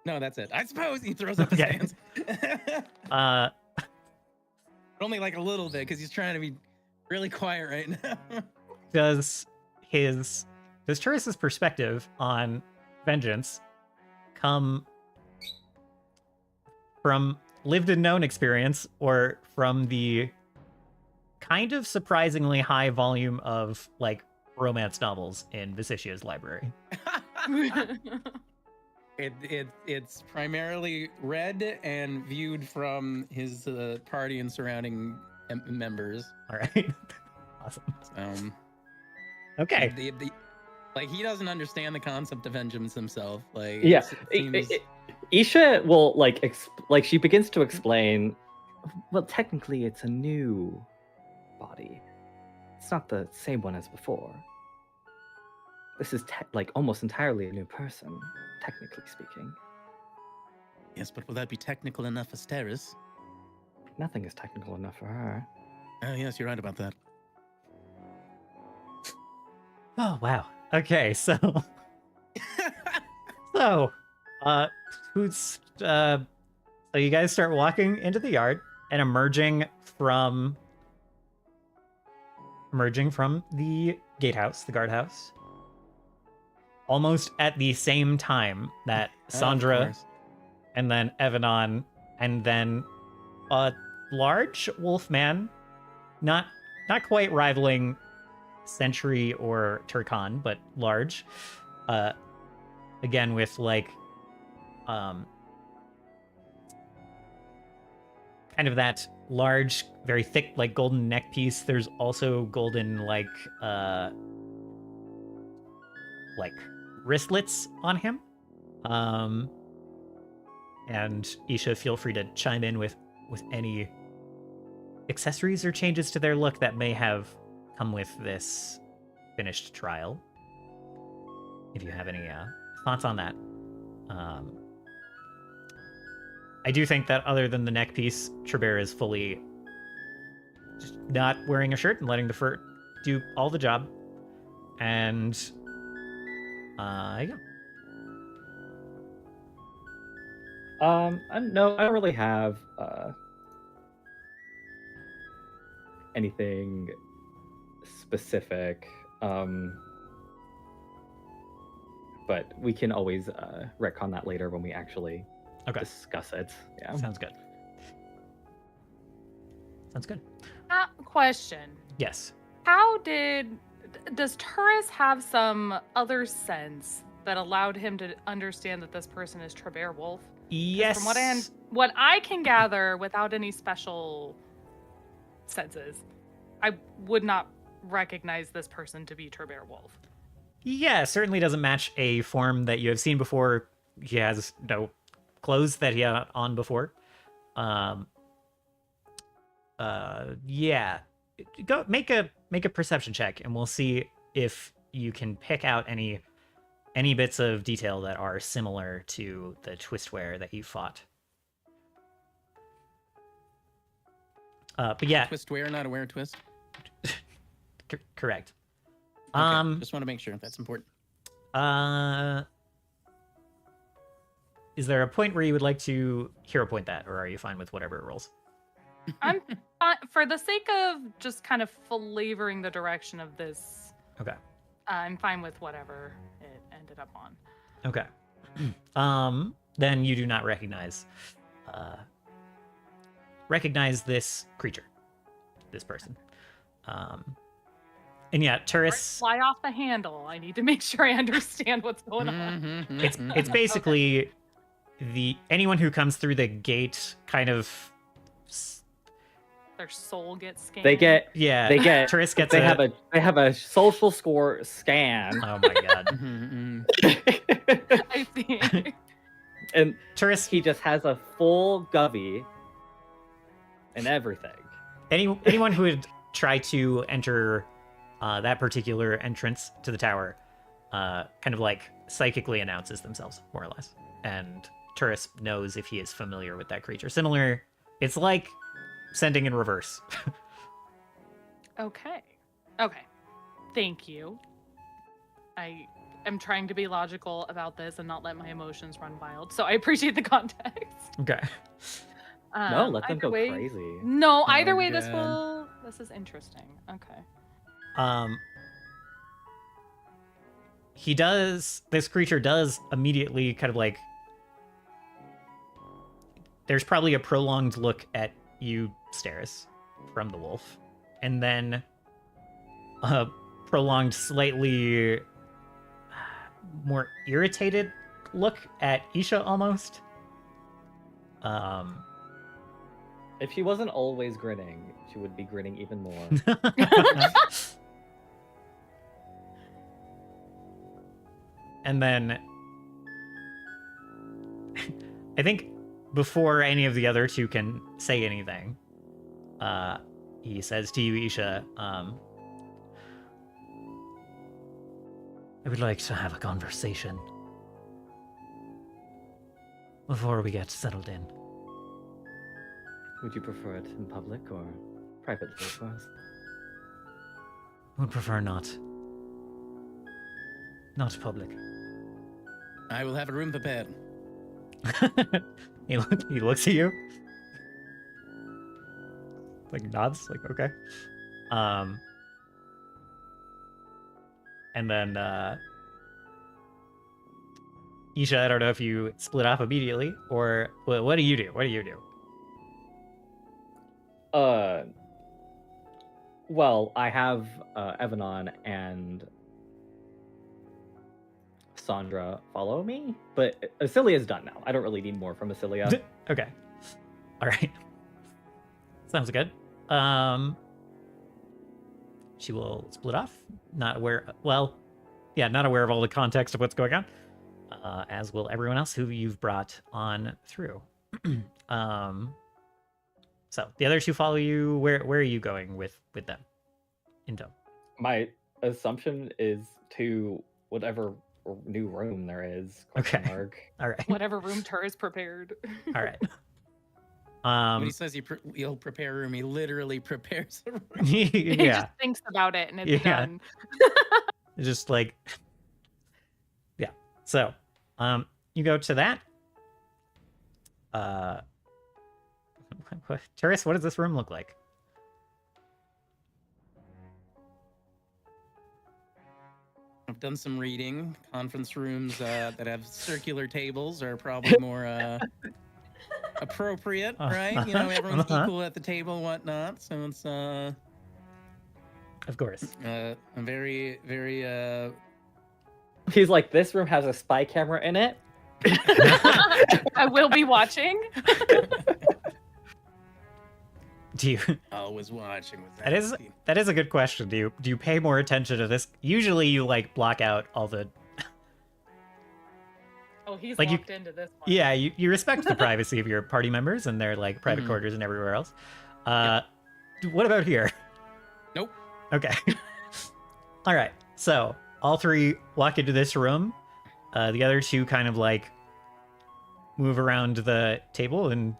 No, that's it. I suppose he throws up his Okay. hands. Uh, Only like a little bit, because he's trying to be really quiet right now. does Turris's perspective on vengeance come from lived and known experience, or from the kind of surprisingly high volume of like romance novels in Visicia's library? It's primarily read and viewed from his party and surrounding members. All right. Awesome. Okay. Like, he doesn't understand the concept of vengeance himself. Like, Yeah, it seems... Isha will like she begins to explain. Well, technically, it's a new body. It's not the same one as before. This is like almost entirely a new person, technically speaking. Yes, but will that be technical enough for Steris? Nothing is technical enough for her. Oh, yes, you're right about that. Oh wow. Okay, so who's so you guys start walking into the yard and emerging from the gatehouse, the guardhouse, almost at the same time that Sandra and then Evanon and then a large wolf man, not quite rivaling Sentry or Turkan, but large, again with like kind of that large, very thick, like golden neck piece. There's also golden like wristlets on him. And Isha, feel free to chime in with any accessories or changes to their look that may have come with this finished trial, if you have any thoughts on that. I do think that other than the neck piece, Trebert is fully just not wearing a shirt and letting the fur do all the job. And yeah. No, I don't really have anything specific, but we can always retcon that later when we actually discuss it. Yeah, sounds good. Question. Yes. Does Turris have some other sense that allowed him to understand that this person is Trebert Wolf? Yes. From what I can gather, without any special senses, I would not recognize this person to be Trebert Wolf. Yeah, certainly doesn't match a form that you have seen before. He has no clothes that he had on before. Yeah. Go make a perception check, and we'll see if you can pick out any bits of detail that are similar to the twistware that you fought. But yeah, Twistware, not aware twist. Correct. Okay, just want to make sure that's important. Is there a point where you would like to hero point that, or are you fine with whatever it rolls? I'm for the sake of just kind of flavoring the direction of this. Okay. I'm fine with whatever it ended up on. Okay. Then you do not recognize recognize this creature, this person. And yeah, Turris, Fly off the handle. I need to make sure I understand what's going on. it's basically anyone who comes through the gate kind of Their soul gets scanned. They get Turris gets they have a social score scan. Oh my god. I see. And Turris, he just has a full govy and everything. anyone who would try to enter that particular entrance to the tower kind of like psychically announces themselves, more or less. And Turris knows if he is familiar with that creature. Similar, it's like sending in reverse. Okay. Thank you. I am trying to be logical about this and not let my emotions run wild. So I appreciate the context. Okay. No, let them either go way- crazy. No, either way, God. this is interesting. Okay. This creature does immediately kind of like, there's probably a prolonged look at you, Steris, from the wolf, and then a prolonged, slightly more irritated look at Isha almost. If she wasn't always grinning, she would be grinning even more. And then I think before any of the other two can say anything, he says to you, Isha, I would like to have a conversation before we get settled in. Would you prefer it in public or privately, of course? Would prefer not. Not public. I will have a room prepared. He looks at you. Like nods, like okay. And then Isha, I don't know if you split off immediately or what do you do? What do you do? Well, I have Evanon and Sandra follow me, but Acilia's done now. I don't really need more from Acilia. Okay. All right. Sounds good. She will split off. Not aware. Well, yeah, not aware of all the context of what's going on. As will everyone else who you've brought on through. So the others who follow you, where are you going with them? In tow. My assumption is to whatever new room there is. Okay. Mark. All right. Whatever room Tur is prepared. All right. When he says he'll prepare a room, he literally prepares a room. He Yeah. just thinks about it and it's Yeah. done. Just like, yeah. So, you go to that. Turris, what does this room look like? I've done some reading. Conference rooms that have circular tables are probably more appropriate, right? You know, everyone's equal at the table and whatnot. So it's Of course. a very, very He's like, this room has a spy camera in it. I will be watching. Do you? always watching with That is a good question. Do you pay more attention to this? Usually, you like block out all the. Oh, he's Like, you- locked into this one. Yeah, you respect the privacy of your party members and their like private Mhm. quarters and everywhere else. What about here? Nope. Okay. All right. So all three walk into this room. The other two kind of like move around the table and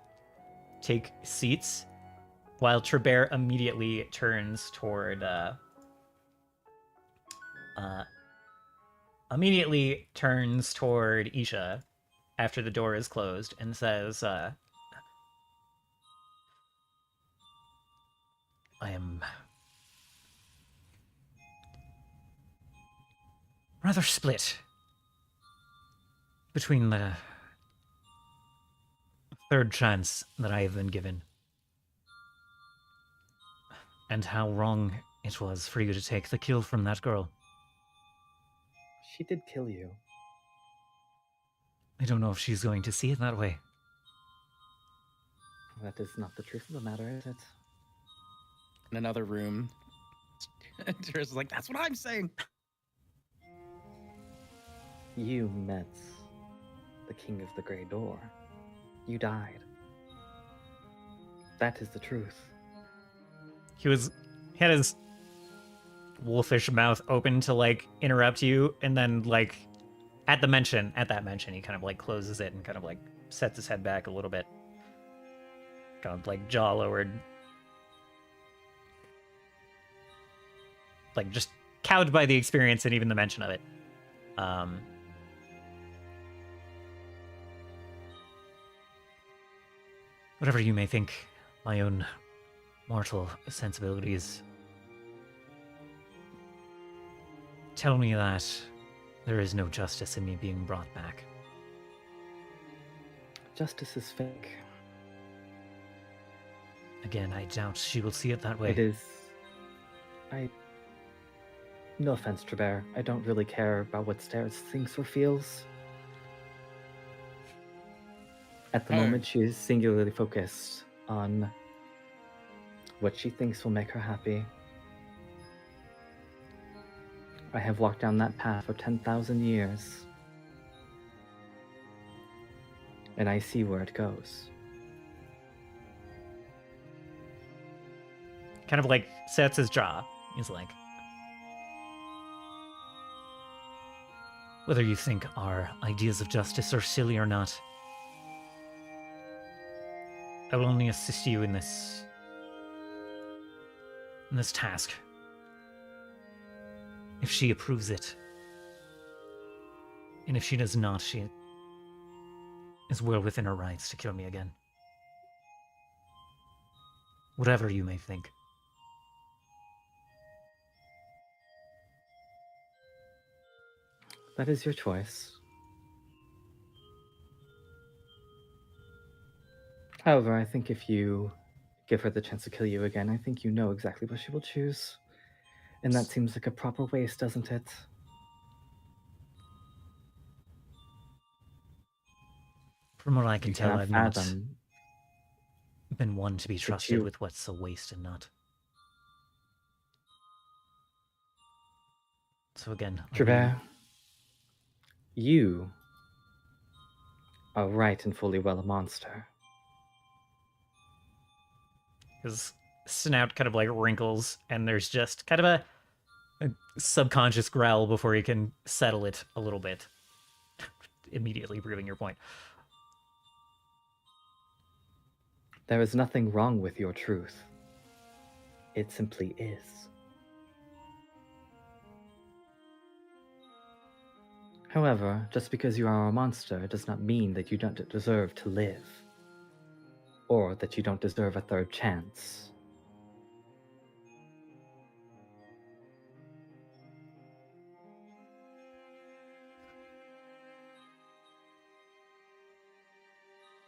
take seats, while Tribert immediately turns toward Isha after the door is closed and says, I am rather split between the third chance that I have been given and how wrong it was for you to take the kill from that girl. She did kill you. I don't know if she's going to see it that way. That is not the truth of the matter, is it? In another room, Tyrus is like, "That's what I'm saying." You met the King of the Grey Door. You died. That is the truth. He had his wolfish mouth open to like interrupt you, and then like at that mention, he kind of like closes it and kind of like sets his head back a little bit, kind of like jaw lowered, like just cowed by the experience and even the mention of it. Whatever you may think, my own mortal sensibilities tell me that there is no justice in me being brought back. Justice is fake. Again, I doubt she will see it that way. It is. No offense, Trevor. I don't really care about what Steris thinks or feels. At the moment, she is singularly focused on what she thinks will make her happy. I have walked down that path for 10,000 years, and I see where it goes. Kind of like sets his jaw. He's like, whether you think our ideas of justice are silly or not, I will only assist you in this task if she approves it. And if she does not, she is well within her rights to kill me again. Whatever you may think. That is your choice. However, I think if you give her the chance to kill you again, I think you know exactly what she will choose. And that seems like a proper waste, doesn't it? From what I can tell, I've not fathom been one to be trusted you- with what's a waste and not. So again, Trevor, you are right and fully well a monster. his snout kind of like wrinkles, and there's just kind of a subconscious growl before he can settle it a little bit, immediately proving your point. There is nothing wrong with your truth. It simply is. However, just because you are a monster does not mean that you don't deserve to live, or that you don't deserve a third chance.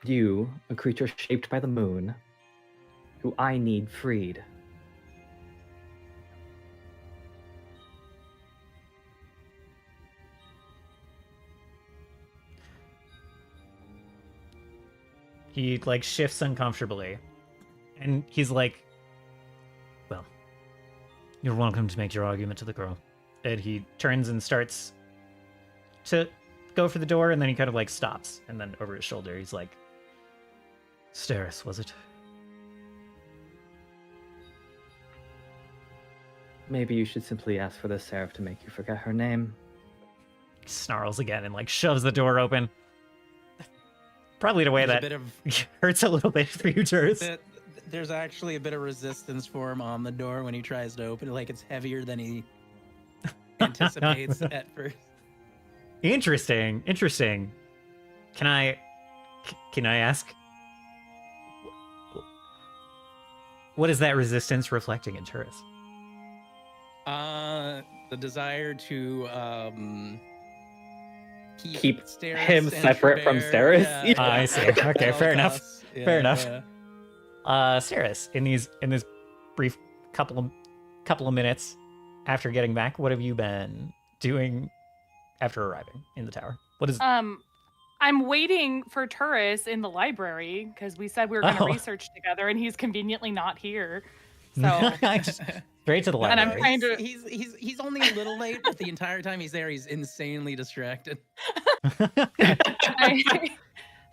You, a creature shaped by the moon, who I need freed. He like shifts uncomfortably, and he's like, well, you're welcome to make your argument to the girl. And he turns and starts to go for the door, and then he kind of like stops, and then over his shoulder he's like, Steris, was it? Maybe you should simply ask for the Seraph to make you forget her name. He snarls again and like shoves the door open. Probably in a way There's that a bit of hurts a little bit for you, Turs. there's actually a bit of resistance for him on the door when he tries to open it. Like it's heavier than he anticipates at first. Interesting. Can I ask, what is that resistance reflecting in Turris? The desire to Keep Steris him and separate from Trevor, Steris? I see. Okay, at all fair enough. costs. Fair enough. yeah. Steris, in this brief couple of minutes after getting back. What have you been doing after arriving in the tower? What is? I'm waiting for Turris in the library because we said we were going to Oh. research together, and he's conveniently not here. So Straight to the And I'm library. trying to- He's only a little late, but the entire time he's there, he's insanely distracted.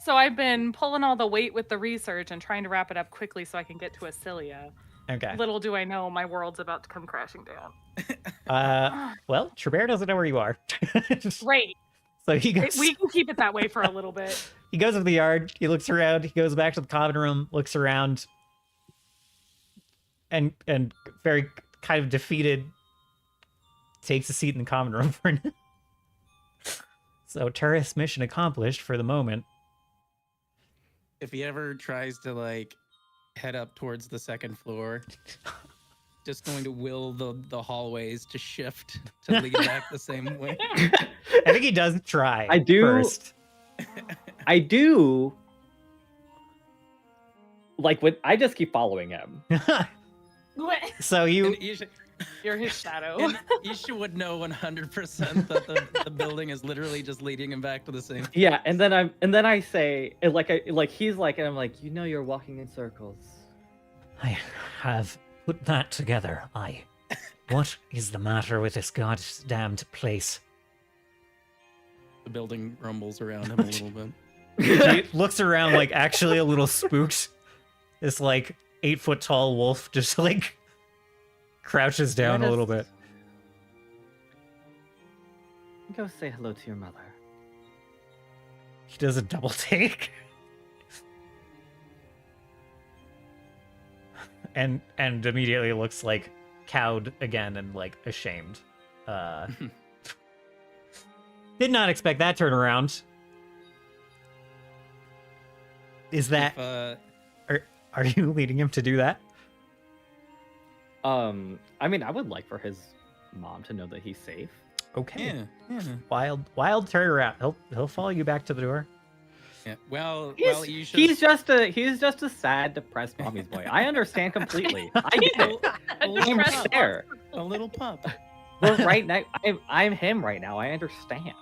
So I've been pulling all the weight with the research and trying to wrap it up quickly so I can get to Acilia. Okay. Little do I know, my world's about to come crashing down. Well, Trabert doesn't know where you are. Great. So he goes. We can keep it that way for a little bit. He goes into the yard. He looks around. He goes back to the common room. Looks around. And very kind of defeated, takes a seat in the common room for now. So Turris mission accomplished for the moment. If he ever tries to like head up towards the second floor, just going to will the hallways to shift to lead back the same way. I think he does try. I do. First. I do. Like when I just keep following him. So you. And You're his shadow. and Isha would know 100% that the building is literally just leading him back to the same. Yeah, and then I say, and he's like, and I'm like, you know, you're walking in circles. I have put that together. What is the matter with this goddamned place? The building rumbles around him a little bit. He looks around like actually a little spooked. This like 8-foot tall wolf just like crouches down a little bit. Go say hello to your mother. He does a double take. And immediately looks like cowed again and like ashamed. Did not expect that turnaround. Is that If, are you leading him to do that? I mean, I would like for his mom to know that he's safe. Okay. yeah. Wild turnaround. He'll follow you back to the door. Yeah. Well, He's just a sad, depressed mommy's boy. I understand completely. I get it. I'm right there. A little pup. We're right now. I'm him right now. I understand.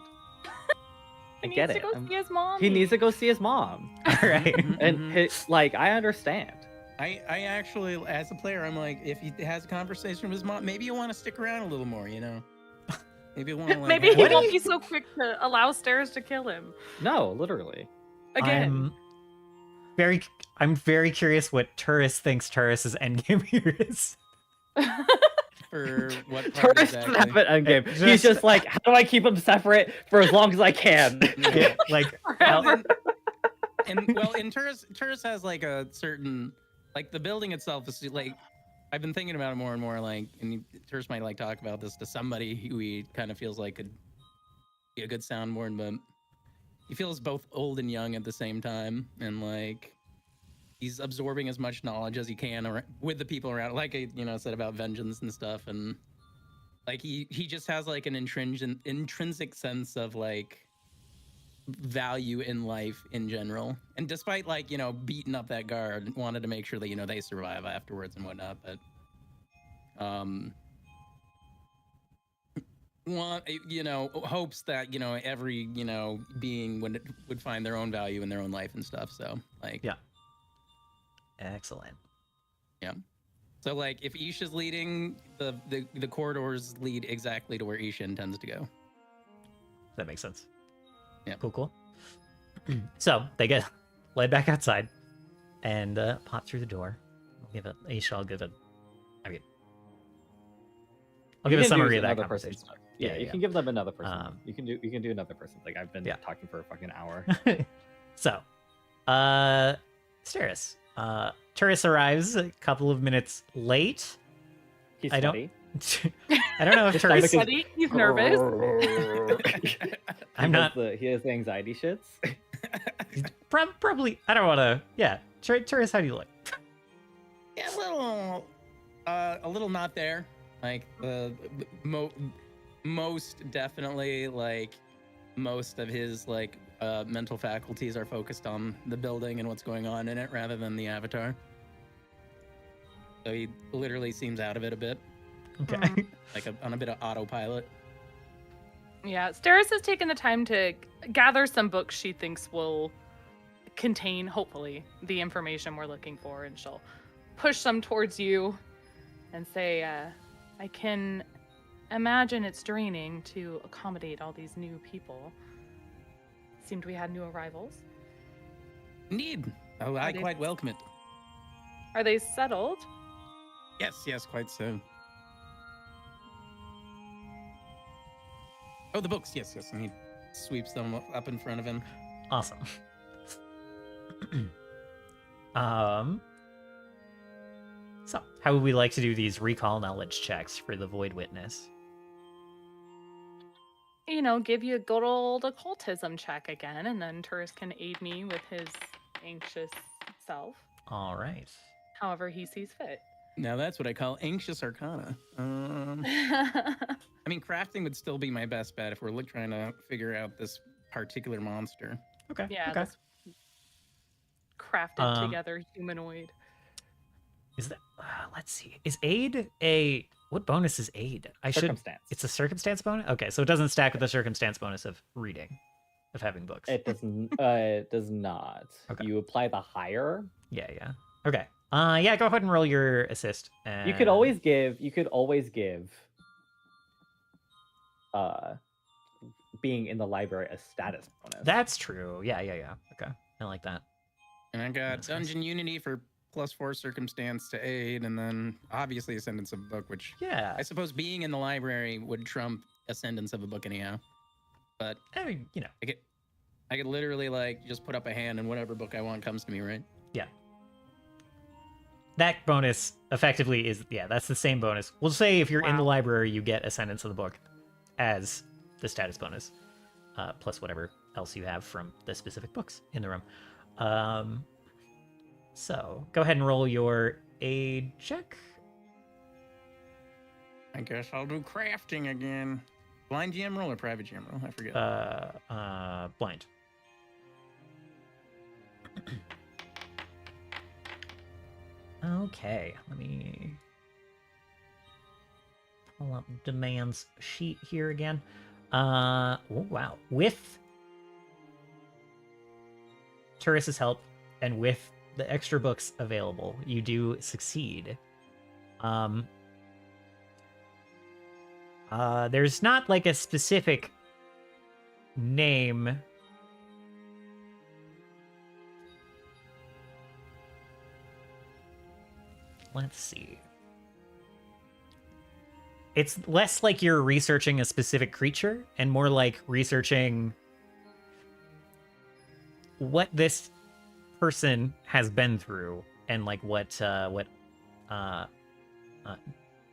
I get it. He needs to go see his mom. He needs to go see his mom, All right. and I understand. I actually, as a player, I'm like, if he has a conversation with his mom, maybe you want to stick around a little more, you know? Maybe you want to like. Maybe he What do won't you- be so quick to allow Stairs to kill him. No, literally. Again. I'm very curious what Turris thinks Turris's endgame here is. For what part Turris doesn't have exactly? an endgame. He's Just- just like, how do I keep them separate for as long as I can? Yeah, like Forever. And well, in Turris has like a certain, like the building itself is like, I've been thinking about it more and more. Like, and Turris might like talk about this to somebody who he kind of feels like could be a good soundboard, but he feels both old and young at the same time, and like he's absorbing as much knowledge as he can with the people around. Like I, said about vengeance and stuff, and like he just has like an intrinsic sense of like value in life in general. And despite like beating up that guard, wanted to make sure that they survive afterwards and whatnot. But hopes that every being would find their own value in their own life and stuff. So like Yeah. Excellent. So like if Isha's leading, the corridors lead exactly to where Isha intends to go. That makes sense. Yeah. Cool. So they get led back outside and pop through the door. I'll give a summary of that conversation. Yeah, you can give them another person. You can do another person. Like I've been Yeah. talking for a fucking hour. So, Steris. Turris arrives a couple of minutes late. He's I don't- sweaty. I don't know if He's Turris. Sweaty, he's nervous. I'm not. He has the anxiety shits. Probably. I don't want to. Yeah. Turris, how do you look? Yeah, a little not there. Like most definitely, like most of his like mental faculties are focused on the building and what's going on in it rather than the avatar. So he literally seems out of it a bit, Okay. like on a bit of autopilot. Yeah, Steris has taken the time to gather some books she thinks will contain, hopefully, the information we're looking for, and she'll push some towards you and say, I can imagine it's draining to accommodate all these new people. Seemed we had new arrivals. Indeed. Oh, I they- quite welcome it. Are they settled? Yes, quite so. Oh, the books. Yes. And he sweeps them up in front of him. Awesome. So, how would we like to do these recall knowledge checks for the Void Witness? You know, give you a good old occultism check again, and then Turris can aid me with his anxious self, All right. however he sees fit. Now that's what I call anxious arcana. I mean, crafting would still be my best bet if we're trying to figure out this particular monster. Okay. Yeah, Okay. this crafted Um, together humanoid. Is that? Let's see. Is aid a what bonus is aid? I should. Circumstance. It's a circumstance bonus. Okay, so it doesn't stack with the circumstance bonus of reading, of having books. It does not. Okay. You apply the higher. Yeah. Okay. Yeah. Go ahead and roll your assist. You could always give. Being in the library a status bonus. That's true. Yeah. Okay. I like that. And I got That's nice. Dungeon Unity for +4 circumstance to aid, and then obviously Ascendance of a Book, which Yeah. I suppose being in the library would trump Ascendance of a Book anyhow. But I mean, I could literally like just put up a hand and whatever book I want comes to me, right? that bonus effectively is, that's the same bonus. We'll say if you're in the Wow. library, you get Ascendance of the Book as the status bonus, plus whatever else you have from the specific books in the room. So go ahead and roll your aid check. I guess I'll do crafting again. Blind GM roll or private GM roll? I forget. Blind. Okay, let me pull up demands sheet here again. Oh wow. With Turris's help and with the extra books available, you do succeed. There's not like a specific name. Let's see. It's less like you're researching a specific creature and more like researching what this person has been through and like what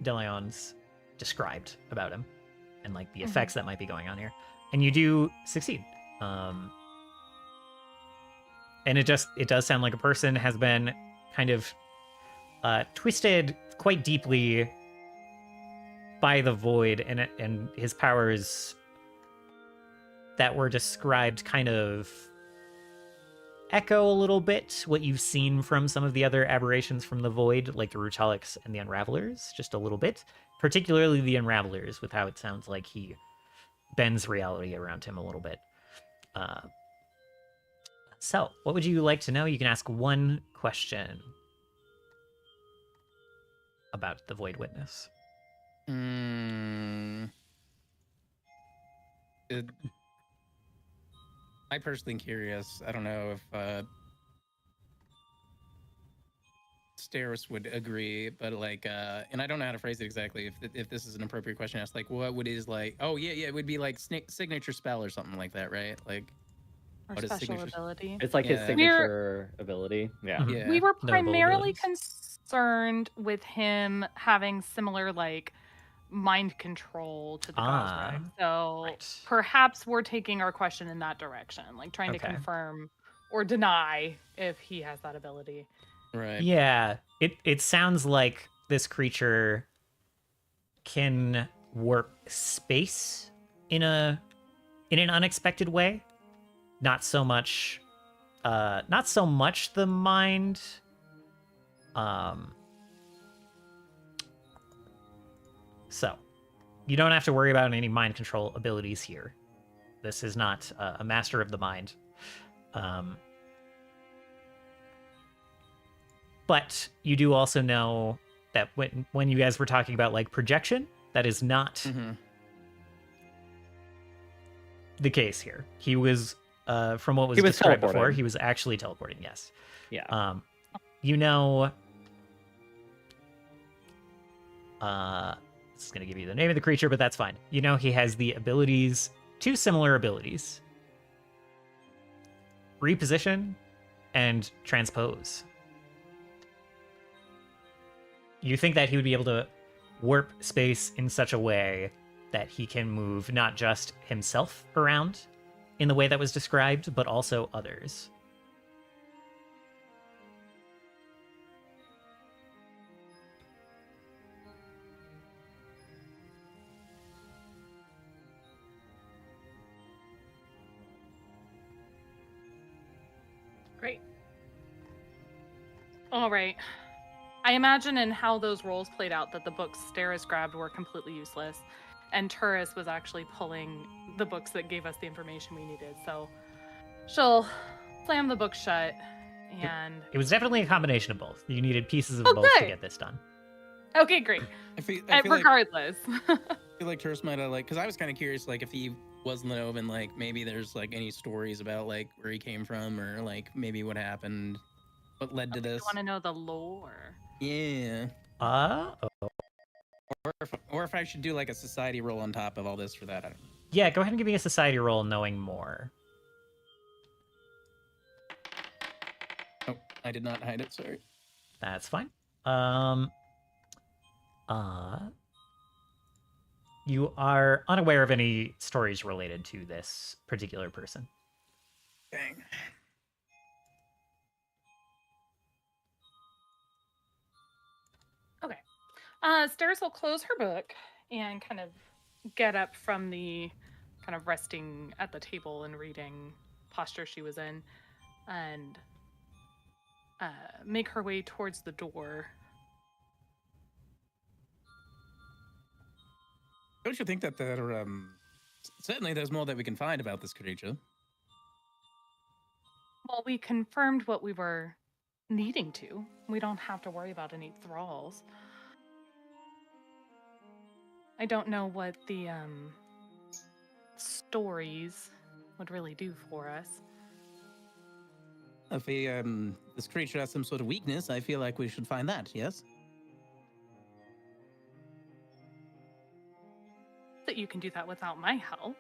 DeLeon's described about him and like the effects that might be going on here. And you do succeed. And it does sound like a person has been kind of twisted quite deeply by the void, and his powers that were described kind of echo a little bit what you've seen from some of the other aberrations from the void, like the Rutalics and the Unravelers, just a little bit. Particularly the Unravelers, with how it sounds like he bends reality around him a little bit. So, what would you like to know? You can ask one question about the Void Witness. I'm personally curious. I don't know if Steris would agree, but like, and I don't know how to phrase it exactly. If this is an appropriate question, ask like, what would his like? Oh yeah, it would be like signature spell or something like that, right? Like, Or what is special signature- ability. It's like his Yeah. signature ability. Yeah. Mhm. yeah. We were Notable primarily abilities. concerned with him having similar like mind control to the Gosrag. So right. perhaps we're taking our question in that direction, like trying to Okay. confirm or deny if he has that ability. Right. Yeah, it sounds like this creature can warp space in an unexpected way. Not so much the mind, So, you don't have to worry about any mind control abilities here. This is not a master of the mind. But you do also know that when you guys were talking about like projection, that is not Mhm. the case here. He was, from what was He was described before, teleporting. he was actually teleporting. Yes. Yeah. You know, this is going to give you the name of the creature, but that's fine. You know, he has the abilities, two similar abilities: reposition and transpose. You think that he would be able to warp space in such a way that he can move not just himself around in the way that was described, but also others. Great. All right. I imagine in how those roles played out that the books Steris grabbed were completely useless, and Turris was actually pulling the books that gave us the information we needed. So she'll slam the book shut, and It was definitely a combination of both. You needed pieces of Oh, both to good. get this done. okay, great. I feel like Regardless, Turris might have like, because I was kind of curious, like if he was Lenovan, like maybe there's like any stories about like where he came from or like maybe what happened, what led to you this. want to know the lore. Yeah. Or if I should do like a society roll on top of all this for that. I don't know. Yeah, go ahead and give me a society roll knowing more. Oh, I did not hide it. Sorry. That's fine. You are unaware of any stories related to this particular person. Dang. Okay. Steris will close her book and kind of get up from the kind of resting at the table and reading posture she was in, and make her way towards the door. Don't you think that there certainly there's more that we can find about this creature? Well, we confirmed what we were needing to. We don't have to worry about any thralls. I don't know what the stories would really do for us. If this creature has some sort of weakness, I feel like we should find that. Yes. That you can do that without my help.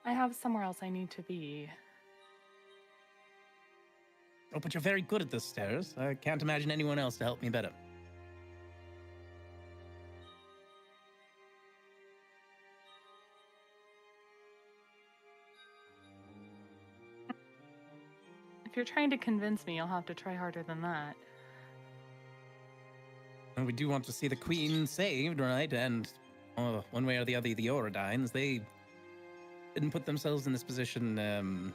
I have somewhere else I need to be. Oh, but you're very good at this, Steris. I can't imagine anyone else to help me better. If you're trying to convince me, you'll have to try harder than that. And we do want to see the queen saved, right? And one way or the other, the Oradines, they didn't put themselves in this position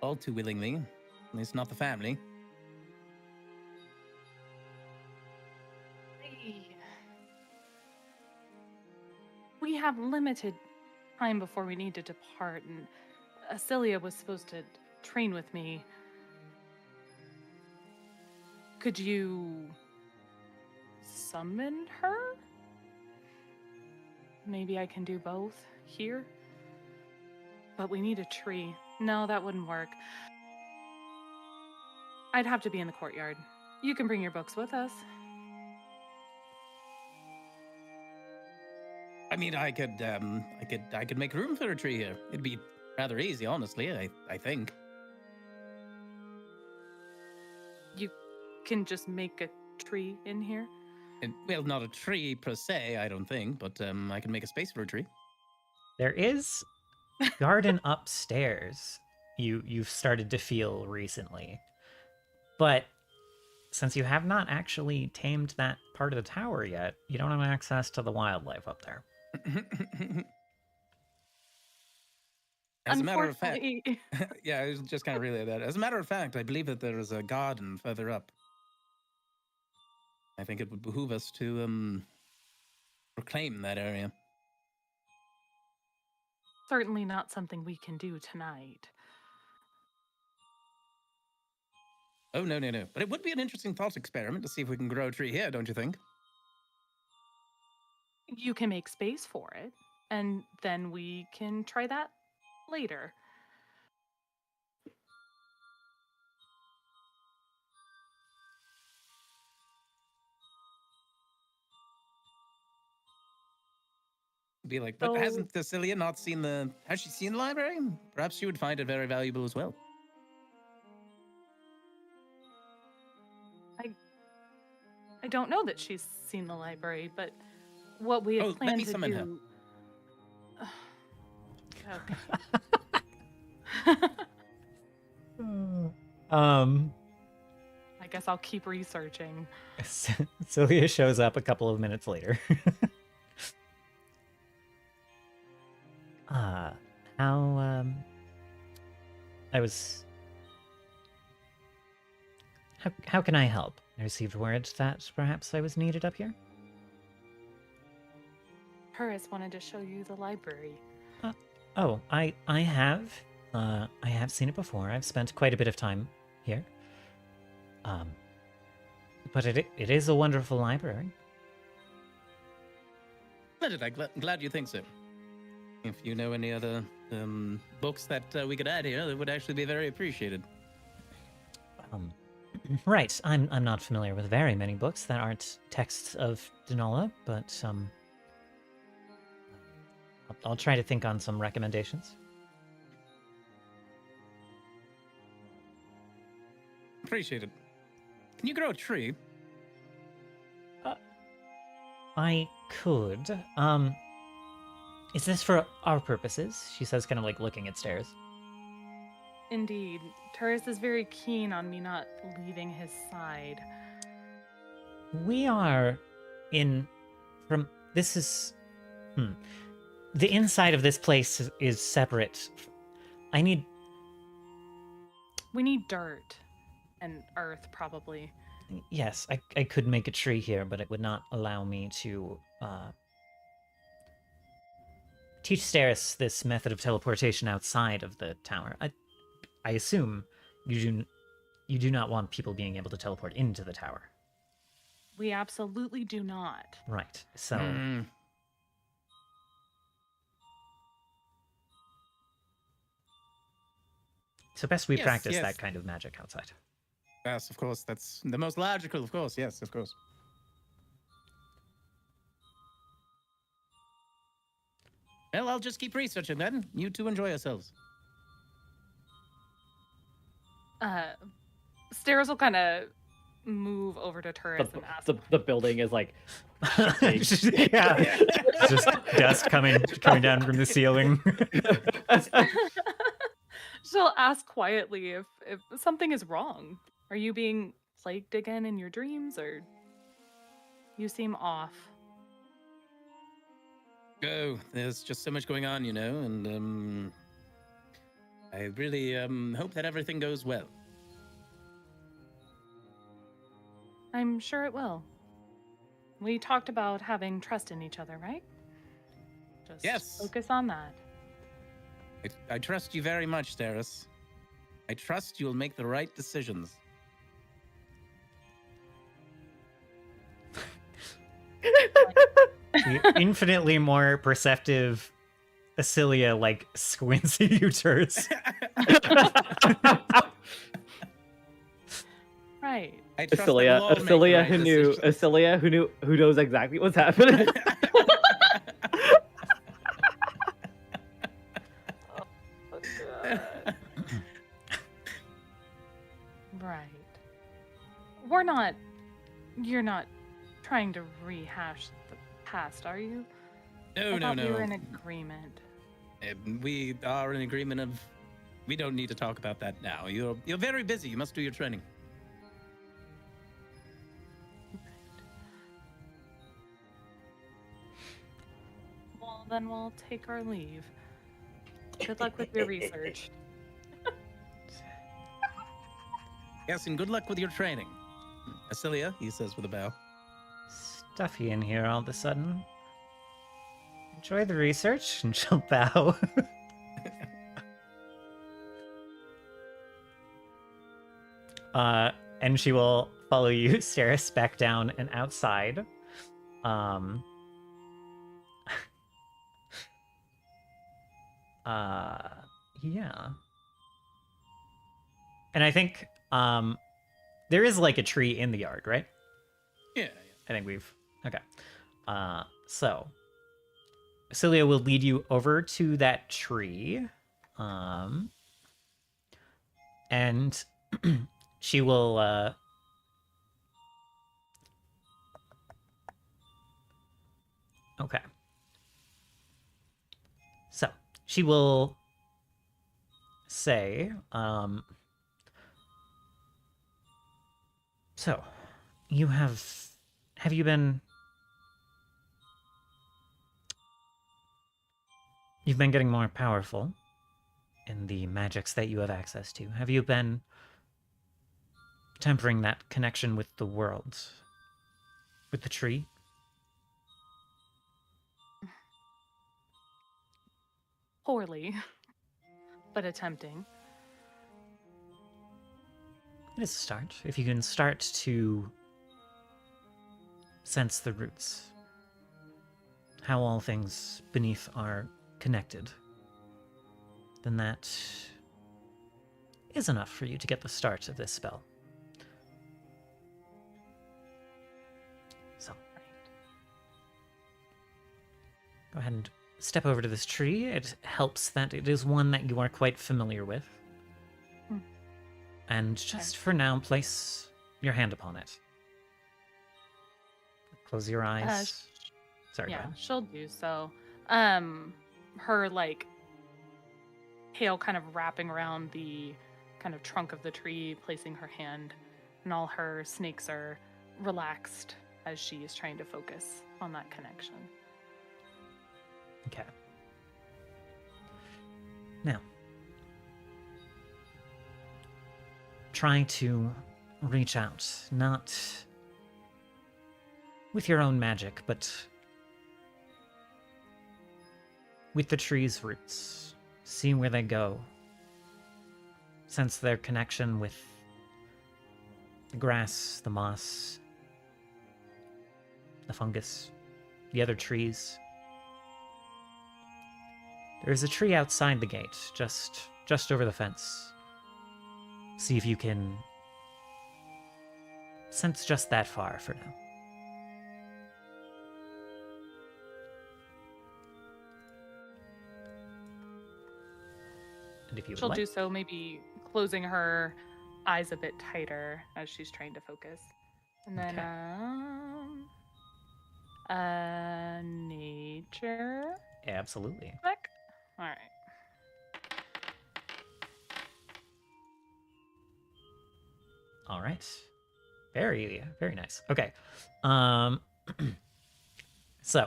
all too willingly. At least not the family. We have limited time before we need to depart, and Acelia was supposed to train with me. Could you summon her? Maybe I can do both here? But we need a tree. No, that wouldn't work. I'd have to be in the courtyard. You can bring your books with us. I mean, I could make room for a tree here. It'd be rather easy, honestly. I think. You can just make a tree in here? Well, not a tree per se, I don't think, but I can make a space for a tree. There is garden upstairs you've started to feel recently. But since you have not actually tamed that part of the tower yet, you don't have access to the wildlife up there. As a matter of fact, Unfortunately- yeah, I was just kind of relay that. As a matter of fact, I believe that there is a garden further up. I think it would behoove us to reclaim that area. Certainly not something we can do tonight. Oh, no. But it would be an interesting thought experiment to see if we can grow a tree here, don't you think? You can make space for it, and then we can try that later. Be like, but So- hasn't Cecilia not seen the... Has she seen the library? Perhaps she would find it very valuable as well. I don't know that she's seen the library, but what we Oh, had let planned me to summon her. do. Okay. I guess I'll keep researching. Celia shows up a couple of minutes later. How can I help? I received word that perhaps I was needed up here. Paris wanted to show you the library. Oh, I have. I have seen it before. I've spent quite a bit of time here. But it is a wonderful library. Splendid. I'm glad you think so. If you know any other books that we could add here, that would actually be very appreciated. Right. I'm not familiar with very many books that aren't texts of Denola, but I'll try to think on some recommendations. Appreciate it. Can you grow a tree? I could. Is this for our purposes? She says, kind of like looking at stairs. Indeed. Taurus is very keen on me not leaving his side. We are this is... The inside of this place is separate. We need dirt and earth, probably. Yes, I could make a tree here, but it would not allow me to teach Steris this method of teleportation outside of the tower. I assume you do not want people being able to teleport into the tower. We absolutely do not. Right. So best we practice that kind of magic outside. Yes, of course. That's the most logical, of course. Yes, of course. Well, I'll just keep researching then. You two enjoy yourselves. Stairs will kind of move over to Taurus and ask. The building is like... Yeah. Just dust coming down from the ceiling. She'll ask quietly if something is wrong. Are you being plagued again in your dreams, or you seem off? Oh, there's just so much going on, you know, and I really hope that everything goes well. I'm sure it will. We talked about having trust in each other, right? Just Yes. focus on that. I trust you very much, Steris. I trust you'll make the right decisions. The infinitely more perceptive Acilia like squints at you, Turs. Right. I trust that we'll all make the Acilia right who knew, decisions. Acilia who knows exactly what's happening. Right. You're not trying to rehash the past, are you? No, I thought no. we were in agreement. We are in agreement of... We don't need to talk about that now. You're very busy. You must do your training. Well, then we'll take our leave. Good luck with your research. Yes, and good luck with your training. Acilia, he says with a bow. Stuffy in here all of a sudden. Enjoy the research, and she'll bow. And she will follow you, Steris, back down and outside. Yeah. And I think there is like a tree in the yard, right? Yeah. I think we've okay. So Celia will lead you over to that tree. And she will okay. So she will say, so you have you been, you've been getting more powerful in the magics that you have access to. Have you been tempering that connection with the world, with the tree? Poorly, but attempting. It is a start. If you can start to sense the roots, how all things beneath are connected, then that is enough for you to get the start of this spell. So, go ahead and step over to this tree. It helps that it is one that you are quite familiar with. And just for now, place your hand upon it. Close your eyes. Sorry, go Yeah, ahead. she'll do so. Her like tail kind of wrapping around the kind of trunk of the tree, placing her hand, and all her snakes are relaxed as she is trying to focus on that connection. Okay. Now, try to reach out, not with your own magic, but with the tree's roots. See where they go. Sense their connection with the grass, the moss, the fungus, the other trees. There's a tree outside the gate, just over the fence. See if you can sense just that far for now. And if you would She'll like, do so, maybe closing her eyes a bit tighter as she's trying to focus. And then, nature absolutely. check. All right. All right. Very, very nice. Okay. So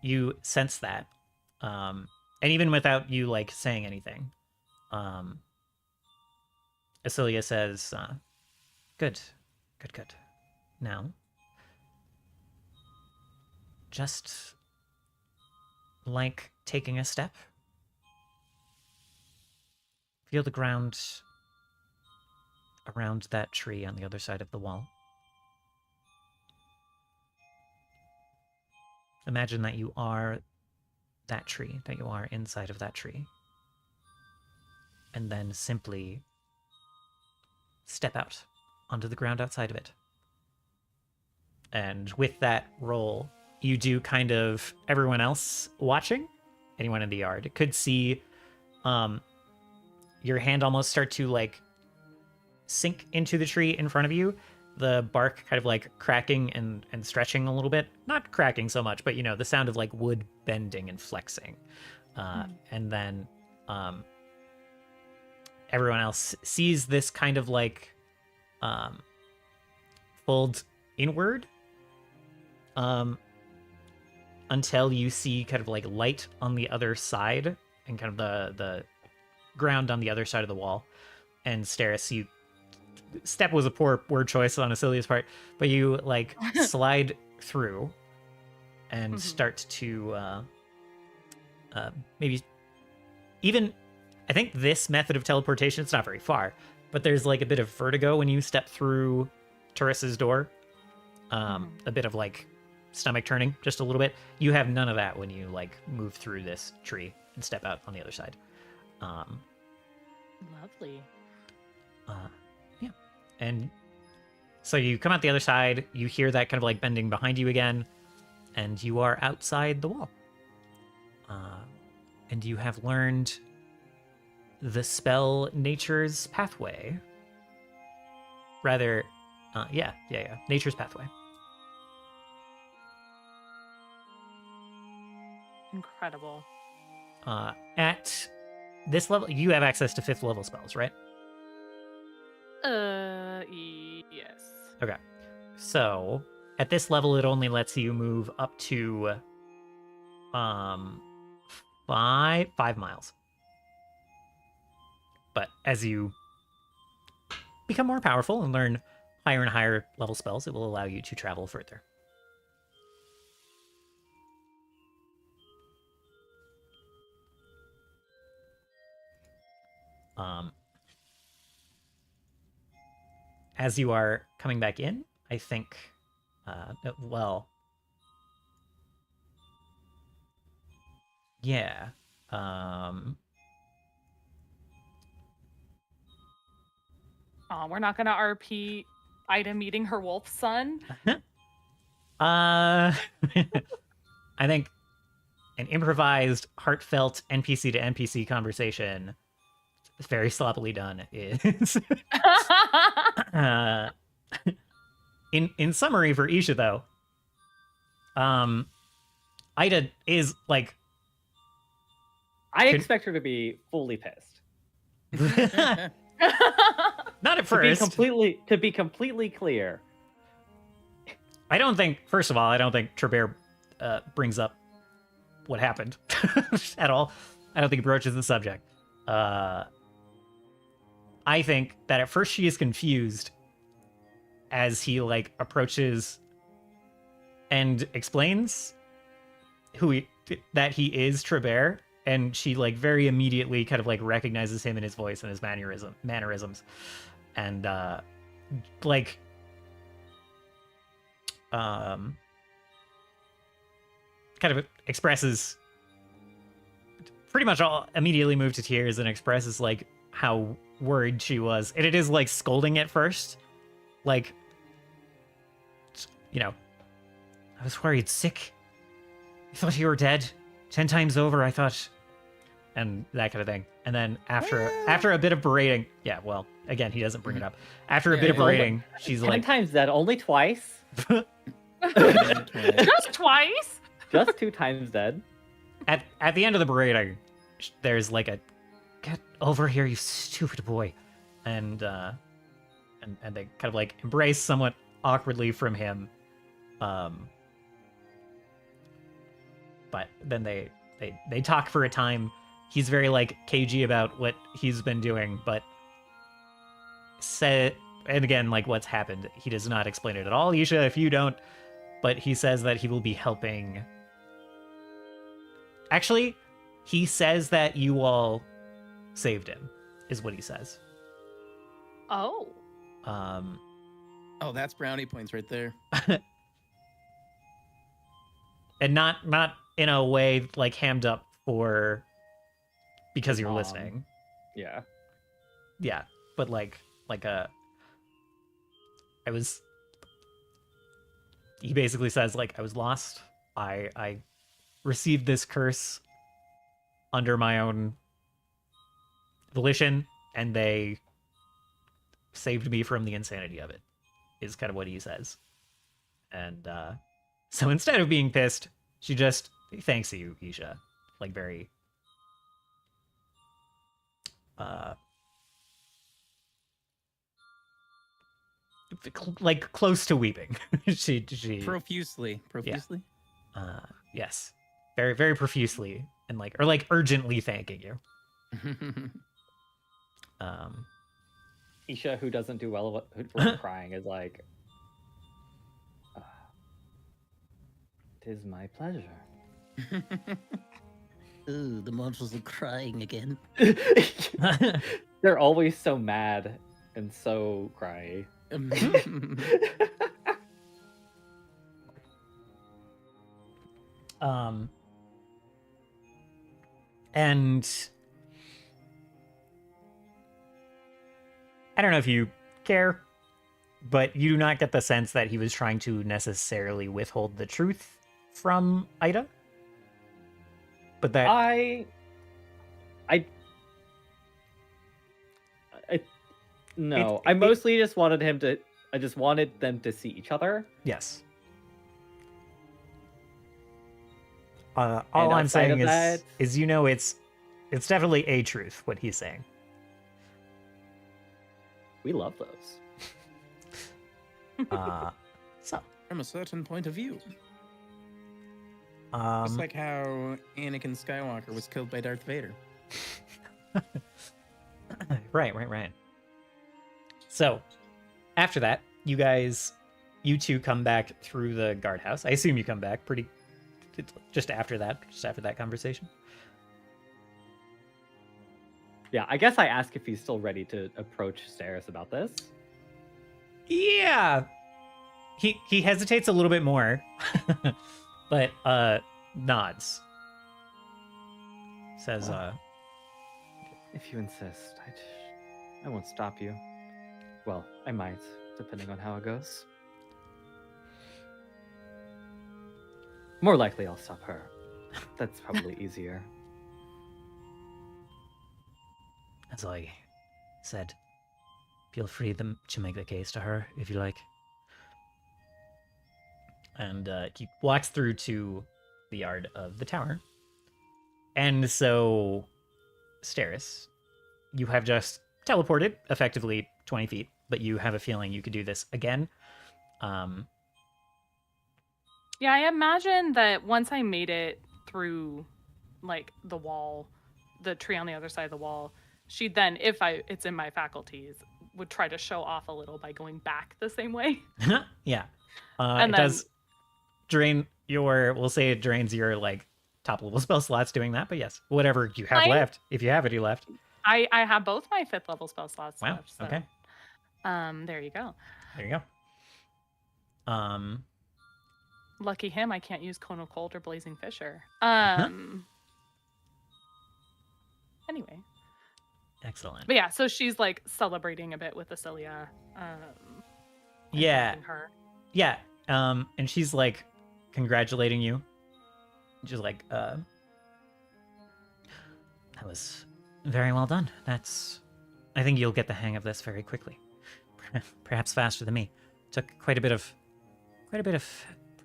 you sense that. And even without you like saying anything, Acelia says, good. Now, just like taking a step, feel the ground around that tree on the other side of the wall. Imagine that you are that tree, that you are inside of that tree. And then simply step out onto the ground outside of it. And with that roll, you do kind of, everyone else watching, anyone in the yard, could see your hand almost start to like sink into the tree in front of you. The bark kind of like cracking and stretching a little bit. Not cracking so much, but you know, the sound of like wood bending and flexing. And then everyone else sees this kind of like fold inward until you see kind of like light on the other side and kind of the ground on the other side of the wall. And Steris, you step was a poor word choice on Acilia's part, but you like slide through and Mhm. start to maybe even. I think this method of teleportation, it's not very far, but there's like a bit of vertigo when you step through Turris's door. A bit of like stomach turning, just a little bit. You have none of that when you like move through this tree and step out on the other side. Lovely. Yeah. And so you come out the other side, you hear that kind of like bending behind you again, and you are outside the wall. And you have learned the spell Nature's Pathway. Rather, yeah, Nature's Pathway. Incredible. At this level, you have access to 5th level spells, right? Yes. Okay. So, at this level, it only lets you move up to 5 miles. But as you become more powerful and learn higher and higher level spells, it will allow you to travel further. As you are coming back in, I think, well, yeah. Oh, we're not gonna RP Ida meeting her wolf son. I think an improvised, heartfelt NPC to NPC conversation, very sloppily done, is in summary for Isha though. Ida is like I expect her to be fully pissed. not at To be first. completely clear. I don't think. First of all, I don't think Trebert brings up what happened at all. I don't think he broaches the subject. I think that at first she is confused as he like approaches and explains that he is Trebert, and she like very immediately kind of like recognizes him in his voice and his mannerisms, and like kind of expresses pretty much all immediately moved to tears and expresses like how worried she was. And it is like scolding at first. Like, you know, I was worried, sick. I thought you were dead. 10 times over, I thought. And that kind of thing. And then after a bit of berating, yeah, well, again, he doesn't bring it up. After a bit of berating, she's 10 like, times dead, only twice. Just twice. Just 2 times dead. at the end of the berating, there's like a, get over here, you stupid boy. And they kind of like embrace somewhat awkwardly from him. But then they talk for a time. He's very like cagey about what he's been doing, but and again, like what's happened, he does not explain it at all. Isha, if you don't, but he says that he will be helping. Actually, he says that you all saved him, is what he says. Oh. Oh, that's brownie points right there. And not in a way like hammed up for because you're listening. Yeah. Yeah, but like he basically says like I was lost. I received this curse under my own volition, and they saved me from the insanity of it, is kind of what he says. And so instead of being pissed, she just thanks you, Isha. Like very like close to weeping. she Profusely. yes. Very, very profusely and like or like urgently thanking you. Isha, who doesn't do well with crying, is like, 'Tis my pleasure. Ooh, the monsters are crying again. They're always so mad and so cry. And I don't know if you care, but you do not get the sense that he was trying to necessarily withhold the truth from Ida. But that No, I mostly just wanted him to. I just wanted them to see each other. yes. And All I'm outside saying of that- is you know it's definitely a truth what he's saying. We love those. So From a certain point of view. um Just like how Anakin Skywalker was killed by Darth Vader. right. So after that, you two come back through the guardhouse. I assume you come back just after that conversation. Yeah, I guess I ask if he's still ready to approach Steris about this. Yeah. He hesitates a little bit more, but nods. Says, If you insist, I won't stop you. Well, I might, depending on how it goes. More likely I'll stop her. That's probably easier. as I said, feel free to make the case to her if you like. And he walks through to the yard of the tower. And so, Steris, you have just teleported effectively 20 feet, but you have a feeling you could do this again. Yeah, I imagine that once I made it through, like, the wall, the tree on the other side of the wall, she'd then, if it's in my faculties, would try to show off a little by going back the same way. Yeah. And it then- does drain we'll say it drains your, like, top level spell slots doing that, but yes, whatever you have left, if you have any left. I have both my 5th level spell slots Wow, left. So, okay. there you go. There you go. Lucky him, I can't use Cone of Cold or Blazing Fissure. Anyway. Excellent. But yeah, so she's like celebrating a bit with Acelia. Yeah. helping her. Yeah. And she's like congratulating you. She's like, that was very well done. I think you'll get the hang of this very quickly. Perhaps faster than me. Took quite a bit of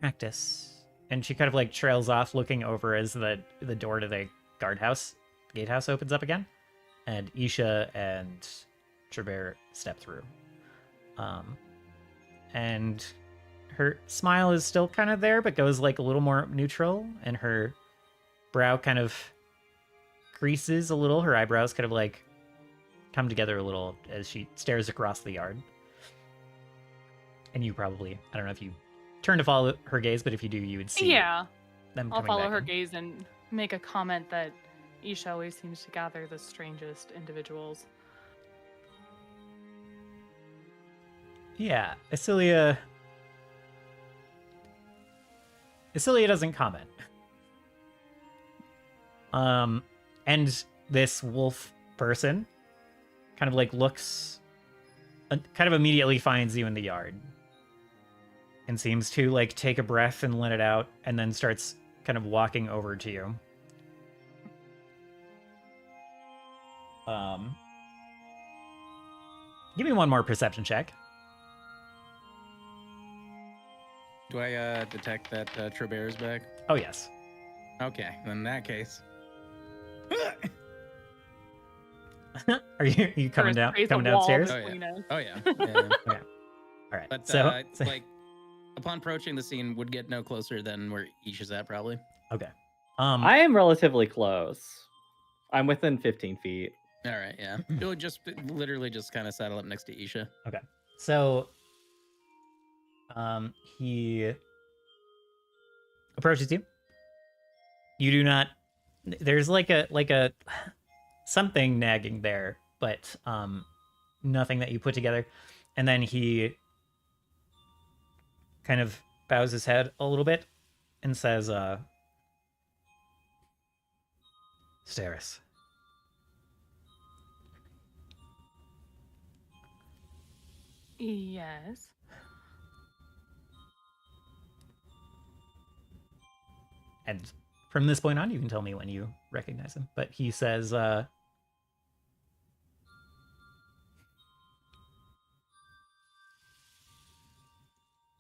practice. And she kind of like trails off, looking over as the door to the gatehouse opens up again. And Isha and Trevor step through. And her smile is still kind of there, but goes like a little more neutral, and her brow kind of creases a little. Her eyebrows kind of like come together a little as she stares across the yard. And you probably, I don't know if you turn to follow her gaze, but if you do, you would see Yeah, them I'll coming follow back her in. gaze and make a comment that Isha always seems to gather the strangest individuals. Yeah, Acelia doesn't comment. And this wolf person kind of like looks, kind of immediately finds you in the yard and seems to like take a breath and let it out, and then starts kind of walking over to you. Give me one more perception check. Do I detect that Trevor is back? Oh, yes. Okay, in that case. Are you coming Or down, raise a coming wall downstairs? Oh, yeah. between us. Oh yeah. Yeah. All right. But so like upon approaching the scene, would get no closer than where Isha's at, probably. okay. I am relatively close. I'm within 15 feet. All right, yeah. It would just literally just kind of saddle up next to Isha. So he approaches you. You do not. There's like a something nagging there, but nothing that you put together. And then he kind of bows his head a little bit and says, Steris. Yes. And from this point on, you can tell me when you recognize him. But he says,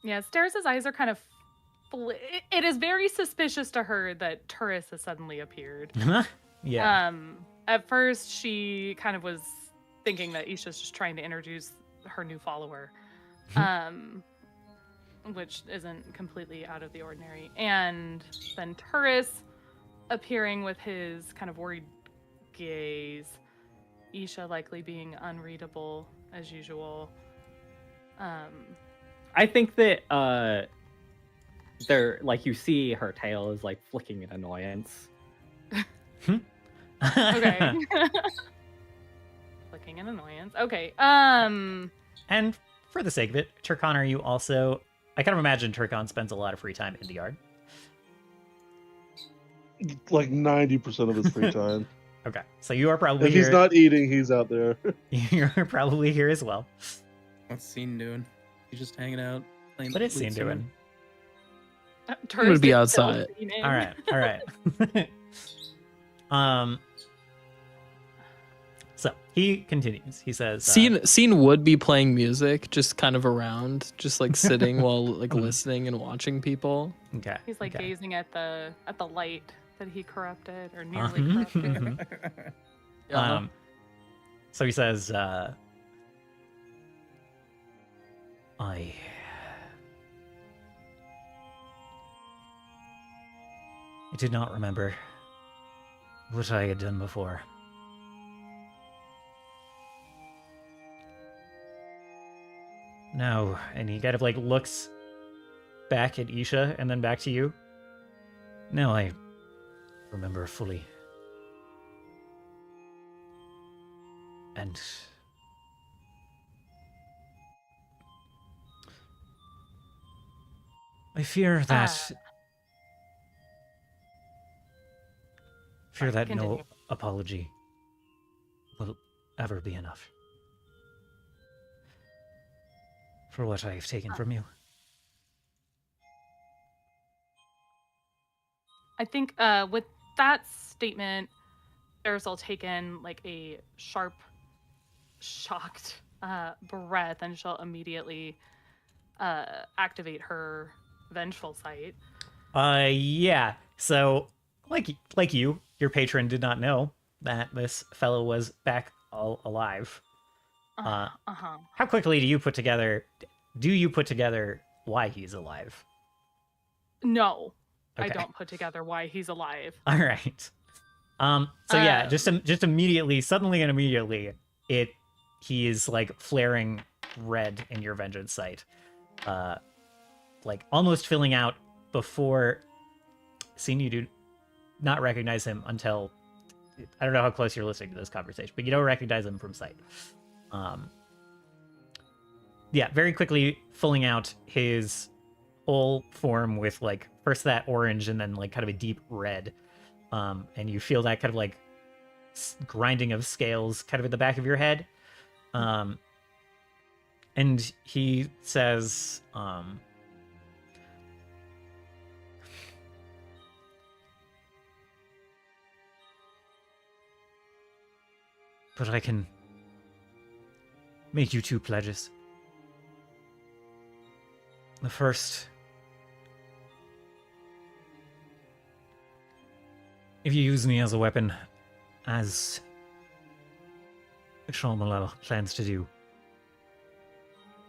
Yeah, Steris' eyes are kind of... It is very suspicious to her that Turris has suddenly appeared. yeah. At first, she kind of was thinking that Isha's just trying to introduce her new follower, which isn't completely out of the ordinary. And then Turris appearing with his kind of worried gaze, Isha likely being unreadable as usual. I think that they're like, you see her tail is like flicking in annoyance. Okay. Flicking in annoyance. Okay. And for the sake of it, Turkon, you also... I kind of imagine Turkon spends a lot of free time in the yard. Like 90% of his free time. Okay, so you are probably If here. he's not eating, he's out there. You're probably here as well. What's Scene doing? He's just hanging out. Playing What is flute Scene doing? Turris would be is still outside. steaming. All right. So he continues. He says, Scene would be playing music, just kind of around, just like sitting while like listening and watching people. Okay. He's like okay. gazing at the light that he corrupted or nearly corrupted. So he says, I did not remember what I had done before. No, and he kind of like looks back at Isha and then back to you. Now I remember fully. And I fear that no continue. apology will ever be enough for what I have taken from you. I think with that statement, Eris will take in like a sharp, shocked breath, and she'll immediately activate her vengeful sight. Yeah. So, like you, your patron did not know that this fellow was back alive. How quickly do you put together why he's alive? No, Okay. I don't put together why he's alive. All right. So yeah, just immediately, suddenly and immediately, he is like flaring red in your vengeance sight, like almost filling out before. Seeing you do not recognize him until, I don't know how close you're listening to this conversation, but you don't recognize him from sight. Yeah, very quickly filling out his whole form with like first that orange and then like kind of a deep red. And you feel that kind of like grinding of scales kind of at the back of your head. And he says, but I can make you two pledges. The first, if you use me as a weapon, as Shalmalal plans to do,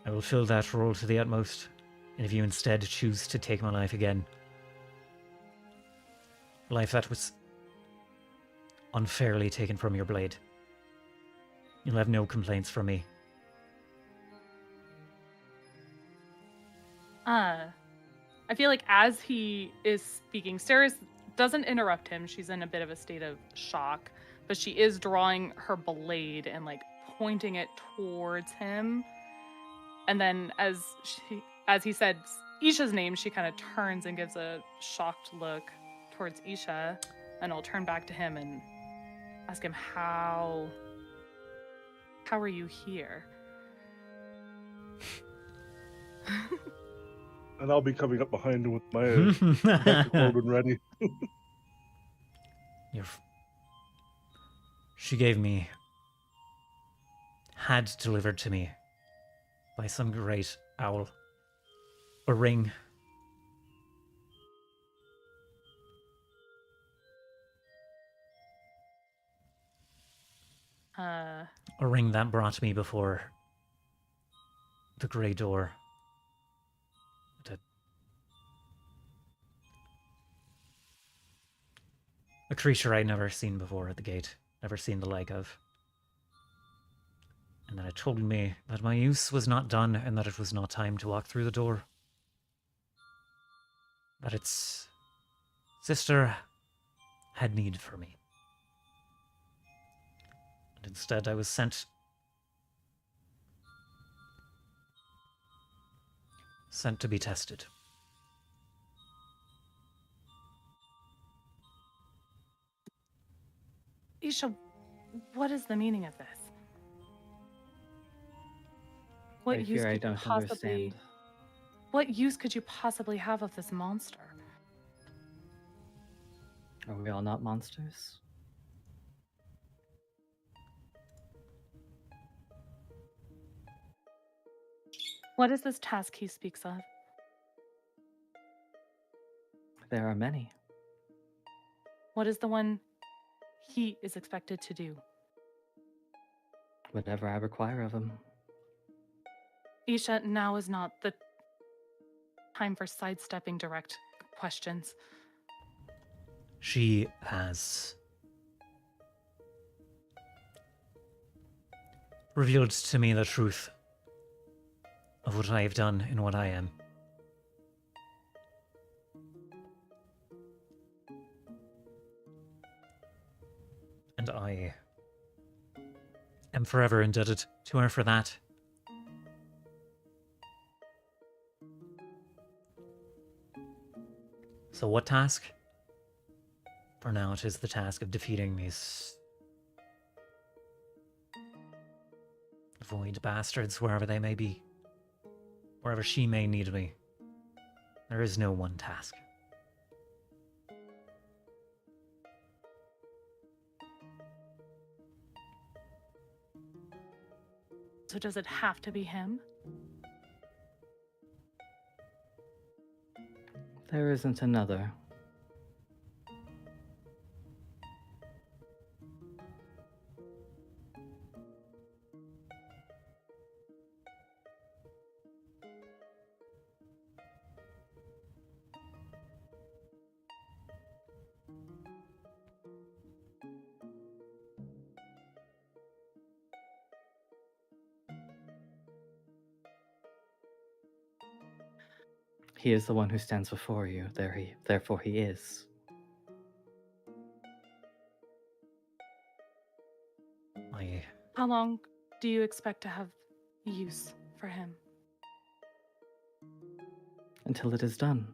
I will fill that role to the utmost, and if you instead choose to take my life again, life that was unfairly taken from your blade, you'll have no complaints from me. I feel like as he is speaking, Sarah doesn't interrupt him. She's in a bit of a state of shock, but she is drawing her blade and like pointing it towards him. And then as he said Isha's name, she kind of turns and gives a shocked look towards Isha, and I'll turn back to him and ask him how are you here? And I'll be coming up behind him with my clothing ready. She gave me, had delivered to me by some great owl, a ring. A ring that brought me before the grey door. A creature I'd never seen before at the gate, never seen the like of. And then it told me that my use was not done and that it was not time to walk through the door. That its sister had need for me. And instead I was sent to be tested. Isha, what is the meaning of this? What I use fear I could you don't possibly understand. What use could you possibly have of this monster? Are we all not monsters? What is this task he speaks of? There are many. What is the one he is expected to do? Whatever I require of him. Isha, now is not the time for sidestepping direct questions. She has revealed to me the truth of what I have done and what I am. And I am forever indebted to her for that. So what task? For now, it is the task of defeating these void bastards, wherever they may be. Wherever she may need me. There is no one task. So does it have to be him? There isn't another. He is the one who stands before you. Therefore he is. How long do you expect to have use for him? Until it is done.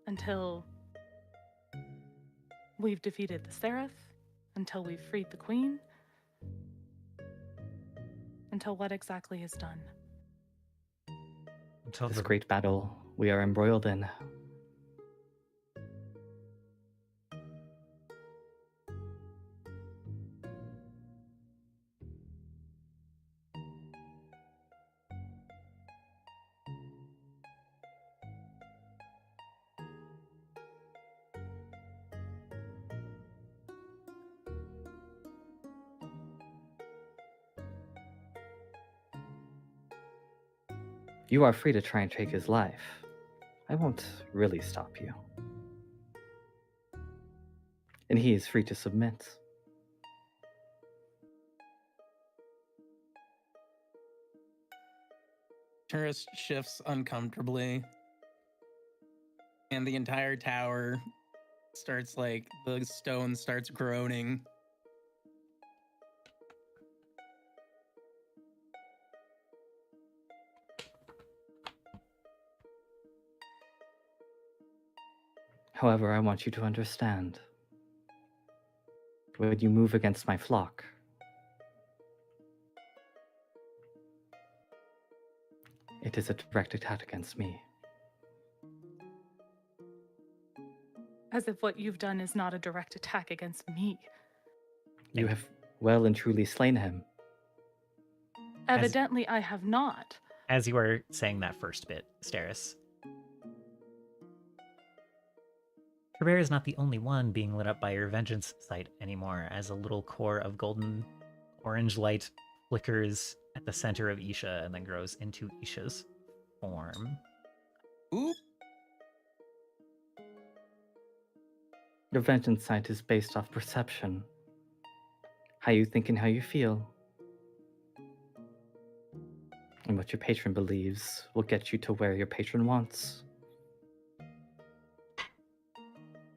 Until we've defeated the Seraph? Until we've freed the Queen? Until what exactly is done? Until This the great battle we are embroiled in. You are free to try and take his life. I won't really stop you. And he is free to submit. Tourist shifts uncomfortably, and the entire tower starts like the stone starts groaning. However, I want you to understand. When you move against my flock, it is a direct attack against me. As if what you've done is not a direct attack against me. You have well and truly slain him. Evidently, I have not. As you were saying that first bit, Steris, Kerbear is not the only one being lit up by your vengeance sight anymore, as a little core of golden orange light flickers at the center of Isha and then grows into Isha's form. Oop. Your vengeance sight is based off perception. How you think and how you feel. And what your patron believes will get you to where your patron wants.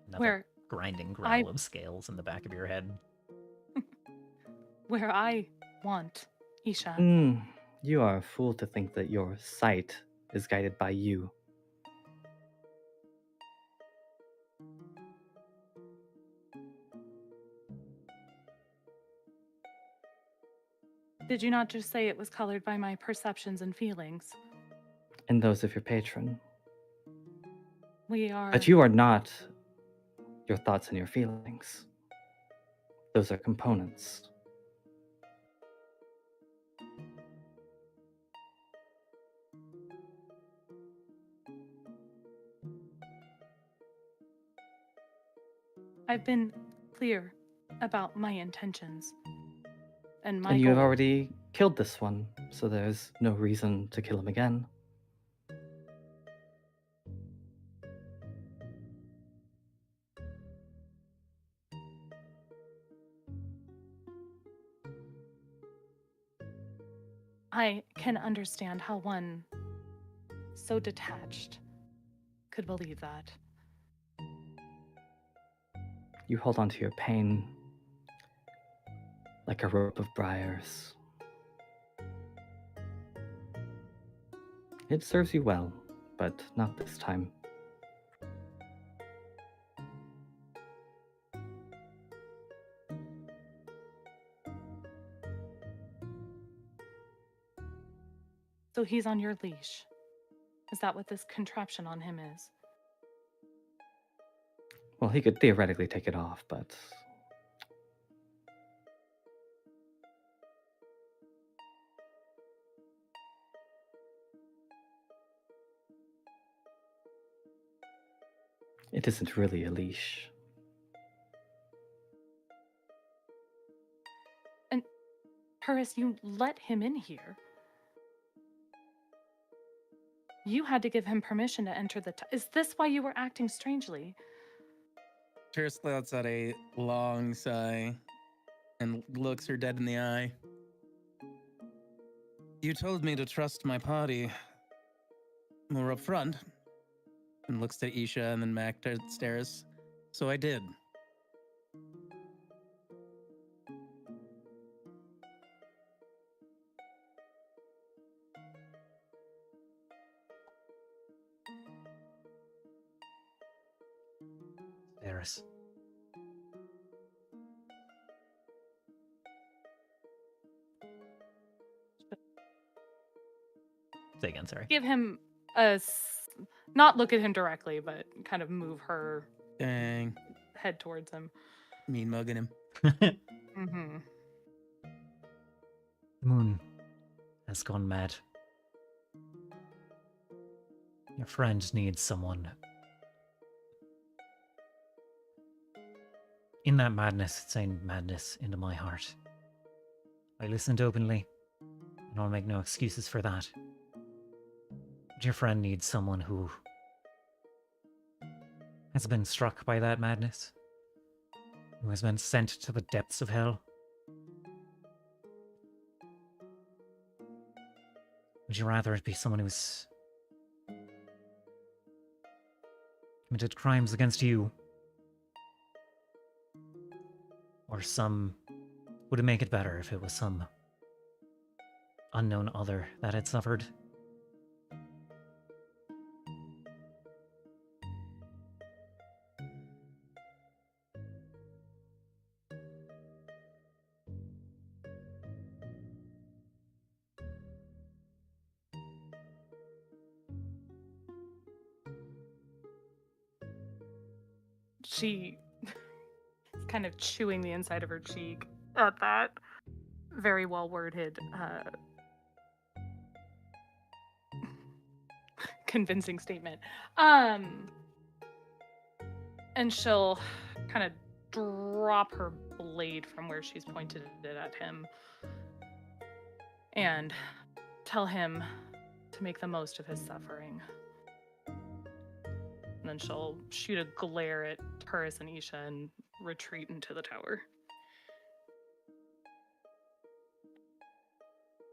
Another Where grinding growl of scales in the back of your head. Where I want, Isha. You are a fool to think that your sight is guided by you. Did you not just say it was colored by my perceptions and feelings? And those of your patron. We are... But you are not your thoughts and your feelings. Those are components. I've been clear about my intentions. And my And you have goal. already killed this one, so there's no reason to kill him again. I can understand how one so detached could believe that. You hold on to your pain like a rope of briars. It serves you well, but not this time. So he's on your leash. Is that what this contraption on him is? Well, he could theoretically take it off, but it isn't really a leash. And Paris, you let him in here. You had to give him permission to enter the... Is this why you were acting strangely? Terrace lets out a long sigh and looks her dead in the eye. You told me to trust my party more up front. And looks to Isha and then back to Steris. So I did. Steris. Say again, sorry. Give him a... Not look at him directly, but kind of move her Dang. head towards him. Mean mugging him. Mm-hmm. The moon has gone mad. Your friend needs someone. In that madness, it sent madness into my heart. I listened openly, and I'll make no excuses for that. But your friend needs someone who has been struck by that madness, who has been sent to the depths of hell. Would Would you rather it be someone who's committed crimes against you? Or would it make it better if it was some unknown other that had suffered? She is kind of chewing the inside of her cheek at that very well worded, convincing statement. And she'll kind of drop her blade from where she's pointed it at him and tell him to make the most of his suffering. And then she'll shoot a glare at Turris and Isha and retreat into the tower.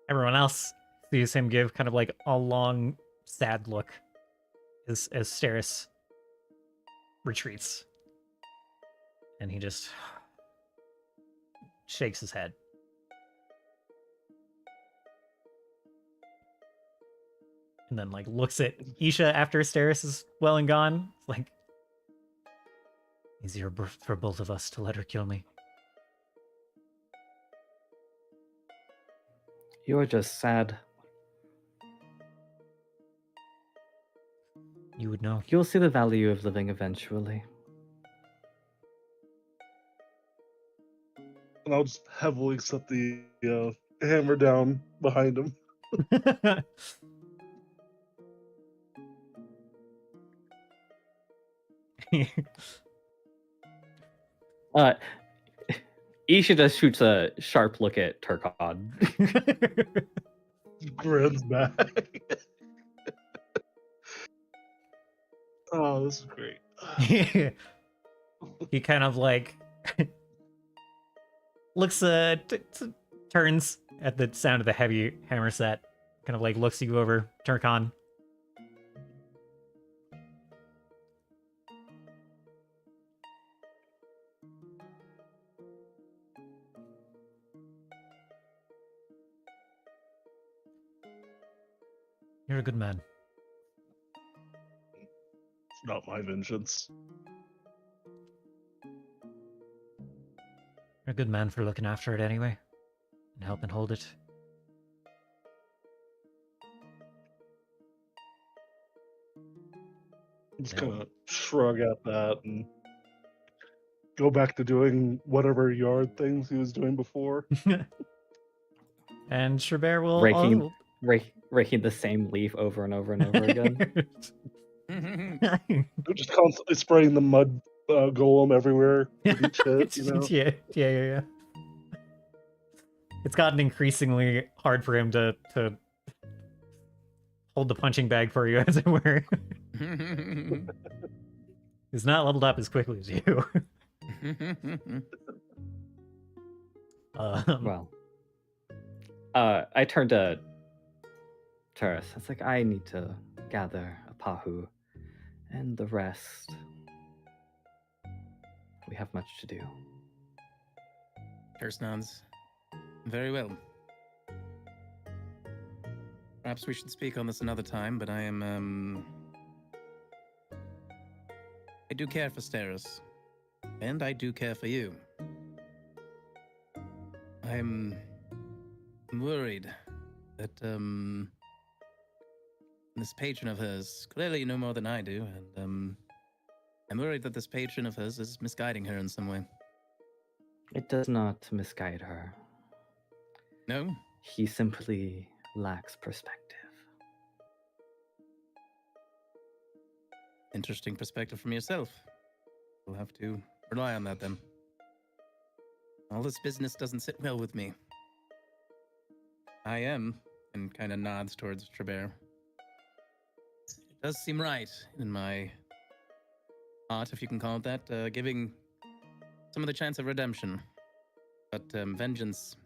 Everyone else sees him give kind of like a long, sad look as Steris retreats. And he just shakes his head. And then like looks at Isha after Steris is well and gone. It's like, easier for both of us to let her kill me. You're just sad. You would know. You'll see the value of living eventually. And I'll just heavily set the hammer down behind him. Isha just shoots a sharp look at Turkon. Grins back. Oh, this is great. He kind of like looks turns at the sound of the heavy hammer set, kind of like looks you over, Turkon. You're a good man. It's not my vengeance. You're a good man for looking after it anyway, and helping hold it. I'm just gonna shrug at that and go back to doing whatever yard things he was doing before. And Sherbert will raking the same leaf over and over and over again. I'm just constantly spraying the mud golem everywhere with each hit, you know? Yeah. It's gotten increasingly hard for him to hold the punching bag for you, as it were. He's not leveled up as quickly as you. I turned to Turris. It's like, I need to gather a Pahu and the rest. We have much to do. Turris nods. Very well. Perhaps we should speak on this another time, but I do care for Steris. And I do care for you. I'm worried that, this patron of hers, clearly you know more than I do, and, I'm worried that this patron of hers is misguiding her in some way. It does not misguide her. No? He simply lacks perspective. Interesting perspective from yourself. We'll have to rely on that then. All this business doesn't sit well with me. I am, and kind of nods towards Trebert. It does seem right in my heart, if you can call it that, giving some of the chance of redemption. But vengeance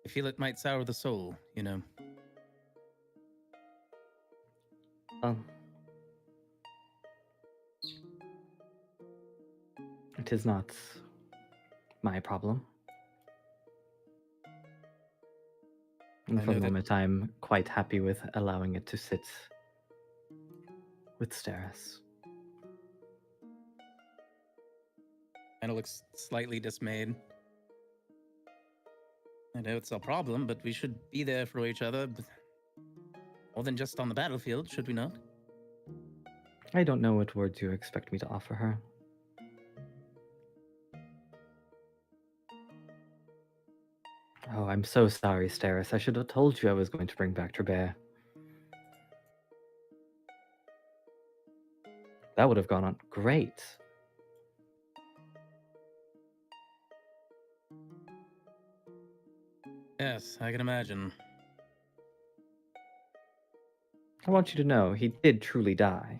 I feel it might sour the soul, you know. It is not my problem. And I for know the that- moment, I'm quite happy with allowing it to sit with Steris. Kind of looks slightly dismayed. I know it's a problem, but we should be there for each other. More than just on the battlefield, should we not? I don't know what words you expect me to offer her. Oh, I'm so sorry, Steris. I should have told you I was going to bring back Trebert. That would have gone on great. Yes, I can imagine. I want you to know he did truly die.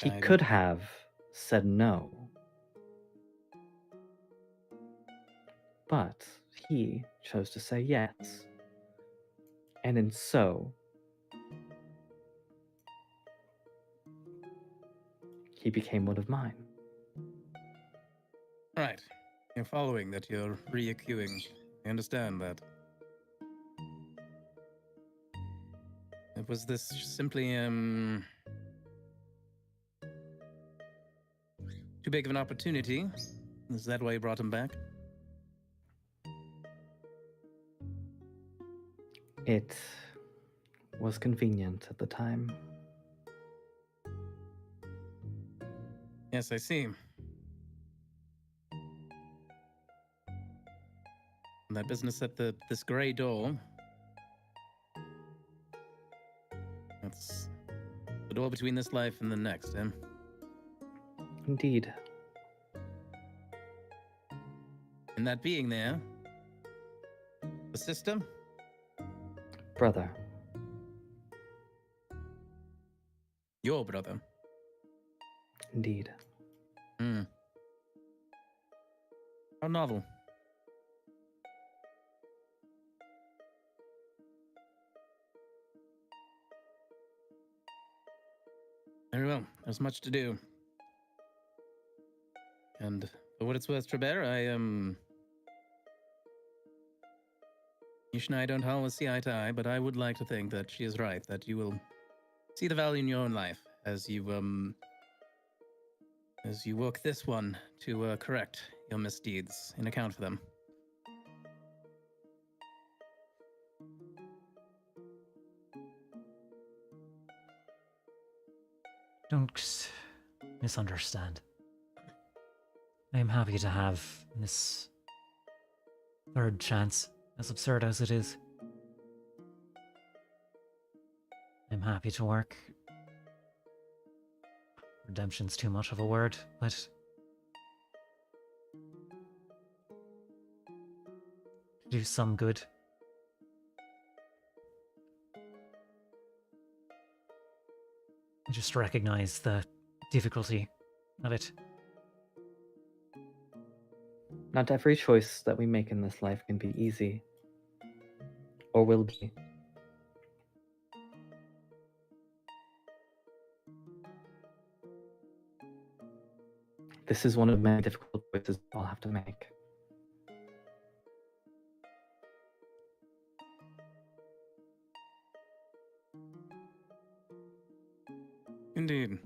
He I could don't- have said no. But he chose to say yes. And in so, he became one of mine. Right. You're following that you're reaccusing. I understand that. Was this simply, too big of an opportunity? Is that why you brought him back? It was convenient at the time. Yes, I see. And that business at this gray door. That's the door between this life and the next, eh? Indeed. And that being there, the sister, Brother. your brother. Indeed. Hmm. How novel. Very well. There's much to do. And for what it's worth, Trebert, Nish and I don't always see eye to eye, but I would like to think that she is right, that you will see the value in your own life as you work this one to correct your misdeeds and account for them. Don't misunderstand. I am happy to have this third chance, as absurd as it is. I'm happy to work. Redemption's too much of a word, but do some good. I just recognize the difficulty of it. Not every choice that we make in this life can be easy. Or will be. This is one of many difficult choices I'll have to make. Indeed.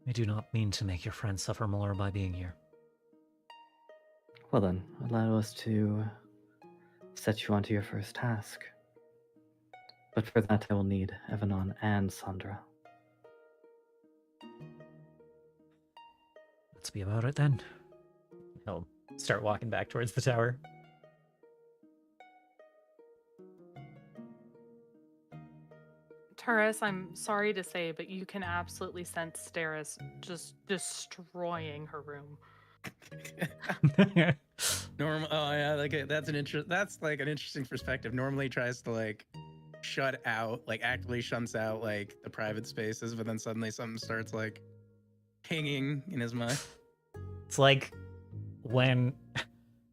I do not mean to make your friend suffer more by being here. Well then, allow us to set you onto your first task. But for that I will need Evanon and Sandra. Let's be about it then. He'll start walking back towards the tower. Turris, I'm sorry to say, but you can absolutely sense Steris just destroying her room. Normal. Oh yeah, that's like an interesting perspective. Normally tries to like shut out, like actively shuns out like the private spaces, but then suddenly something starts like pinging in his mind. It's like when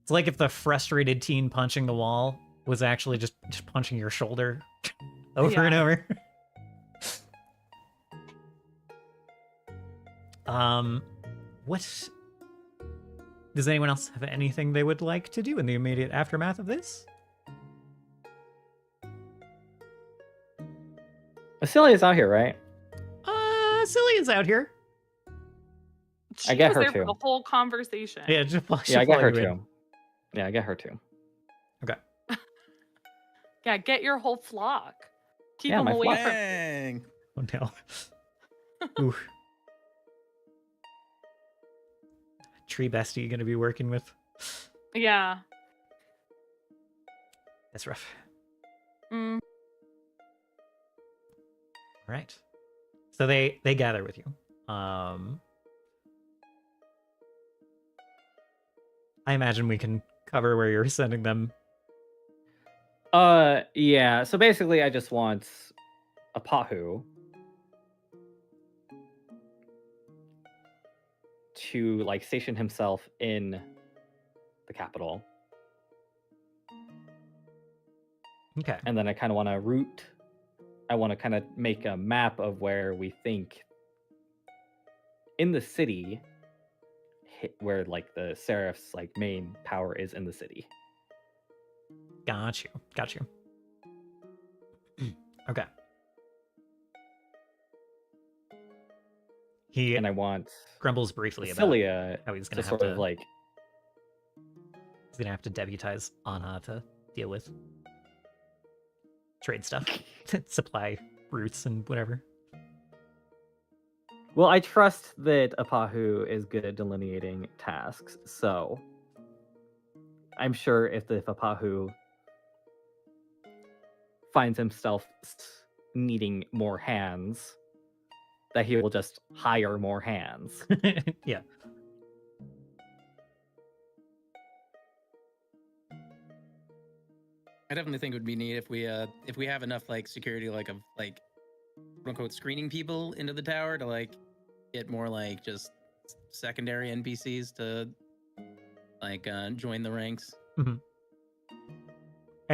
it's like if the frustrated teen punching the wall was actually just punching your shoulder over and over. What does anyone else have anything they would like to do in the immediate aftermath of this? Celia's out here, right? Cillian's out here. I get was her there too. for the whole conversation. Yeah, Yeah, I get her too. Yeah, I get her too. Okay. Yeah, get your whole flock. Keep Yeah, them my away flock. from. Dang. Oh no. Ooh. Tree bestie gonna be working with. Yeah. That's rough. Mm. All right. So they gather with you. I imagine we can cover where you're sending them. Yeah. So basically, I just want a Pahu to like station himself in the capital, Okay. and then I kind of want to route. I want to kind of make a map of where we think in the city, where like the Seraph's like main power is in the city. Got you. Okay. He And I want grumbles briefly about Celia how he's to gonna have sort to of like he's gonna have to deputize Anna to deal with trade stuff, supply routes and whatever. Well, I trust that Apahu is good at delineating tasks, so I'm sure if Apahu finds himself needing more hands, that he will just hire more hands. Yeah. I definitely think it would be neat if we have enough like security like of like quote unquote screening people into the tower to like get more like just secondary NPCs to like join the ranks. And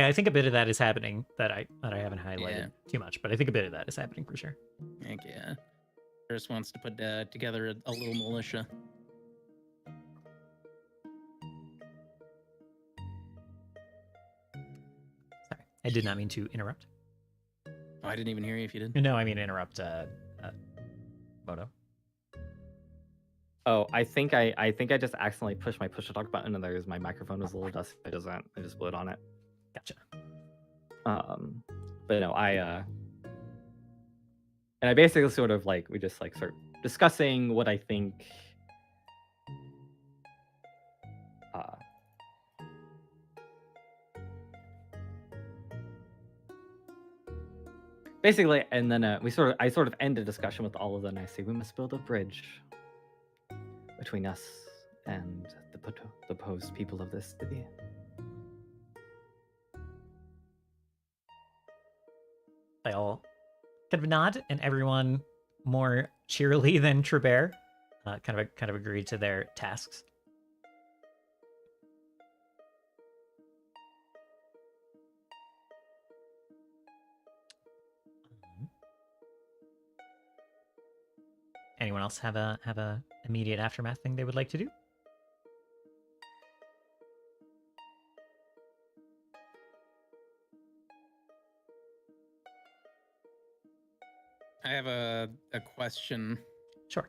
I think a bit of that is happening that I haven't highlighted Yeah. too much, but I think a bit of that is happening for sure. Heck yeah. First wants to put together a little militia. Sorry, I did not mean to interrupt. Oh, I didn't even hear you if you did. No, I mean interrupt Moto. Oh, I think I just accidentally pushed my push to talk button, and there's my microphone was a little dusty. I just blew it on it. Gotcha. But no, and I basically sort of like we just like start discussing what I think. Basically, and then I sort of end the discussion with all of them. I say we must build a bridge between us and the opposed people of this city. They all kind of nod, and everyone more cheerily than Trubert kind of agreed to their tasks. Anyone else have a immediate aftermath thing they would like to do? I have a question Sure.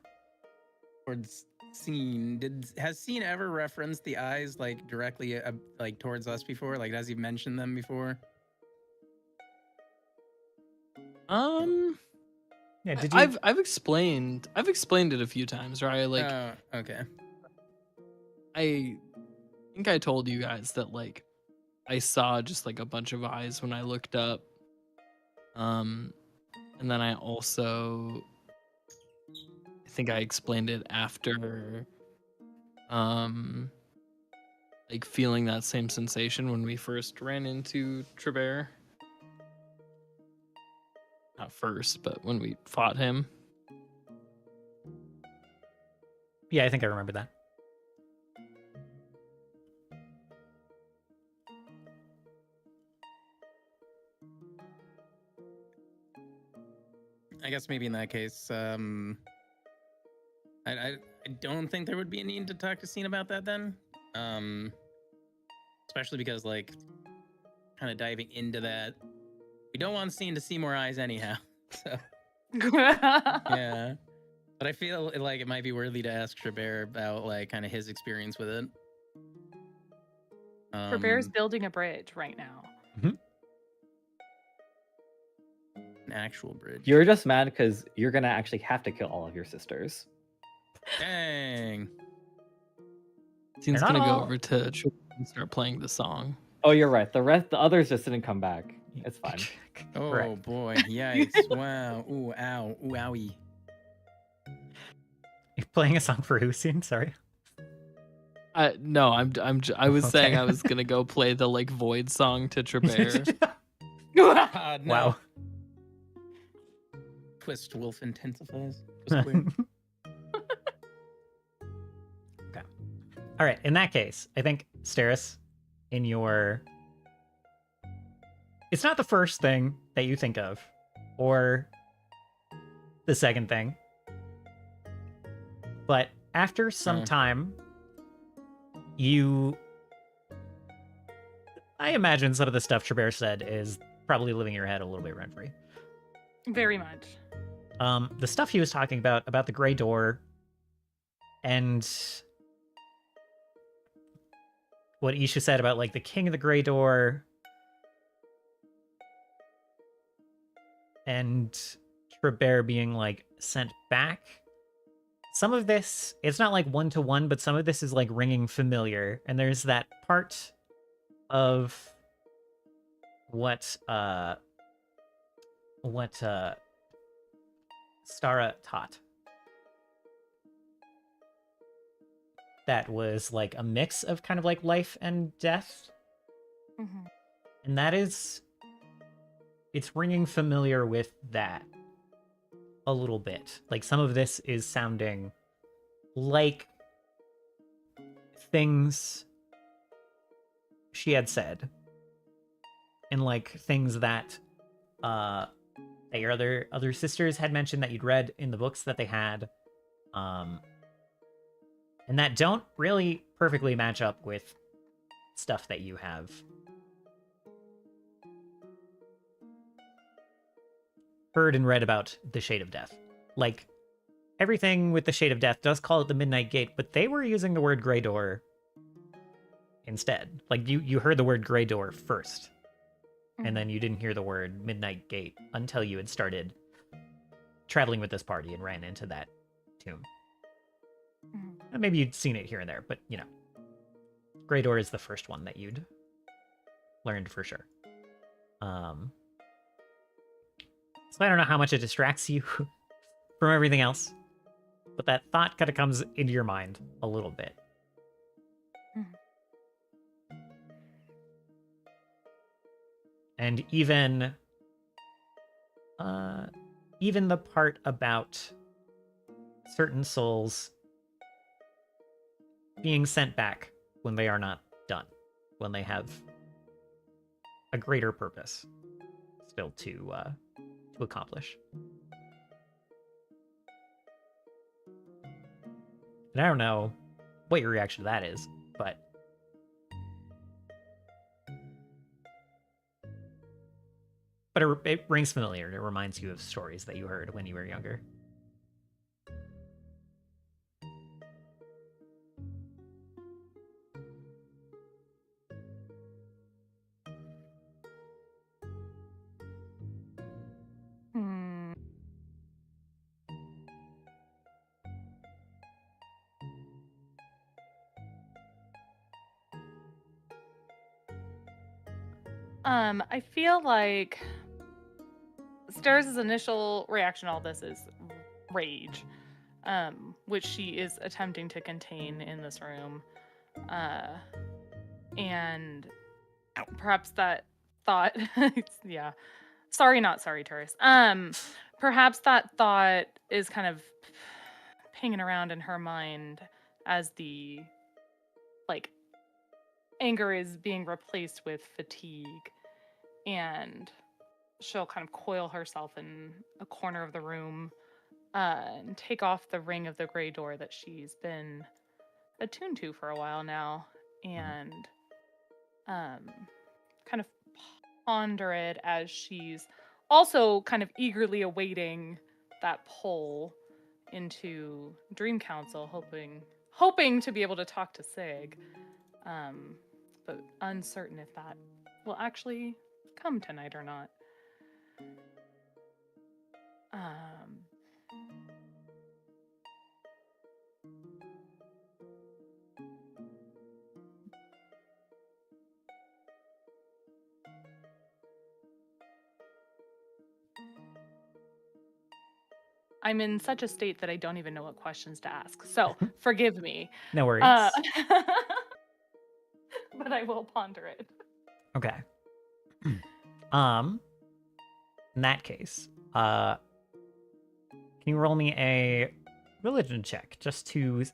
towards Scene. Has Scene ever referenced the eyes like directly like towards us before? Like has he mentioned them before? Yeah, did you I've explained it a few times, right? Like Okay. I think I told you guys that like I saw just like a bunch of eyes when I looked up. And then I also I think I explained it after like feeling that same sensation when we first ran into Trevor. Not first, but when we fought him. Yeah, I think I remember that. I guess maybe in that case, I don't think there would be a need to talk to Scene about that then. Especially because, like, kind of diving into that, we don't want Scene to see more eyes anyhow. So, yeah. But I feel like it might be worthy to ask Chabert about, like, kind of his experience with it. Robert's building a bridge right now. An actual bridge. You're just mad because you're gonna actually have to kill all of your sisters. Dang. Scene's They're not gonna go all- over to Chabert and start playing the song. Oh, you're right. The others just didn't come back. It's fine. Oh Correct. boy. Yikes. Wow. Ooh, ow. Ooh, owie. You're playing a song for who, Scene? Sorry. No, I was saying Okay. I was gonna go play the like Void song to Chabert. No. Wow. Twist wolf intensifies. Twist queer. Okay. All right. In that case, I think Steris, in your, it's not the first thing that you think of, or the second thing, but after some time, I imagine some of the stuff Chabert said is probably living in your head a little bit rent-free. Very much. The stuff he was talking about the Grey Door, and what Isha said about, like, the King of the Grey Door, and Chabert being, like, sent back. Some of this, it's not like one-to-one, but some of this is, like, ringing familiar, and there's that part of what Stara taught. That was like a mix of kind of like life and death. Mm-hmm. And that is, it's ringing familiar with that a little bit. Like some of this is sounding like things she had said. And like things that that your other sisters had mentioned that you'd read in the books that they had, and that don't really perfectly match up with stuff that you have heard and read about the Shade of Death. Like, everything with the Shade of Death does call it the Midnight Gate, but they were using the word Grey Door instead. Like, you heard the word Grey Door first. And then you didn't hear the word Midnight Gate until you had started traveling with this party and ran into that tomb. And maybe you'd seen it here and there, but, you know. Grey Door is the first one that you'd learned for sure. So I don't know how much it distracts you from everything else, but that thought kind of comes into your mind a little bit. And even the part about certain souls being sent back when they are not done, when they have a greater purpose still to accomplish. And I don't know what your reaction to that is, but it rings familiar. It reminds you of stories that you heard when you were younger. I feel like Stairs' initial reaction to all this is rage, which she is attempting to contain in this room. And perhaps that thought, yeah. Sorry, not sorry, Taurus. Perhaps that thought is kind of pinging around in her mind as the, like, anger is being replaced with fatigue. And she'll kind of coil herself in a corner of the room and take off the ring of the gray door that she's been attuned to for a while now, and kind of ponder it as she's also kind of eagerly awaiting that poll into Dream Council, hoping to be able to talk to Sig, but uncertain if that will actually come tonight or not. I'm in such a state that I don't even know what questions to ask, so forgive me. No worries. But I will ponder it. Okay. In that case, can you roll me a religion check just to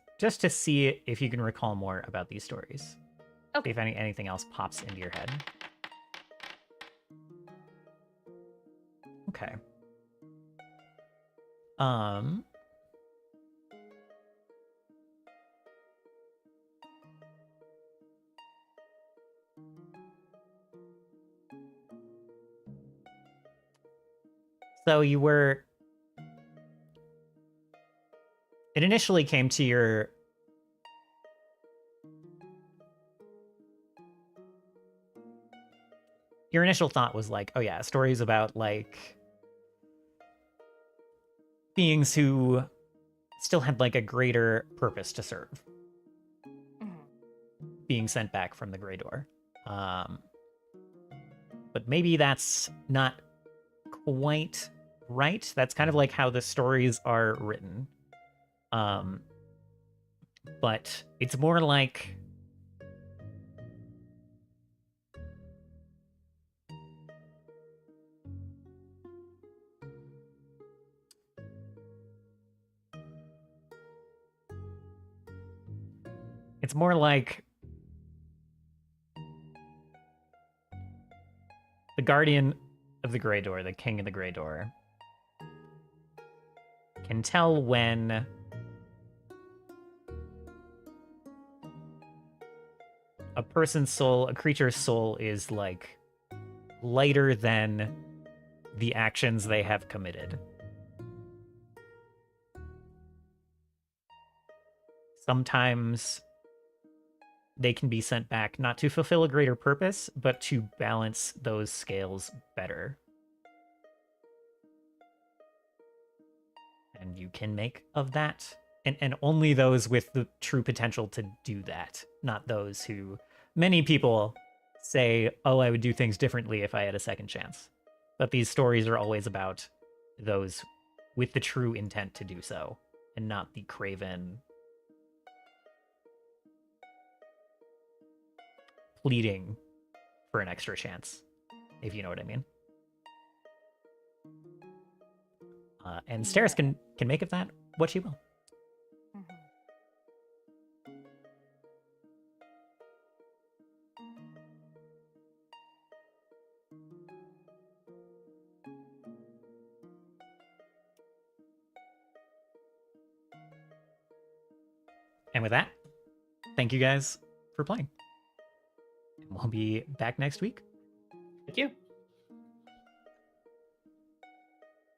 see if you can recall more about these stories? Okay. See if anything else pops into your head. Okay. So you were... It initially came to your... Your initial thought was like, oh yeah, stories about like beings who still had like a greater purpose to serve, being sent back from the Grey Door. But maybe that's not quite right. That's kind of like how the stories are written. But it's more like... It's more like the Guardian of the Grey Door, the King of the Grey Door, can tell when a person's soul, a creature's soul, is like lighter than the actions they have committed. Sometimes they can be sent back not to fulfill a greater purpose, but to balance those scales better. And you can make of that, and only those with the true potential to do that, not those who... Many people say, oh, I would do things differently if I had a second chance. But these stories are always about those with the true intent to do so, and not the craven... pleading for an extra chance, if you know what I mean. And Steris can make of that what she will. And with that, thank you guys for playing. We'll be back next week. Thank you.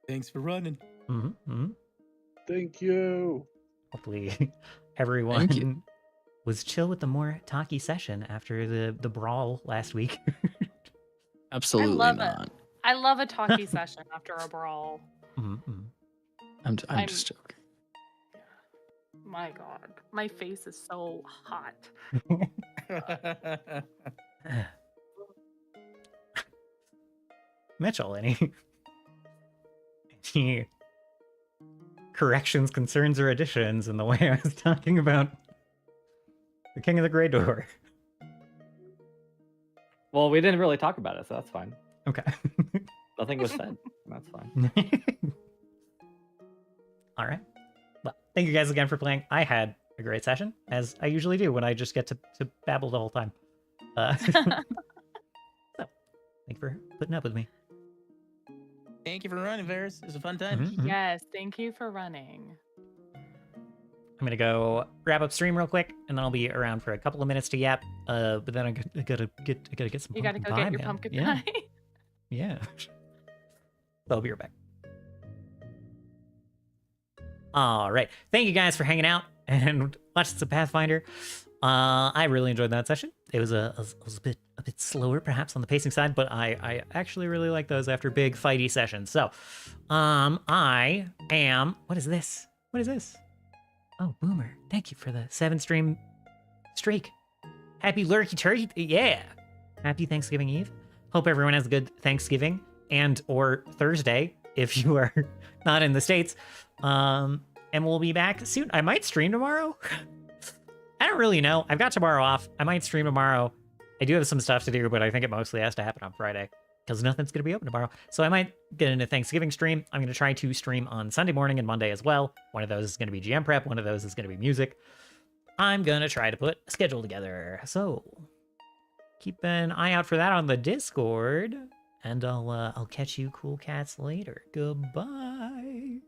Thanks for running. Thank you. Hopefully everyone was chill with the more talky session after the brawl last week. Absolutely not. I love a talkie session after a brawl. I'm just joking. My God, my face is so hot. Mitchel, any corrections, concerns, or additions in the way I was talking about the King of the Grey Door? Well, we didn't really talk about it, so that's fine. Okay. Nothing was said. That's fine. All right. Well, thank you guys again for playing. I had a great session, as I usually do when I just get to babble the whole time. So, thank you for putting up with me. Thank you for running, Varys. It was a fun time. Mhm. Yes, thank you for running. I'm gonna go wrap up stream real quick, and then I'll be around for a couple of minutes to yap. But then I gotta get some You gotta pumpkin go pie, get your man. pumpkin Yeah, pie. yeah. So I'll be right back. All right, thank you guys for hanging out and watching some Pathfinder. I really enjoyed that session. It was a bit slower, perhaps on the pacing side, but I actually really like those after big fighty sessions. So, I am. What is this? What is this? Oh, Boomer, thank you for the 7-stream streak. Happy Lurky Turkey. Yeah. Happy Thanksgiving Eve. Hope everyone has a good Thanksgiving and or Thursday if you are not in the States. And we'll be back soon. I might stream tomorrow. I don't really know. I've got tomorrow off. I might stream tomorrow. I do have some stuff to do, but I think it mostly has to happen on Friday because nothing's going to be open tomorrow. So I might get into Thanksgiving stream. I'm going to try to stream on Sunday morning and Monday as well. One of those is going to be GM prep. One of those is going to be music. I'm going to try to put a schedule together. So keep an eye out for that on the Discord. And I'll catch you cool cats later. Goodbye.